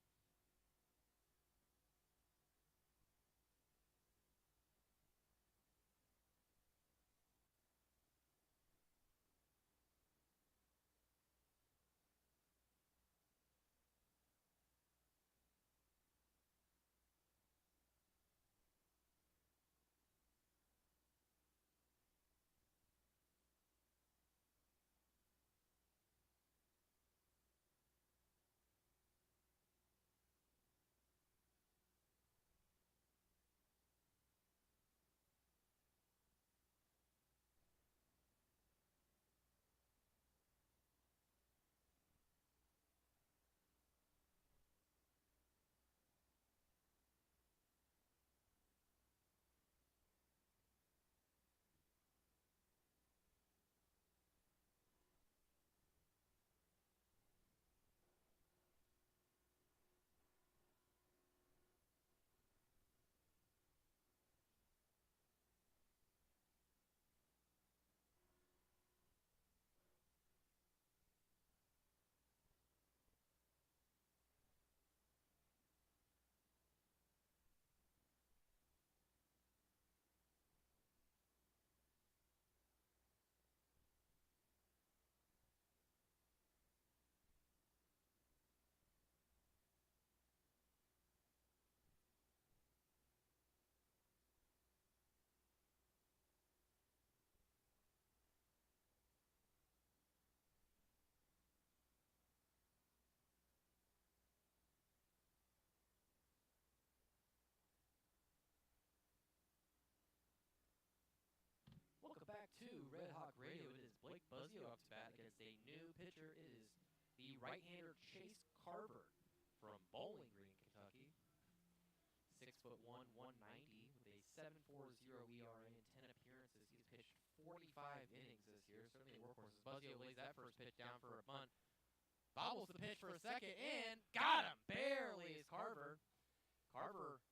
Welcome back to Red Hawk Radio. It is Blake Buzzio up to bat against a new pitcher. It is the right-hander Chase Carver from Bowling Green, Kentucky. 6'1", 190 with a 7.40 ERA and 10 appearances. He's pitched 45 innings this year. Certainly a workhorse. Buzzio lays that first pitch down for a bunt. Bobbles the pitch for a second and got him. Barely is Carver. Carver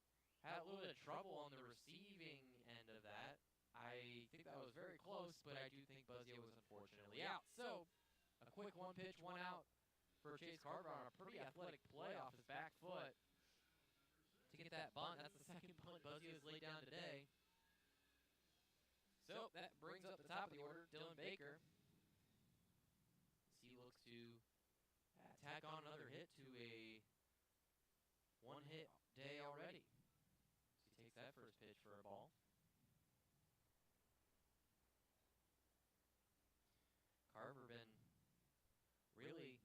had a little bit of trouble on the receiving end of that. I think that was very close, but I do think Buzzio was unfortunately out. So, a quick one pitch, one out for Chase Carver on a pretty athletic play off his back foot to get that bunt. That's the second bunt Buzzio's laid down today. So, that brings up the top of the order, Dylan Baker. He looks to tack on another hit to a one-hit day already. So, he takes that first pitch for a ball. Carver been really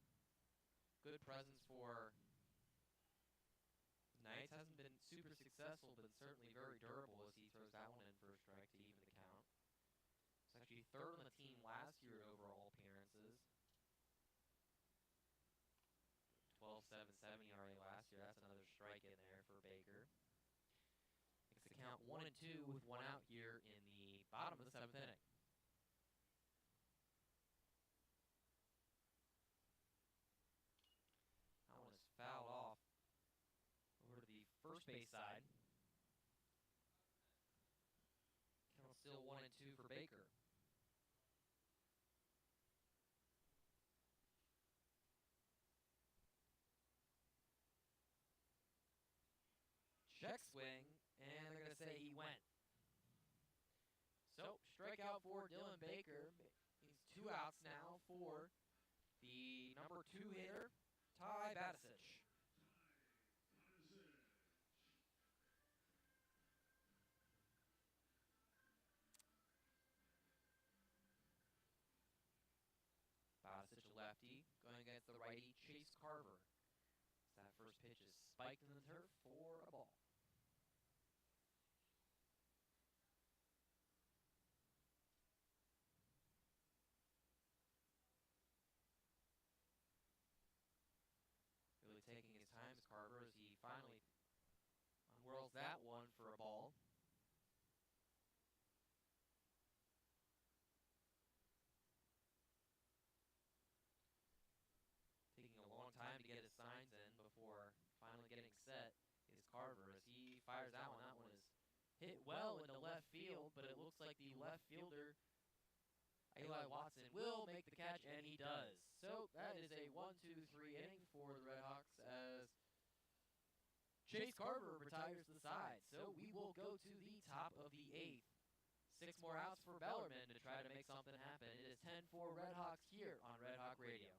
good presence for the Knights. Hasn't been super successful, but certainly very durable as he throws that one in for a strike to even the count. He's actually third on the team last year in overall appearances. 12.77 ERA last year. That's another strike in there for Baker. Makes the count 1-2 with one out here in the bottom of the 7th inning. Fouled off over to the first base side. Count still 1-2 for Baker. Check swing, and they're going to say he went. So, strikeout for Dylan Baker. He's 2 outs now for the number 2 hitter, Ty Batisic. Batisic, a lefty, going against the righty, Chase Carver. So that first pitch is spiked in the turf for a ball. Really taking his time as Carver as he finally unwhirls that one for a ball. hit well into left field, but it looks like the left fielder, Eli Watson, will make the catch, and he does. So that is a 1-2-3 inning for the RedHawks as Chase Carver retires to the side. So we will go to the top of the 8th. 6 more outs for Bellarmine to try to make something happen. It is 10-4 RedHawks here on RedHawk Radio.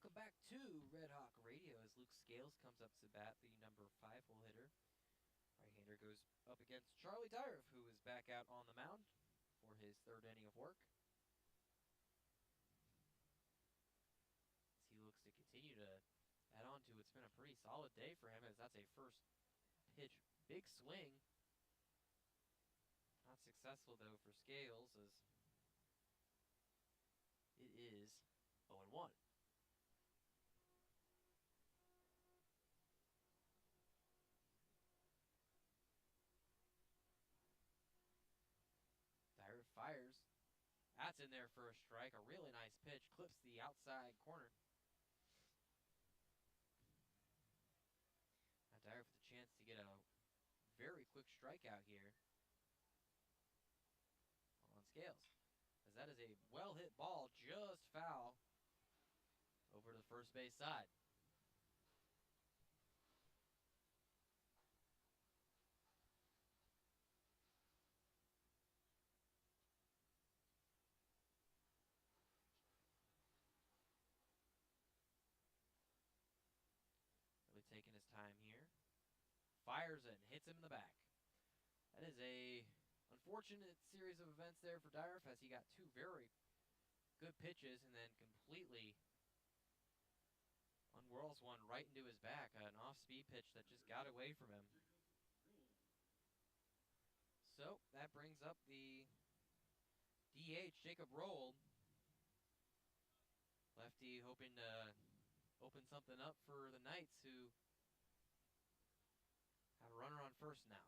Welcome back to RedHawk Radio as Luke Scales comes up to bat, the number 5-hole hitter. Right-hander goes up against Charlie Dyref, who is back out on the mound for his 3rd inning of work. As he looks to continue to add on to it's been a pretty solid day for him, as that's a first pitch big swing. Not successful, though, for Scales, as it is 0-1. Dyref fires. That's in there for a strike. A really nice pitch. Clips the outside corner. Now Dyref with a chance to get a very quick strikeout here on Scales, as that is a well-hit ball, just foul over the first base side. Really taking his time here. Fires it and hits him in the back. That is a unfortunate series of events there for Dyref, as he got 2 very good pitches and then completely unwhirls one right into his back. An off-speed pitch that just got away from him. So that brings up the DH, Jacob Roll. Lefty hoping to open something up for the Knights, who have a runner on first now.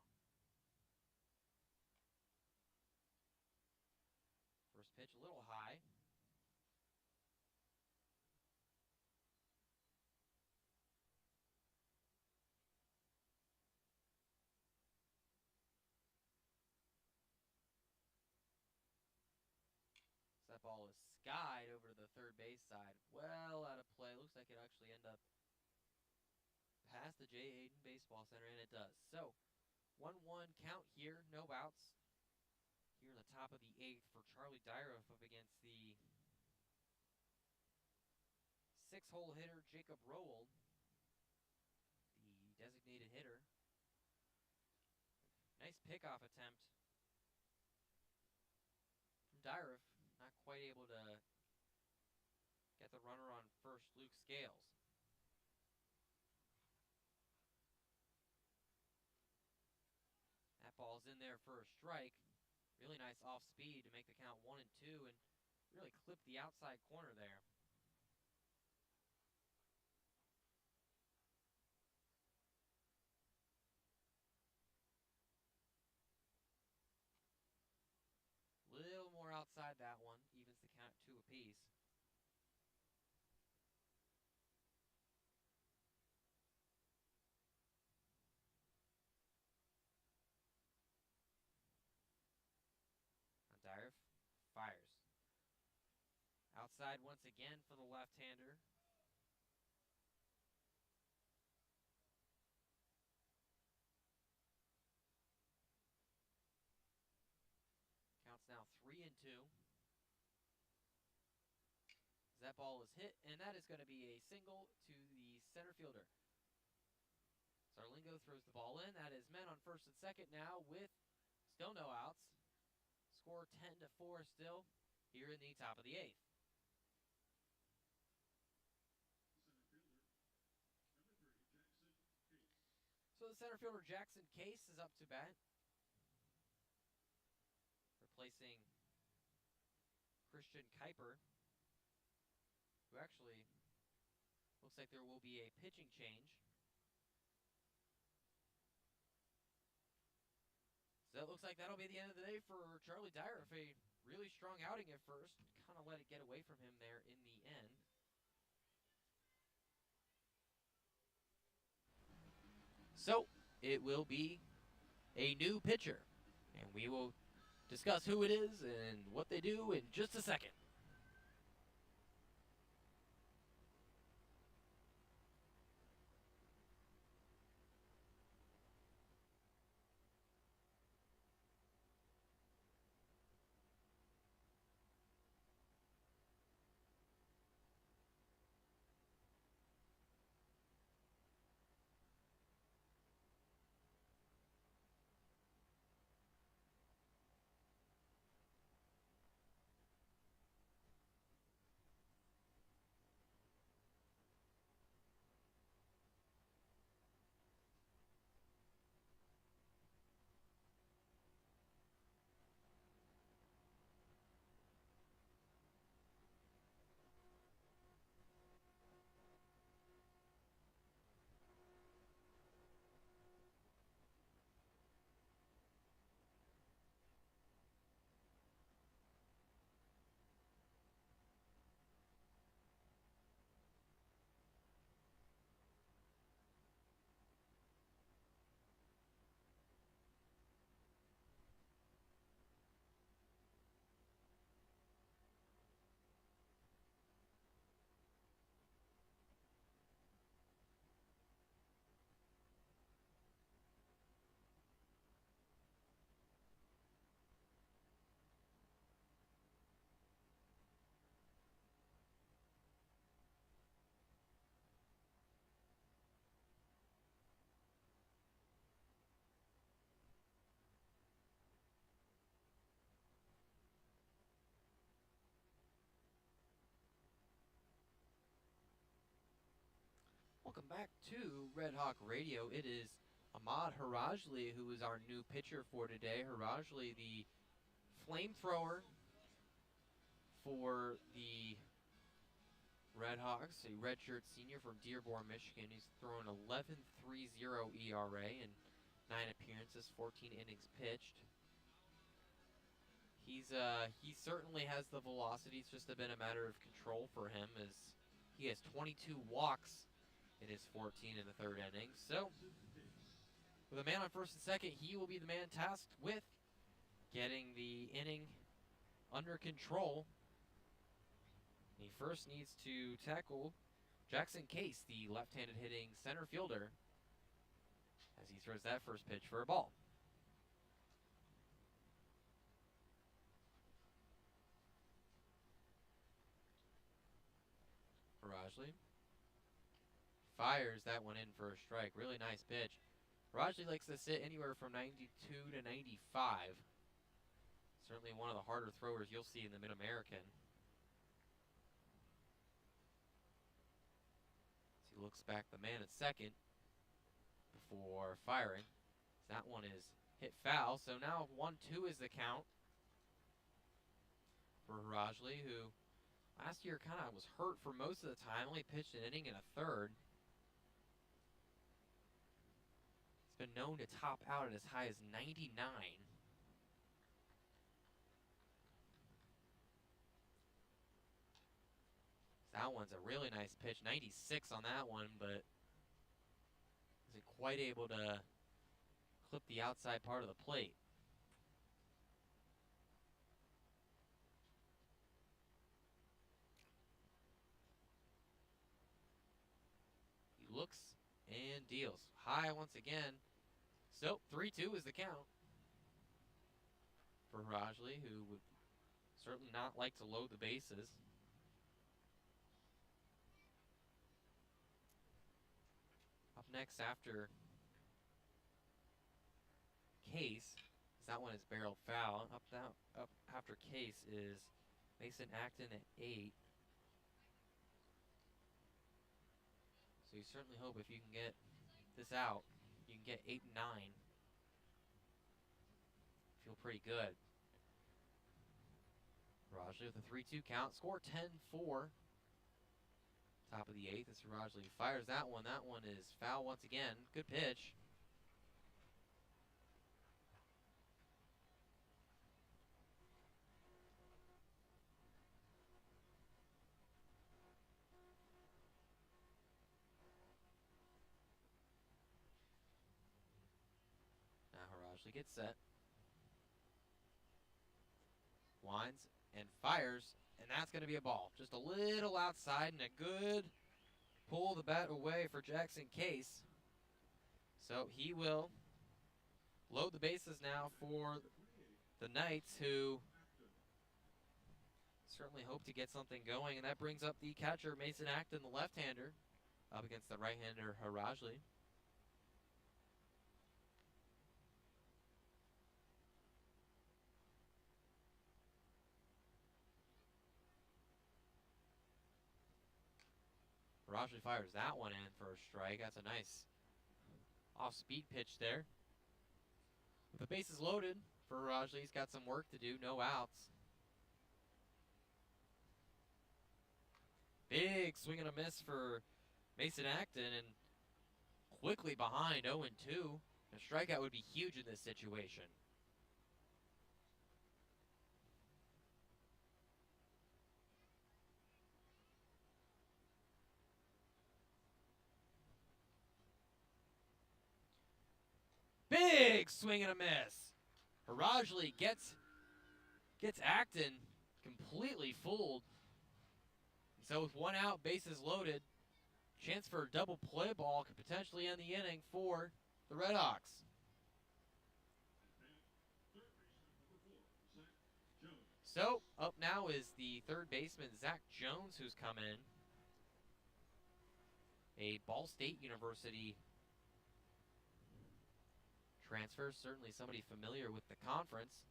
First pitch a little high. That ball is skied over to the third base side. Well out of play. Looks like it actually ended up past the J. Hayden Baseball Center, and it does. So, 1-1 count here. No outs. Here in the top of the 8th for Charlie Dyref up against the 6-hole hitter, Jacob Rowell, the designated hitter. Nice pickoff attempt from Dyref. Not quite able to get the runner on first, Luke Scales. That ball's in there for a strike. Really nice off speed to make the count 1-2 and really clip the outside corner there. outside that one, evens the count 2 apiece. Dyer fires. Outside once again for the left-hander. Counts now 3-2. That ball is hit, and that is going to be a single to the center fielder. Zarlingo throws the ball in. That is men on first and second now with still no outs. Score 10-4 still here in the top of the 8th. So the center fielder Jackson Case is up to bat, replacing Christian Kuiper, who actually looks like there will be a pitching change. So it looks like that'll be the end of the day for Charlie Dyer. If a really strong outing at first, kind of let it get away from him there in the end. So it will be a new pitcher, and we will discuss who it is and what they do in just a second. Welcome back to Red Hawk Radio. It is Ahmad Harajli who is our new pitcher for today. Harajli, the flamethrower for the Red Hawks, a redshirt senior from Dearborn, Michigan. He's thrown 11.30 ERA in 9 appearances, 14 innings pitched. He certainly has the velocity. It's just been a matter of control for him, as he has 22 walks in his 14 in the 3rd inning. So, with a man on first and second, he will be the man tasked with getting the inning under control. He first needs to tackle Jackson Case, the left-handed hitting center fielder, as he throws that first pitch for a ball. Harajli fires that one in for a strike. Really nice pitch. Harajli likes to sit anywhere from 92 to 95. Certainly one of the harder throwers you'll see in the Mid-American. As he looks back the man at second before firing. That one is hit foul, so now 1-2 is the count for Harajli, who last year kind of was hurt for most of the time, only pitched an inning and a third. He's been known to top out at as high as 99. That one's a really nice pitch. 96 on that one, but isn't quite able to clip the outside part of the plate. He looks and deals. High once again. So 3-2 is the count for Rajli, who would certainly not like to load the bases. Up next after Case, that one is barreled foul. Up after Case is Mason Acton at 8. So you certainly hope if you can get this out, you can get 8 and 9. Feel pretty good. Rajli with a 3-2 count. Score 10-4. Top of the 8th. As Rajli fires that one. That one is foul once again. Good pitch. Now Rajli gets set. Winds and fires. And that's going to be a ball. Just a little outside and a good pull the bat away for Jackson Case. So he will load the bases now for the Knights, who certainly hope to get something going. And that brings up the catcher, Mason Acton, the left-hander, up against the right-hander, Rajli. Rajli fires that one in for a strike. That's a nice off-speed pitch there. With the bases loaded for Rajli, he's got some work to do. No outs. Big swing and a miss for Mason Acton, and quickly behind 0-2. A strikeout would be huge in this situation. Big swing and a miss. Rajli gets Acton completely fooled. So with one out, bases loaded, chance for a double play ball could potentially end the inning for the RedHawks. So up now is the third baseman, Zach Jones, who's come in. A Ball State University transfer, certainly somebody familiar with the conference.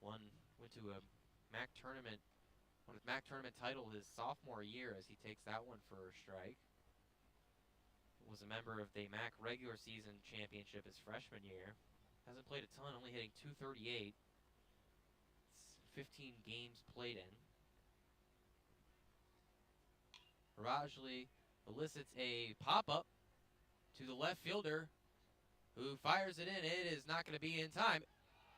Went to a MAC tournament, won his MAC tournament title his sophomore year as he takes that one for a strike. Was a member of the MAC regular season championship his freshman year. Hasn't played a ton, only hitting .238. It's 15 games played in. Rajli elicits a pop-up to the left fielder, who fires it in. It is not going to be in time.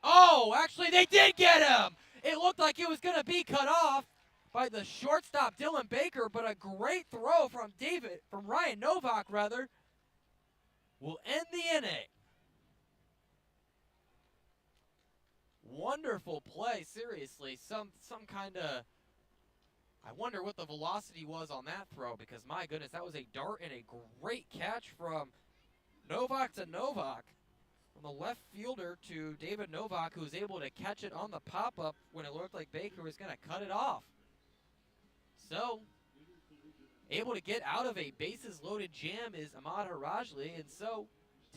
Oh, actually they did get him! It looked like it was going to be cut off by the shortstop, Dylan Baker, but a great throw from Ryan Novak, will end the inning. Wonderful play, seriously. Some kind of, I wonder what the velocity was on that throw, because my goodness, that was a dart and a great catch from Novak to Novak. From the left fielder to David Novak, who was able to catch it on the pop-up when it looked like Baker was going to cut it off. So, able to get out of a bases-loaded jam is Ahmad Rajli, and so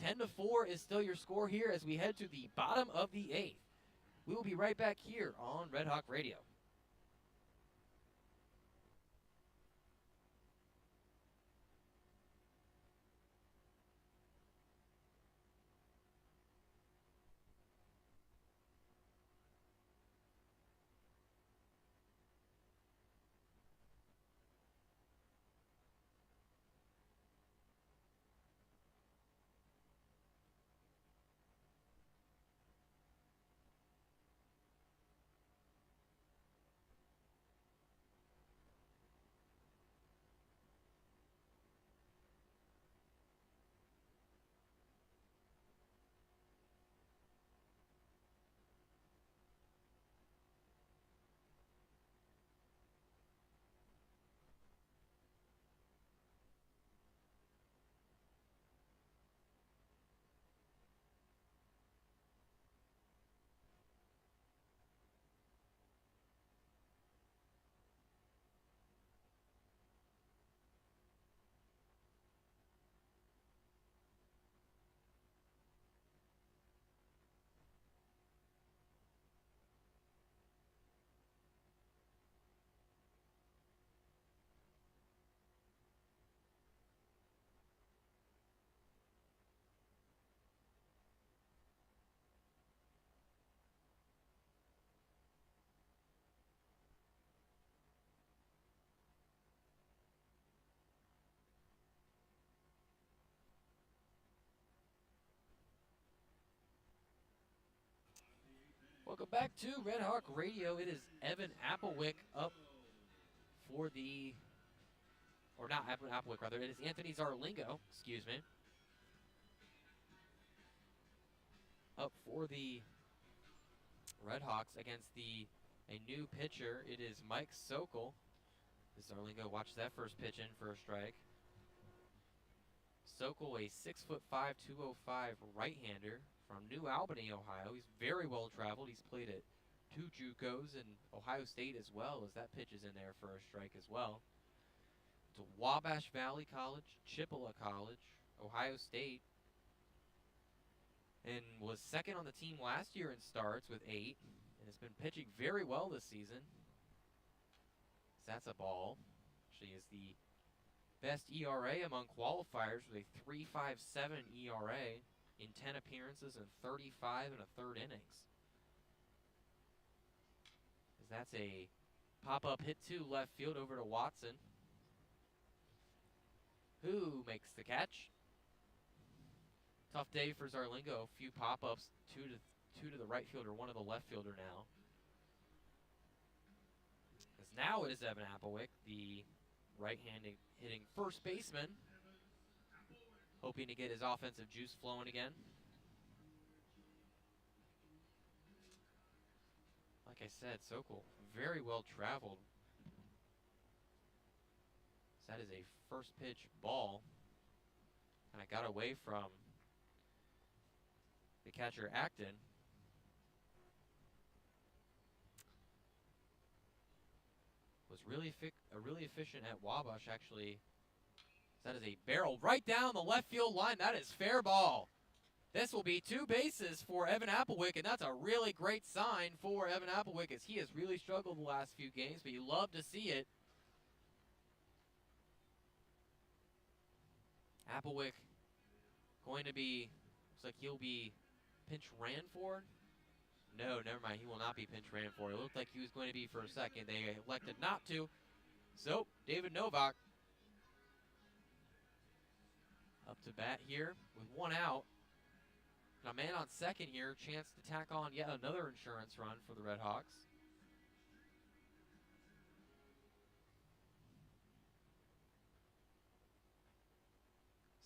10-4 is still your score here as we head to the bottom of the 8th. We will be right back here on Red Hawk Radio. Welcome back to Red Hawk Radio. It is Evan Applewick up for the, or not Evan Applewick, rather. It is Anthony Zarlingo, excuse me, up for the Red Hawks against a new pitcher. It is Mike Sokol. Zarlingo watched that first pitch in for a strike. Sokol, a 6'5", 205 right-hander from New Albany, Ohio. He's very well traveled. He's played at 2 JUCOs in Ohio State as well, as that pitch is in there for a strike as well. To Wabash Valley College, Chippewa College, Ohio State, and was second on the team last year in starts with 8, and has been pitching very well this season. So that's a ball. Actually is the best ERA among qualifiers with a 3.57 ERA in 10 appearances and 35 1/3 innings. As that's a pop-up hit to left field over to Watson, who makes the catch. Tough day for Zarlingo. A few pop-ups, two to the right fielder, one to the left fielder now. As now it is Evan Applewick, the right-handed hitting first baseman, hoping to get his offensive juice flowing again. Like I said, Sokol, very well traveled. So that is a first pitch ball. And I got away from the catcher Acton. Was really efficient at Wabash, actually. That is a barrel right down the left field line. That is fair ball. This will be 2 bases for Evan Applewick, and that's a really great sign for Evan Applewick, as he has really struggled the last few games, but you love to see it. Applewick going to be, looks like he'll be pinch ran for. No, never mind. He will not be pinch ran for. It looked like he was going to be for a second. They elected not to. So, David Novak up to bat here with 1 out. And a man on second here. Chance to tack on yet another insurance run for the Red Hawks.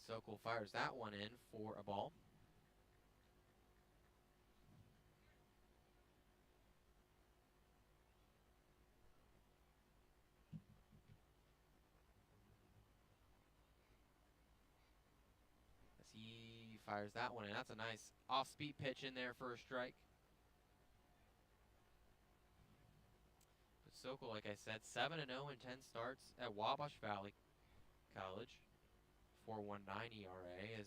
Sokol fires that one in for a ball. He fires that one in. That's a nice off-speed pitch in there for a strike. But Sokol, like I said, 7-0 in 10 starts at Wabash Valley College. 4.19 ERA, as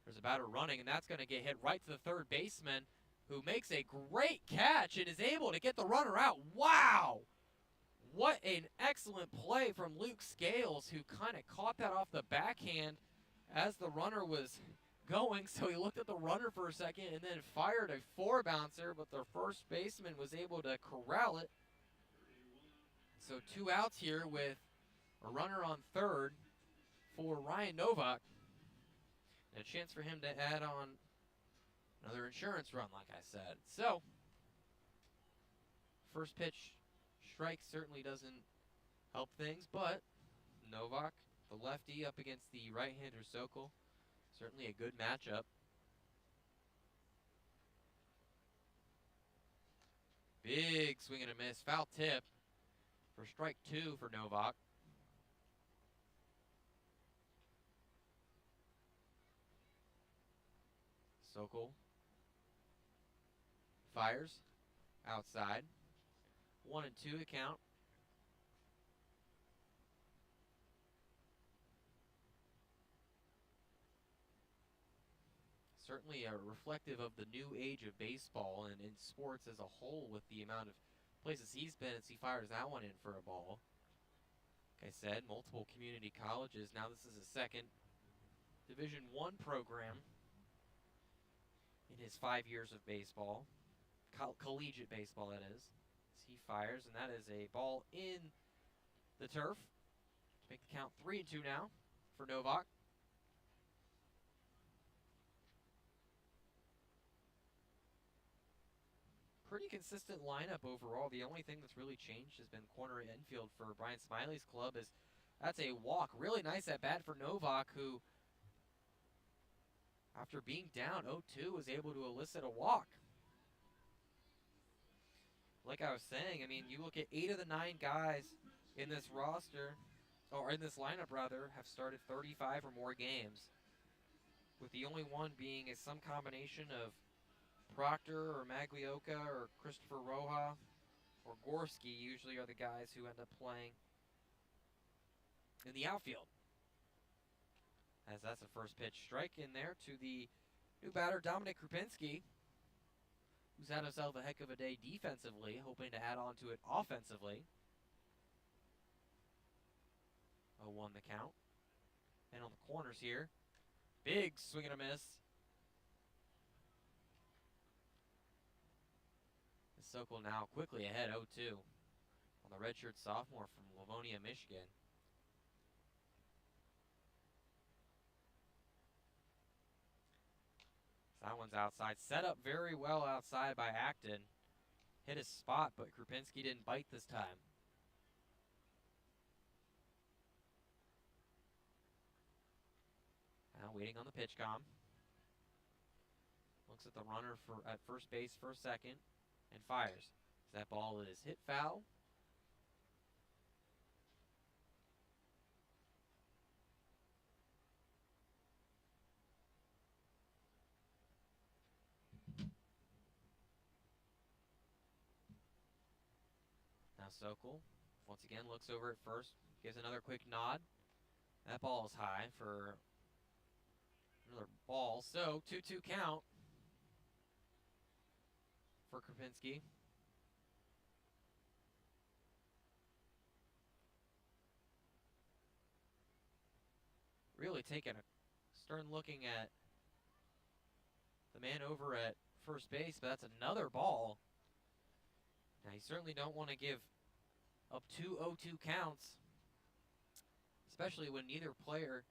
there's a batter running, and that's going to get hit right to the third baseman, who makes a great catch and is able to get the runner out. Wow! What an excellent play from Luke Scales, who kind of caught that off the backhand as the runner was going, so he looked at the runner for a second and then fired a 4-bouncer, but the first baseman was able to corral it. So 2 outs here with a runner on third for Ryan Novak, and a chance for him to add on another insurance run, like I said. So, first pitch strike certainly doesn't help things, but Novak, the lefty, up against the right-hander Sokol, certainly a good matchup. Big swing and a miss, foul tip for strike 2 for Novak. Sokol fires outside. 1-2 to count. Certainly reflective of the new age of baseball and in sports as a whole, with the amount of places he's been, as he fires that one in for a ball. Like I said, multiple community colleges. Now this is a second Division I program in his 5 years of baseball, collegiate baseball that is. As he fires, and that is a ball in the turf to make the count 3-2 now for Novak. pretty consistent lineup overall. The only thing that's really changed has been corner infield for Brian Smiley's club. That's a walk. Really nice at bat for Novak, who, after being down 0-2, was able to elicit a walk. Like I was saying, I mean, you look at 8 of the 9 guys in this roster, or in this lineup rather, have started 35 or more games, with the only one being some combination of Proctor or Maglioka or Christopher Roja or Gorski usually are the guys who end up playing in the outfield. As that's a first pitch strike in there to the new batter, Dominic Krupinski, who's had himself a heck of a day defensively, hoping to add on to it offensively. 0-1 the count. And on the corners here, big swing and a miss. Sokol now quickly ahead, 0-2, on the redshirt sophomore from Livonia, Michigan. That one's outside. Set up very well outside by Acton. Hit his spot, but Krupinski didn't bite this time. Now waiting on the pitch com. Looks at the runner at first base for a second and fires. That ball is hit foul. Now Sokol once again looks over at first, gives another quick nod. That ball is high for another ball. So 2-2 count for Krupinski. Really taking a stern looking at the man over at first base, but that's another ball. Now you certainly don't want to give up 2 0-2 counts, especially when neither player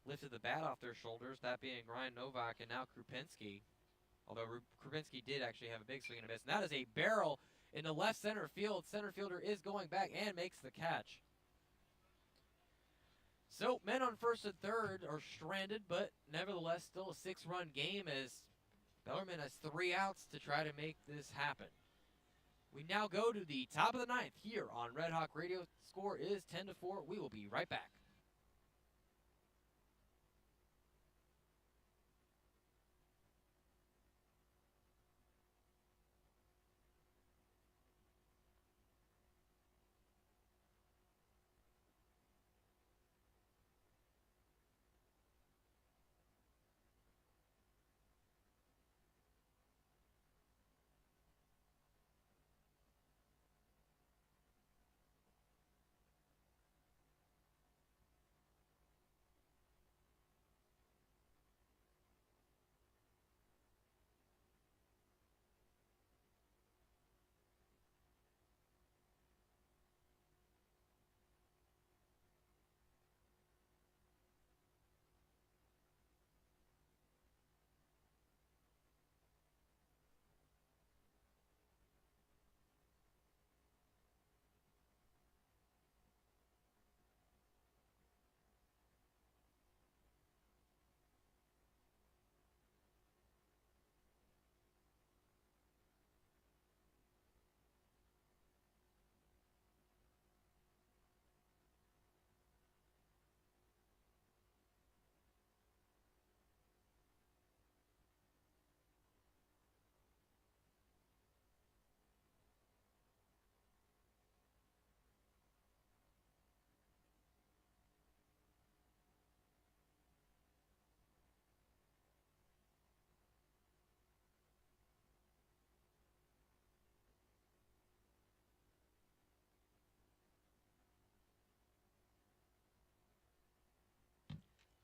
lifted the bat off their shoulders, that being Ryan Novak and now Krupinski. Although Krupinski did actually have a big swing and a miss. And that is a barrel in the left center field. Center fielder is going back and makes the catch. So men on first and third are stranded, but nevertheless still a 6-run game as Bellarmine has 3 outs to try to make this happen. We now go to the top of the 9th here on Red Hawk Radio. Score is 10-4. We will be right back.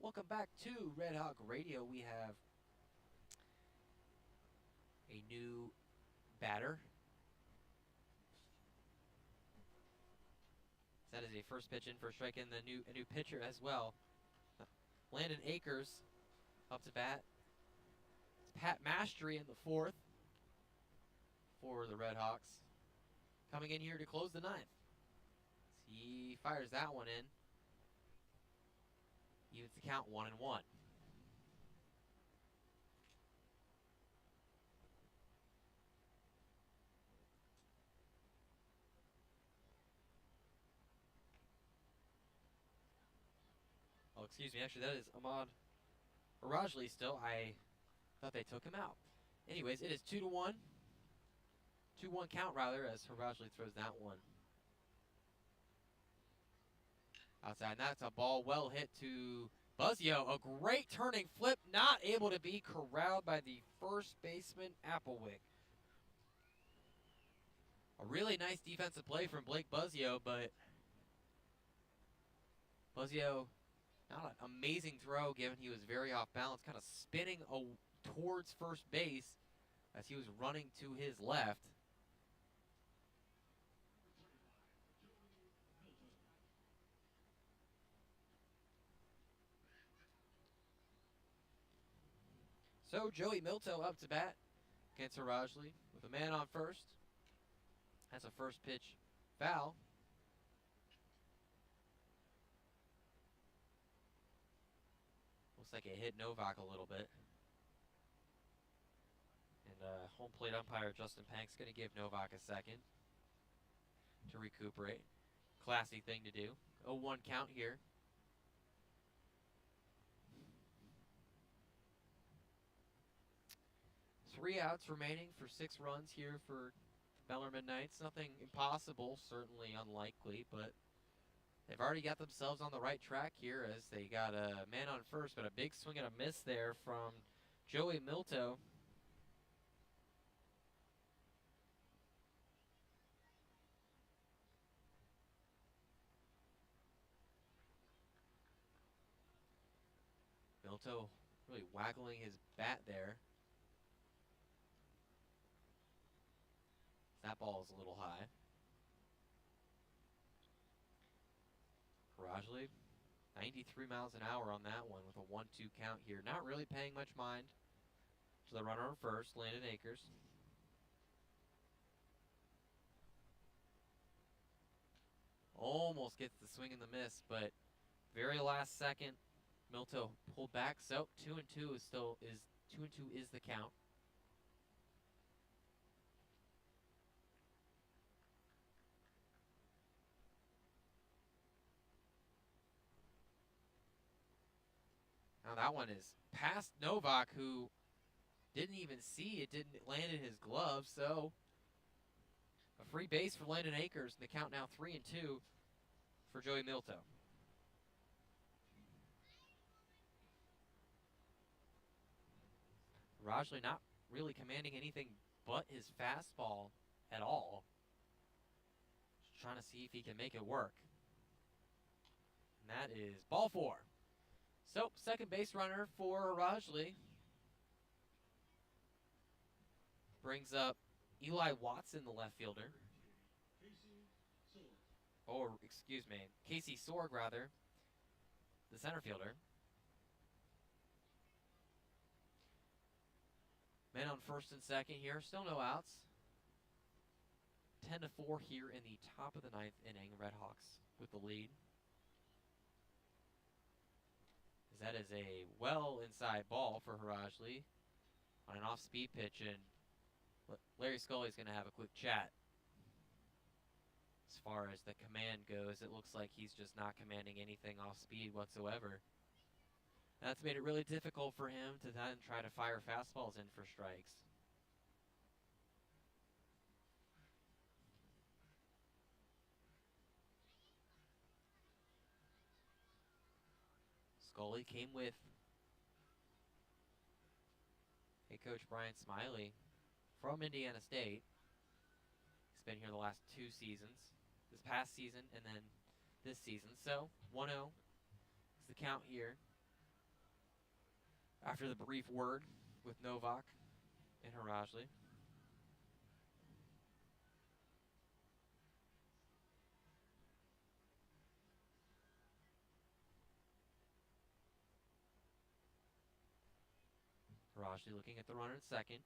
Welcome back to Red Hawk Radio. We have a new batter. That is a first pitch in for a strike, and a new pitcher as well. Landon Akers up to bat. It's Pat Mastery in the 4th for the RedHawks. Coming in here to close the ninth. He fires that one in. Evens the count 1-1. Oh, excuse me. Actually, that is Ahmad Rajli still. I thought they took him out. Anyways, it is 2-1. 2-1 count, rather, as Harajli throws that one outside. And that's a ball well hit to Buzzio. A great turning flip, not able to be corralled by the first baseman, Applewick. A really nice defensive play from Blake Buzzio, but Buzzio, not an amazing throw given he was very off balance, kind of spinning towards first base as he was running to his left. So Joey Milto up to bat against Harajli with a man on first. That's a first pitch foul. Looks like it hit Novak a little bit. And home plate umpire Justin Pank's going to give Novak a second to recuperate. Classy thing to do. 0-1 count here. Three outs remaining for 6 runs here for Bellarmine Knights. Nothing impossible, certainly unlikely, but they've already got themselves on the right track here as they got a man on first, but a big swing and a miss there from Joey Milto. Milto really waggling his bat there. That ball is a little high. Harajli, 93 miles an hour on that one with a 1-2 count here. Not really paying much mind to the runner on first, Landon Akers. Almost gets the swing and the miss, but very last second, Milto pulled back. So 2-2 is 2-2 is the count. Now that one is past Novak, who didn't even see it, didn't land in his glove. So a free base for Landon Akers. The count now 3-2 for Joey Milto. Rajli not really commanding anything but his fastball at all. Just trying to see if he can make it work. And that is ball 4. So, second base runner for Rajli. Brings up Eli Watson, the left fielder. Or, excuse me, Casey Sorg, rather, the center fielder. Men on first and second here. Still no outs. 10-4 here in the top of the 9th inning. RedHawks with the lead. That is a well inside ball for Harajli on an off-speed pitch, and Larry Scully's going to have a quick chat. As far as the command goes, it looks like he's just not commanding anything off-speed whatsoever. That's made it really difficult for him to then try to fire fastballs in for strikes. Scully came with head coach Brian Smiley from Indiana State. He's been here the last 2 seasons, this past season and then this season. So 1-0 is the count here after the brief word with Novak and Harajli. Harajli looking at the runner at second.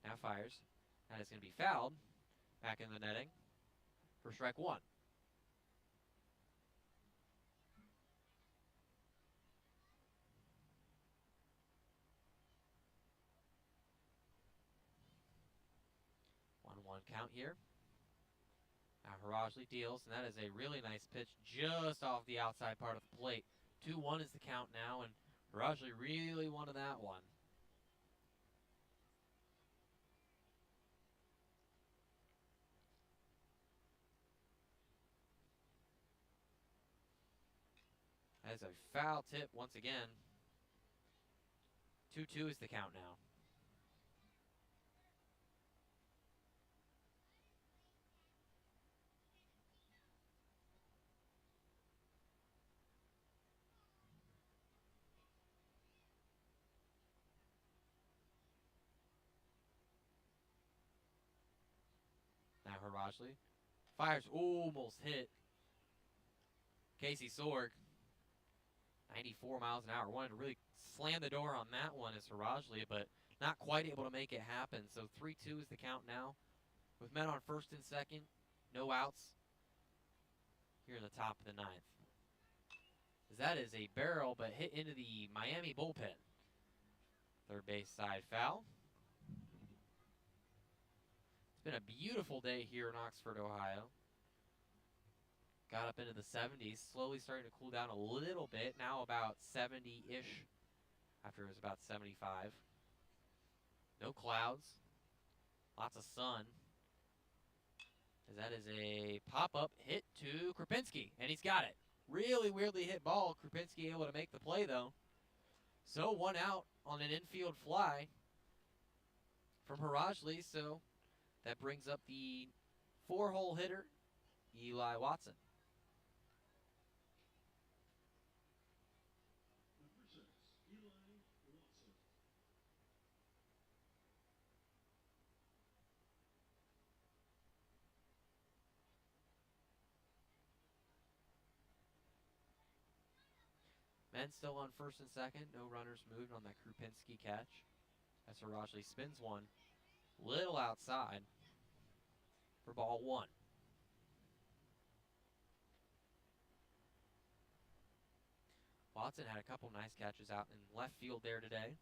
Now fires. That is going to be fouled. Back in the netting for strike one. One count here. Now Harajli deals, and that is a really nice pitch just off the outside part of the plate. 2-1 is the count now, and Harajli really wanted that one. That is a foul tip once again. 2-2 is the count now. Now Harajli fires, almost hit Casey Sorg. 94 miles an hour. Wanted to really slam the door on that one as Harajli, but not quite able to make it happen. So 3-2 is the count now. With men on first and second, no outs here in the top of the ninth. As that is a barrel, but hit into the Miami bullpen. Third base side foul. It's been a beautiful day here in Oxford, Ohio. Got up into the 70s, slowly starting to cool down a little bit. Now about 70-ish, after it was about 75. No clouds, lots of sun. As that is a pop-up hit to Krupinski, and he's got it. Really weirdly hit ball. Krupinski able to make the play, though. So 1 out on an infield fly from Harajli, so that brings up the 4-hole hitter, Eli Watson. Men still on first and second. No runners moved on that Krupinski catch. As Harajli spins one. Little outside for ball one. Watson had a couple nice catches out in left field there today.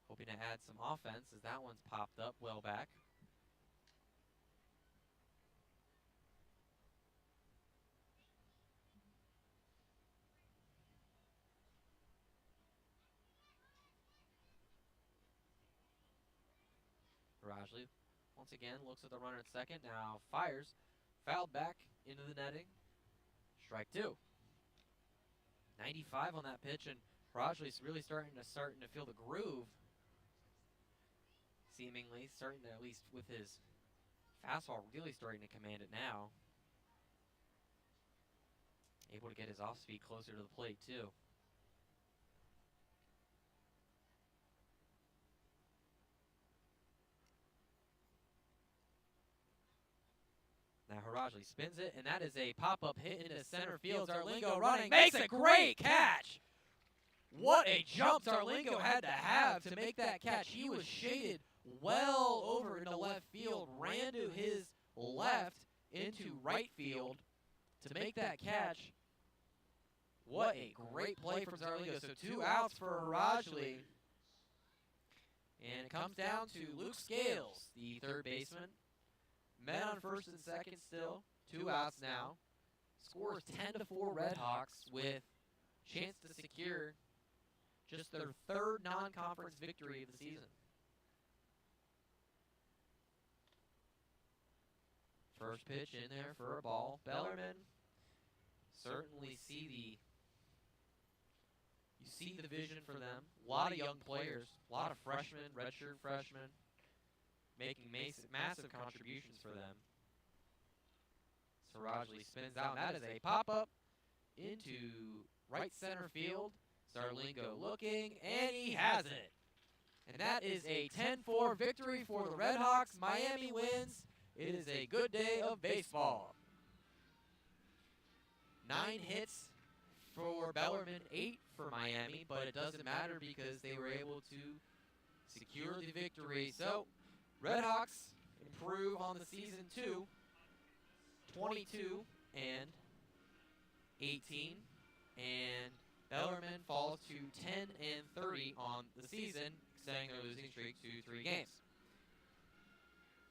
Hoping to add some offense as that one's popped up well back. Harajli once again looks at the runner at second. Now fires. Fouled back into the netting. Strike two. 95 on that pitch, and Harajli's really starting to feel the groove. Seemingly starting to, at least with his fastball, really starting to command it now. Able to get his off speed closer to the plate too. Now Harajli spins it, and that is a pop-up hit into center field. Zarlingo running, makes a great catch! What a jump Zarlingo had to make that catch. He was shaded well over into left field, ran to his left into right field to make that catch. What a great play from Zarlingo. So 2 outs for Harajli. And it comes down to Luke Scales, the third baseman. Men on first and second still. 2 outs now. Scores 10-4 RedHawks with chance to secure just their third non-conference victory of the season. First pitch in there for a ball. Bellarmine certainly you see the vision for them. A lot of young players, a lot of freshmen, redshirt freshmen, making massive contributions for them. Harajli spins out, and that is a pop-up into right center field. Zarlingo looking, and he has it. And that is a 10-4 victory for the RedHawks. Miami wins. It is a good day of baseball. 9 hits for Bellarmine, 8 for Miami, but it doesn't matter because they were able to secure the victory. So RedHawks improve on the season too, 22 and 18, and Bellarmine falls to 10 and 30 on the season, extending their losing streak to 3 games.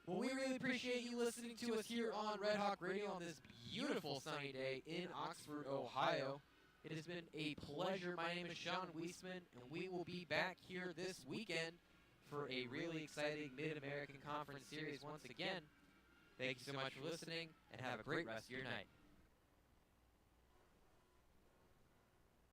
Well, we really appreciate you listening to us here on Red Hawk Radio on this beautiful sunny day in Oxford, Ohio. It has been a pleasure. My name is Sean Wiesemann, and we will be back here this weekend for a really exciting Mid-American Conference Series once again. Thank you so much for listening, and have a great rest of your night.